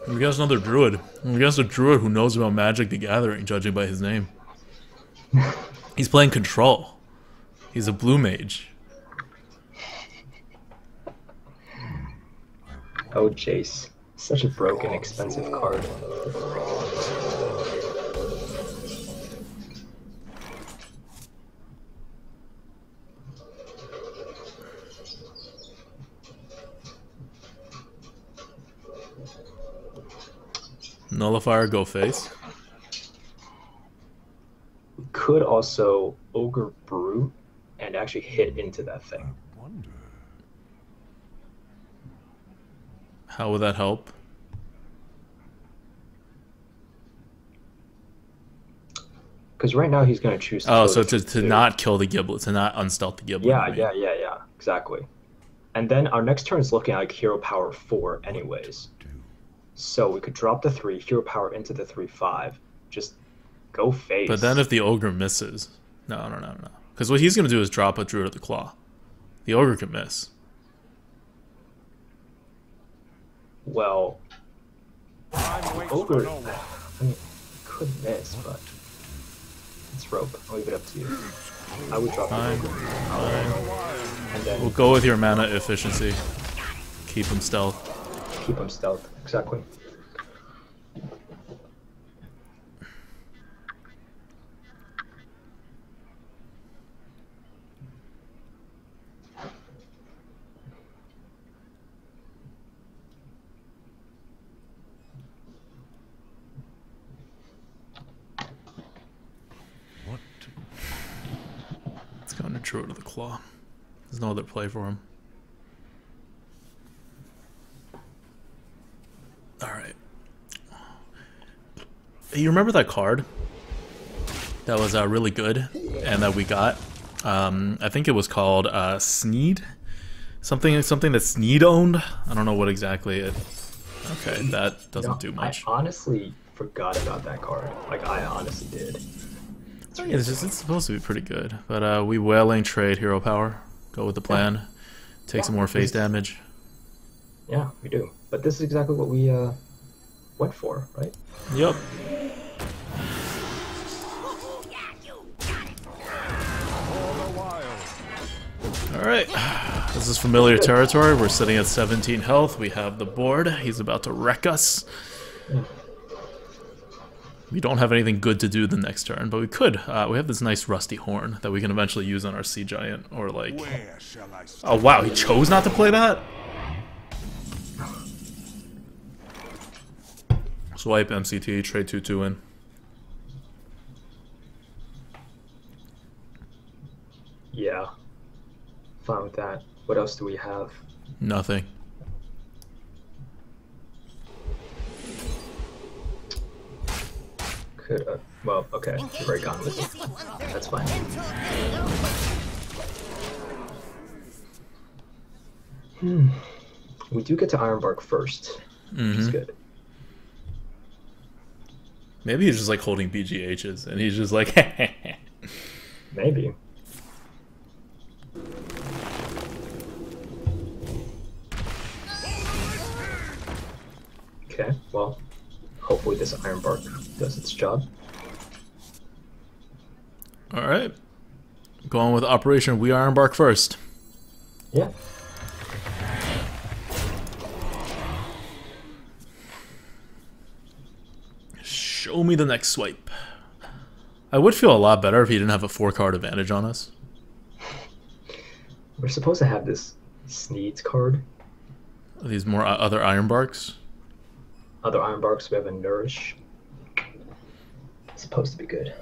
We got another Druid. We got a Druid who knows about Magic the Gathering, judging by his name. He's playing control. He's a blue mage. Oh, Jace. Such a broken, expensive card. Nullifier, go face. We could also Ogre Brute and actually hit into that thing. How would that help? Because right now he's going to choose to Oh, kill so the to not kill the Giblet, to not unstealth the Giblet. Yeah, exactly. And then our next turn is looking like Hero Power 4 anyways. So we could drop the 3, Hero Power into the 3/5, just go face. But then if the Ogre misses... No. Because what he's going to do is drop a Druid of the Claw. The Ogre can miss. Well, Ogre, I mean, could miss, but it's rope. I'll leave it up to you. I would drop the Ogre. And then We'll go with your mana efficiency. Keep him stealth. keep him stealth. Exactly. Let's go into Druid of the Claw. There's no other play for him. Alright. You remember that card that was really good and that we got? I think it was called Sneed? Something that Sneed owned? I don't know what exactly it... Okay, that doesn't do much. I honestly forgot about that card. Like, I honestly did. It's supposed to be pretty good. But we Wailing trade Hero Power. Go with the plan. Take some more face damage. Yeah, we do. But this is exactly what we went for, right? Yep. Alright. This is familiar territory. We're sitting at 17 health. We have the board. He's about to wreck us. We don't have anything good to do the next turn, but we could. We have this nice rusty horn that we can eventually use on our sea giant, or like... Oh wow, he chose not to play that? Swipe, MCT, trade 2/2 in. Yeah. Fine with that. What else do we have? Nothing. Could, well, okay. You've already gone with it. That's fine. We do get to Ironbark first, which is good. Maybe he's just like holding BGHs, and he's just like, Maybe. Okay, well, hopefully this Ironbark does its job. Alright. Going with Operation We Ironbark first. Yeah. Show me the next swipe. I would feel a lot better if he didn't have a 4-card advantage on us. We're supposed to have this Sneeds card. Are these more other Ironbarks? Other Ironbarks, we have a Nourish. It's supposed to be good.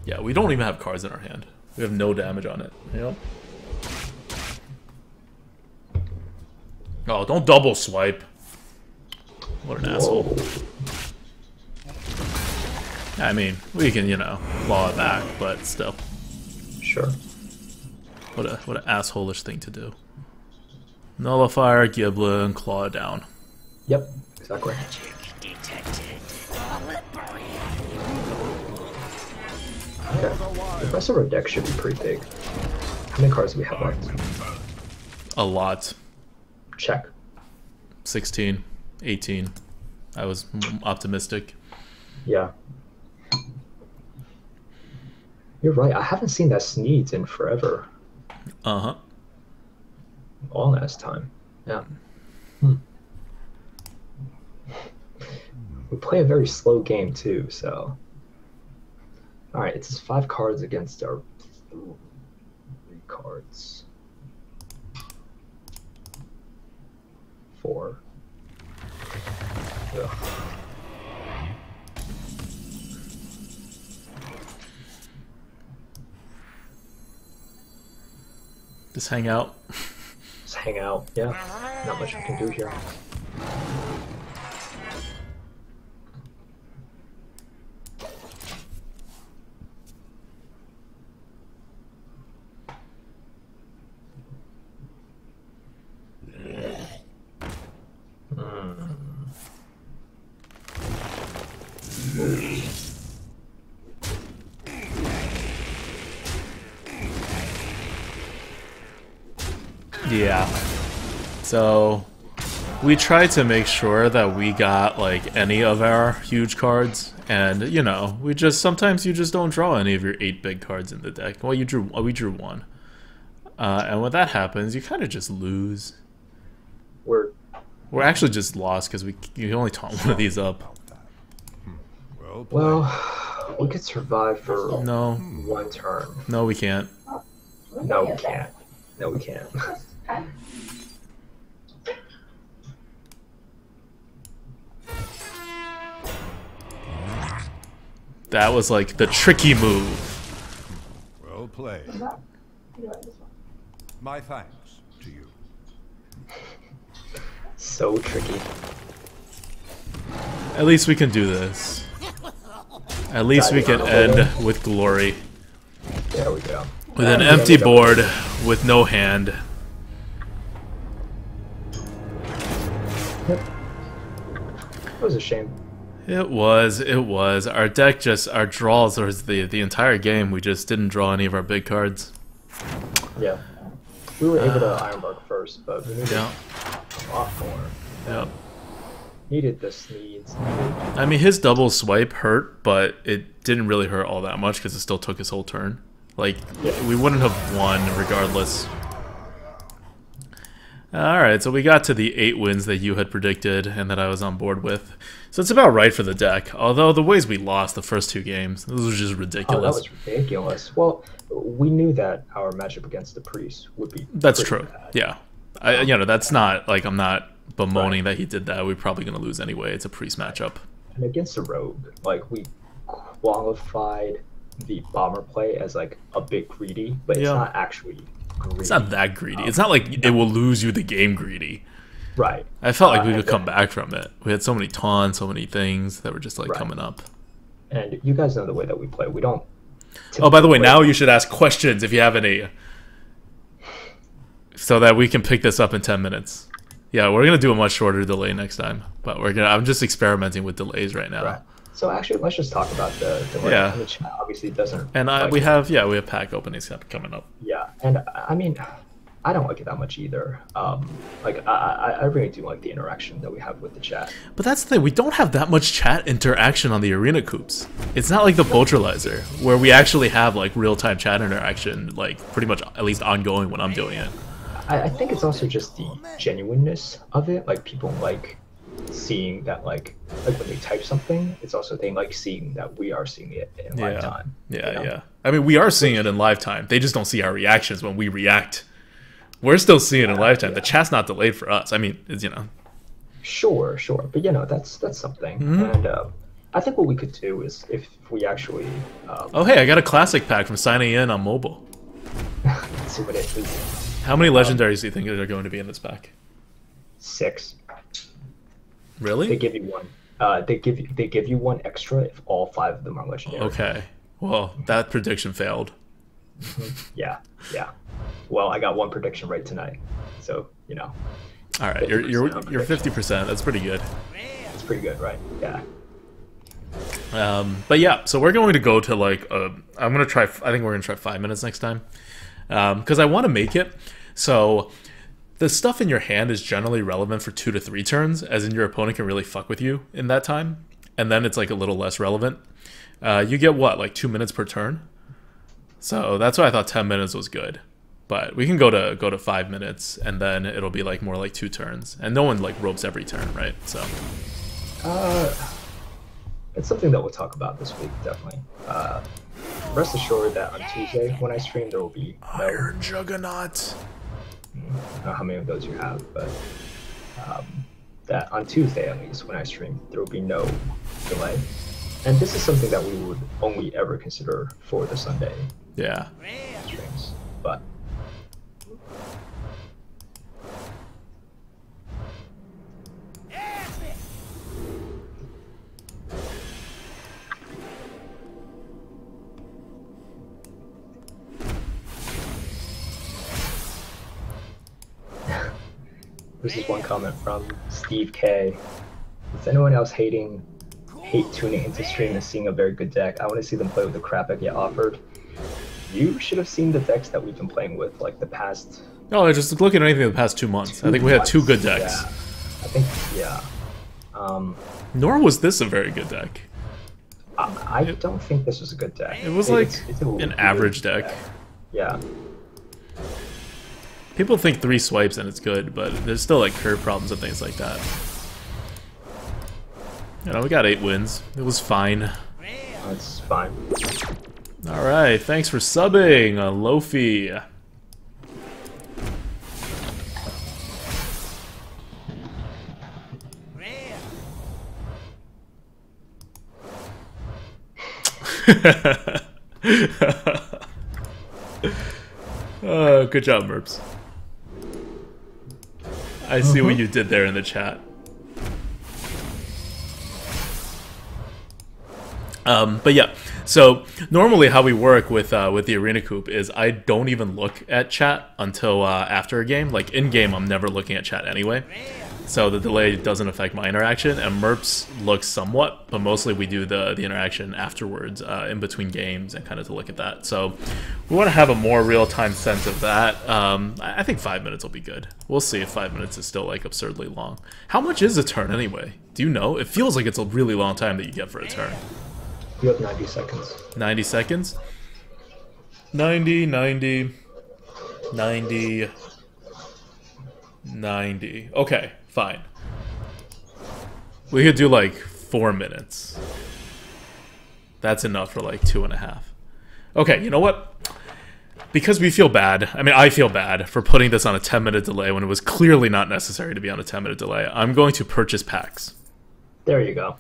Yeah, we don't even have cards in our hand. We have no damage on it. Yep. Oh, don't double swipe. What an asshole. I mean, we can, you know, claw it back, but still. Sure. What an asshole-ish thing to do. Nullifier, Giblet, and claw it down. Yep, exactly. Okay. The rest of our deck should be pretty big. How many cards do we have left? A lot. Check. 16, 18. I was optimistic. Yeah. You're right. I haven't seen that Sneeds in forever. Uh-huh. All last time. Yeah. Hmm. We play a very slow game too, so. All right, it's just 5 cards against our 3 cards. 4. Ugh. Just hang out. Just hang out. Yeah. Not much I can do here. Yeah. So we tried to make sure that we got like any of our huge cards, and you know, we just sometimes you just don't draw any of your 8 big cards in the deck. Well, we drew 1, and when that happens, you kind of just lose. We're actually just lost because you only taunt one of these up. Well, we could survive for 1 turn. No, we can't. No, we can't. No, we can't. That was like the tricky move. Well played. My thanks to you. So tricky. At least we can do this. At least we can end with glory. There we go. With an empty board, with no hand. It was a shame. It was. Our deck our draws was the entire game. We just didn't draw any of our big cards. Yeah. We were able to Ironbark first, but we needed Yeah. a lot more. Yep. Needed the Sneeds. I mean, his double swipe hurt, but it didn't really hurt all that much because it still took his whole turn. Like, we wouldn't have won regardless. Alright, so we got to the 8 wins that you had predicted and that I was on board with. So it's about right for the deck. Although the ways we lost the first 2 games, those were just ridiculous. Oh, that was ridiculous. Well, we knew that our matchup against the Priest would be That's pretty true. bad. Yeah. You know, that's not, like, I'm not bemoaning that he did that. We're probably going to lose anyway. It's a Priest matchup. And against the Rogue, like, we qualified the Bomber play as, like, a bit greedy, but it's not actually greedy. It's not that greedy. It's not like it will lose you the game greedy. Right. I felt like we could come back from it. We had so many taunts, so many things that were just, like, coming up. And you guys know the way that we play. We don't... Oh, by the way, now you should ask questions if you have any. So that we can pick this up in 10 minutes. Yeah, we're going to do a much shorter delay next time. But I'm just experimenting with delays right now. Right. So actually, let's just talk about the delay. Yeah. The chat obviously doesn't... And we have pack openings coming up. Yeah, and I mean, I don't like it that much either. Like, I really do like the interaction that we have with the chat. But that's the thing, we don't have that much chat interaction on the arena coops. It's not like the Boltralizer, where we actually have like real-time chat interaction, like pretty much at least ongoing when I'm doing it. I think it's also just the genuineness of it. Like, people like seeing that, like when they type something, it's also they like seeing that we are seeing it in live time. Yeah, you know? yeah. I mean, we are seeing it in live time. They just don't see our reactions when we react. We're still seeing it in live time. The chat's not delayed for us. I mean, it's, you know. Sure. But, you know, that's something. And I think what we could do is if we actually... oh, hey, I got a classic pack from signing in on mobile. Let's see what it is. How many legendaries do you think are going to be in this pack? 6. Really? They give you one. They give you one extra if all 5 of them are legendary. Okay. Well, that prediction failed. Yeah. Well, I got one prediction right tonight, so you know. All right, you're 50%. That's pretty good. It's pretty good, right? Yeah. But yeah, so we're going to go to like I'm gonna try. I think we're gonna try 5 minutes next time, because I want to make it so the stuff in your hand is generally relevant for 2 to 3 turns, as in your opponent can really fuck with you in that time. and then it's like a little less relevant. You get what, like 2 minutes per turn? So that's why I thought 10 minutes was good. But we can go to 5 minutes, and then it'll be like more like 2 turns, and no one like ropes every turn, right? So it's something that we'll talk about this week, definitely. Rest assured that on Tuesday when I stream, there will be no Iron Juggernaut. I don't know how many of those you have, but that on Tuesday at least when I stream, there will be no delay. And this is something that we would only ever consider for the Sunday streams. But this is one comment from Steve K. Is anyone else hate tuning into stream and seeing a very good deck? I want to see them play with the crap I get offered. You should have seen the decks that we've been playing with, like the past. Oh, just looking at anything the past 2 months. I think we had 2 good decks. Yeah, I think Nor was this a very good deck. I don't think this was a good deck. It was like it's an average deck. Yeah. People think 3 swipes and it's good, but there's still like curve problems and things like that. You know, we got 8 wins. It was fine. It's fine. Alright, thanks for subbing, Lofi. Oh, good job, Merps. I see what you did there in the chat. But yeah, so normally how we work with the Arena Coop is I don't even look at chat until after a game. Like in game, I'm never looking at chat anyway, so the delay doesn't affect my interaction. And Merps looks somewhat, but mostly we do the interaction afterwards, in between games, and kind of to look at that. So we want to have a more real-time sense of that. I think 5 minutes will be good. We'll see if 5 minutes is still like absurdly long. How much is a turn anyway? Do you know? It feels like it's a really long time that you get for a turn. You have 90 seconds. 90 seconds? 90, 90, 90, 90. Okay, fine. We could do like 4 minutes. That's enough for like 2.5. Okay, you know what? Because we feel bad, I mean I feel bad for putting this on a 10-minute delay when it was clearly not necessary to be on a 10-minute delay, I'm going to purchase packs. There you go.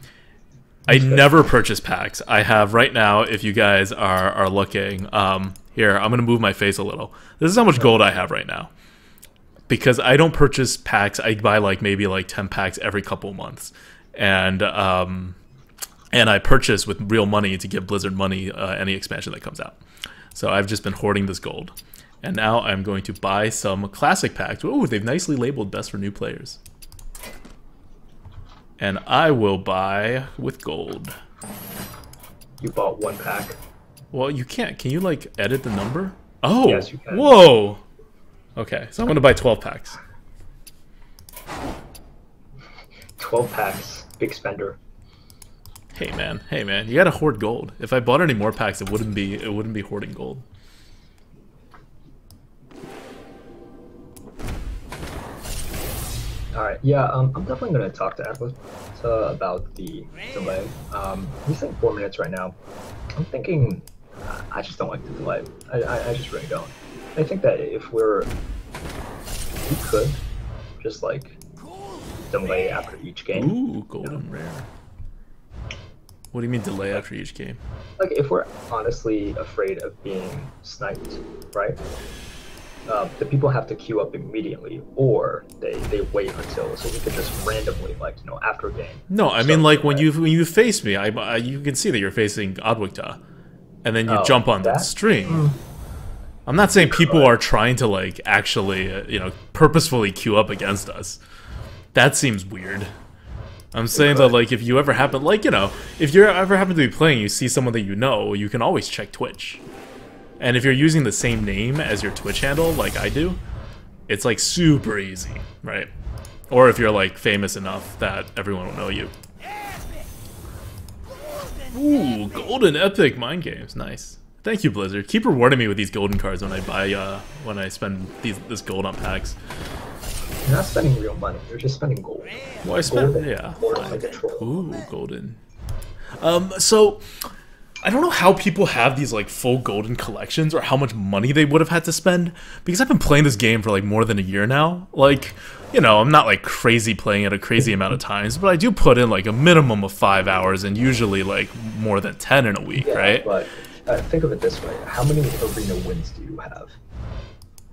I never purchase packs. I have right now, if you guys are looking, here, I'm going to move my face a little. This is how much gold I have right now. Because I don't purchase packs, I buy like maybe like 10 packs every couple months. And I purchase with real money to give Blizzard money any expansion that comes out. So I've just been hoarding this gold. And now I'm going to buy some classic packs. Ooh, they've nicely labeled best for new players. And I will buy with gold. You bought 1 pack. Well, you can't. Can you, like, edit the number? Oh! Yes, you can. Whoa! Okay, so I'm going to buy 12 packs. 12 packs. Big spender. Hey, man. Hey, man. You gotta hoard gold. If I bought any more packs, it wouldn't be hoarding gold. Alright, yeah, I'm definitely going to talk to Atlas about the delay. He's saying 4 minutes right now. I'm thinking, I just don't like the delay. I just really don't. I think that if we could just like delay after each game. Ooh, golden rare. What do you mean delay after each game? Like if we're honestly afraid of being sniped, right? The people have to queue up immediately, or they wait until, so we could just randomly, like, you know, after a game. No, I mean like when you face me, you can see that you're facing Adwikta, and then you jump on the stream. I'm not saying people are trying to like actually, you know, purposefully queue up against us. That seems weird. I'm saying that like if you ever happen, like, you know, if you ever happen to be playing, you see someone that you know, you can always check Twitch. And if you're using the same name as your Twitch handle, like I do, it's like super easy, right? Or if you're like famous enough that everyone will know you. Ooh, golden epic mind games. Nice. Thank you, Blizzard. Keep rewarding me with these golden cards when I buy, when I spend this gold on packs. You're not spending real money. You're just spending gold. Well, I spent, Golden. yeah. Golden like a troll. Ooh, golden. So I don't know how people have these like full golden collections or how much money they would have had to spend, because I've been playing this game for like more than a year now. Like, you know, I'm not like crazy playing it a crazy amount of times, but I do put in like a minimum of 5 hours and usually like more than 10 in a week, right? But think of it this way: how many arena wins do you have?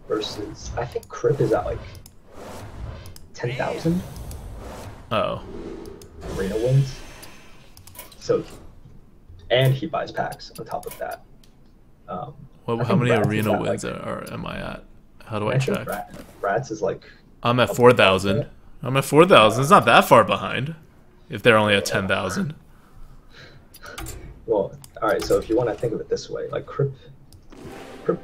Versus, I think Crip is at like 10,000 Oh. arena wins. So, and he buys packs on top of that. Well, I how think many Rats is arena at, wins like, am I at? How do I I think check? Rats is like. I'm at 4,000. I'm at 4,000. It's not that far behind. If they're only at 10,000. Well, all right. So if you want to think of it this way, like Crip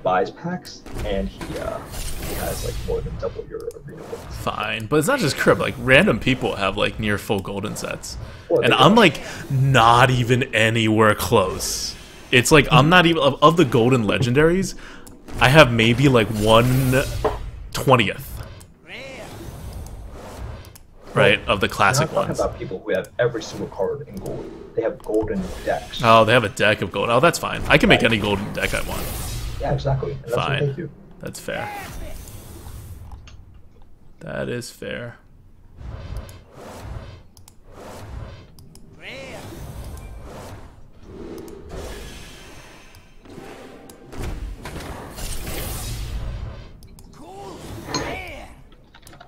buys packs, and he has like more than double your arena wins. Fine, but it's not just Crib. Like random people have like near full golden sets, Well, and they I'm do. like not even anywhere close. It's like I'm not even of the golden legendaries. I have maybe like 1/20th, right, of the I'm classic not talking ones. about people who have every single card in gold. They have golden decks. Oh, they have a deck of gold. Oh, that's fine. I can make Right. any golden deck I want. Yeah, exactly. And that's what Fine. they do. That's fair. That is fair.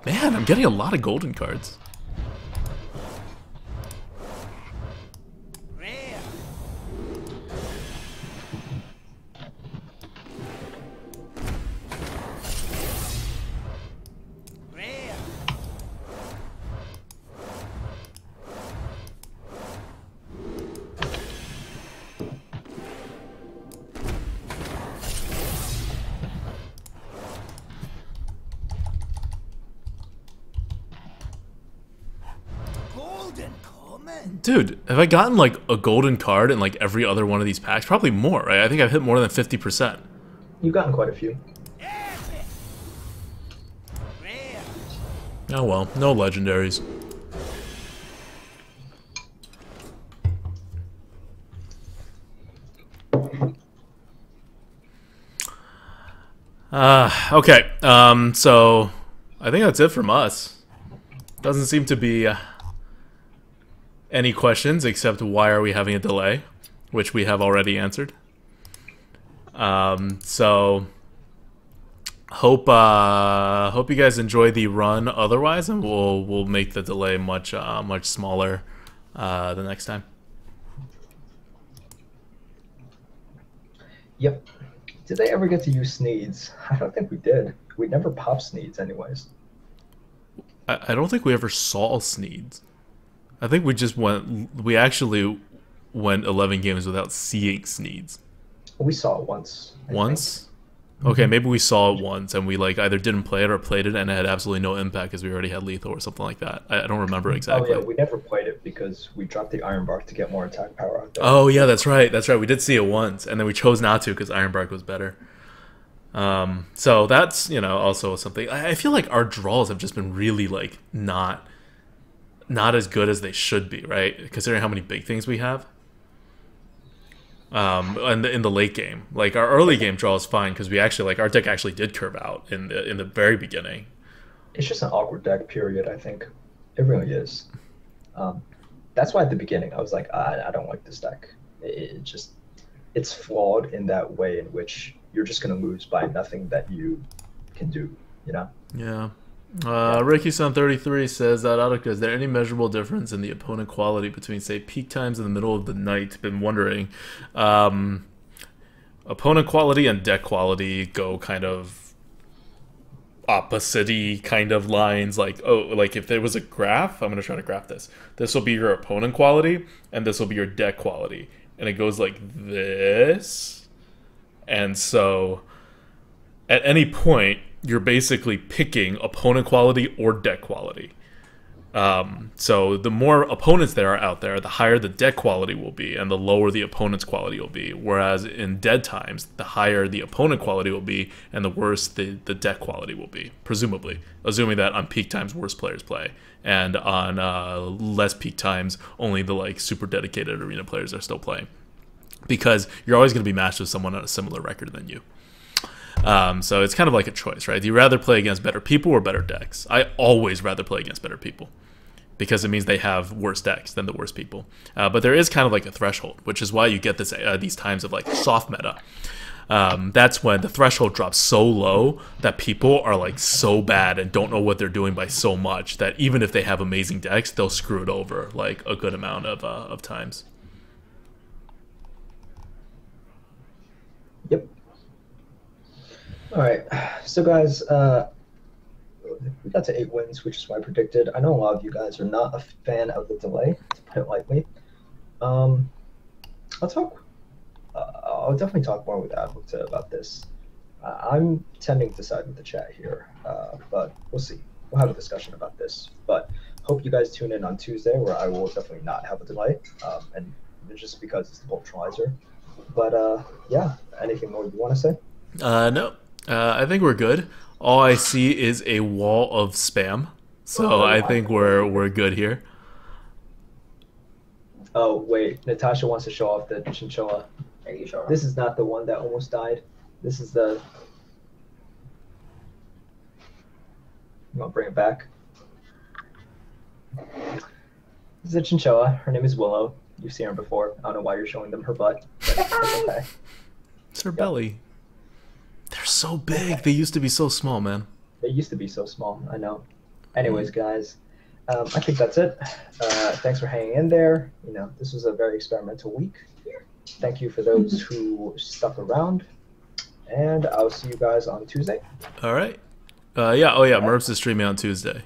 Man, I'm getting a lot of golden cards. Golden common. Dude, have I gotten like a golden card in like every other one of these packs? Probably more, right? I think I've hit more than 50%. You've gotten quite a few. Oh well, no legendaries. Okay. So I think that's it from us. Doesn't seem to be any questions except why are we having a delay, which we have already answered. So hope you guys enjoy the run otherwise, and we'll make the delay much much smaller the next time. Yep. Did they ever get to use Sneeds? I don't think we did. We never popped Sneeds anyways. I don't think we ever saw Sneeds. I think we actually went 11 games without seeing Sneeds. We saw it once. I Once? Okay, maybe we saw it once and we like either didn't play it or played it and it had absolutely no impact because we already had lethal or something like that. I don't remember think. exactly. Oh yeah, we never played it because we dropped the Iron Bark to get more attack power out there. Oh yeah, that's right. That's right. We did see it once, and then we chose not to because Ironbark was better. So that's also something. I feel like our draws have just been really like not as good as they should be, right? Considering how many big things we have. And in the late game, like our early game draw is fine because we actually like our deck actually did curve out in the very beginning. It's just an awkward deck, period. I think it really is. That's why at the beginning I was like, I don't like this deck. It's flawed in that way in which you're just gonna lose by nothing that you can do. Yeah. Ricky-san33 says that Audica, is there any measurable difference in the opponent quality between, say, peak times in the middle of the night? Been wondering. Opponent quality and deck quality go kind of opposite-y kind of lines. Like, like if there was a graph, I'm going to try to graph this. This will be your opponent quality, and this will be your deck quality. And it goes like this. And so, at any point, you're basically picking opponent quality or deck quality. So the more opponents there are out there, the higher the deck quality will be, and the lower the opponent's quality will be. Whereas in dead times, the higher the opponent quality will be, and the worse the deck quality will be, presumably. Assuming that on peak times, worse players play, and on less peak times, only the like super dedicated arena players are still playing. Because you're always going to be matched with someone on a similar record than you. So it's kind of like a choice, right? Do you rather play against better people or better decks? I always rather play against better people, because it means they have worse decks than the worst people. But there is kind of like a threshold, which is why you get this these times of like soft meta. That's when the threshold drops so low that people are like so bad and don't know what they're doing by so much that even if they have amazing decks, they'll screw it over like a good amount of times. Yep. All right, so guys, we got to 8 wins, which is what I predicted. I know a lot of you guys are not a fan of the delay, to put it lightly. I'll definitely talk more with Advocate about this. I'm tending to side with the chat here, but we'll see. We'll have a discussion about this. But hope you guys tune in on Tuesday, where I will definitely not have a delay, and just because it's the Ultralizer. But yeah, anything more you want to say? No. I think we're good. All I see is a wall of spam, so I think we're good here. Oh wait, Natasha wants to show off the chinchilla. Are you sure? This is not the one that almost died. This is the. You want to bring it back? This is a chinchilla. Her name is Willow. You've seen her before. I don't know why you're showing them her butt. But that's okay. It's her belly. They're so big. They used to be so small, man. They used to be so small. I know. Anyways, guys, I think that's it. Thanks for hanging in there. You know, this was a very experimental week. Thank you for those who stuck around, and I'll see you guys on Tuesday. All right. Yeah. Oh yeah. Merps is streaming on Tuesday.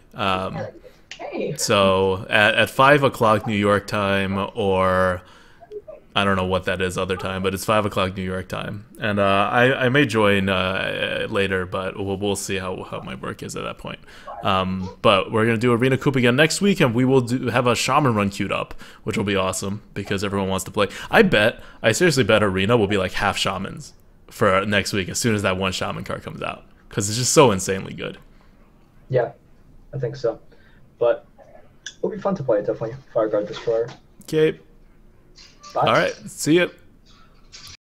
So at 5 o'clock New York time, or I don't know what that is other time, but it's 5 o'clock New York time, and I may join later, but we'll see how my work is at that point. But we're gonna do Arena Coop again next week, and we will have a Shaman run queued up, which will be awesome because everyone wants to play. I seriously bet Arena will be like half Shamans for next week as soon as that one Shaman card comes out, because it's just so insanely good. Yeah, I think so. But it'll be fun to play, definitely. Fireguard Destroyer. Okay. Bye. All right. See ya.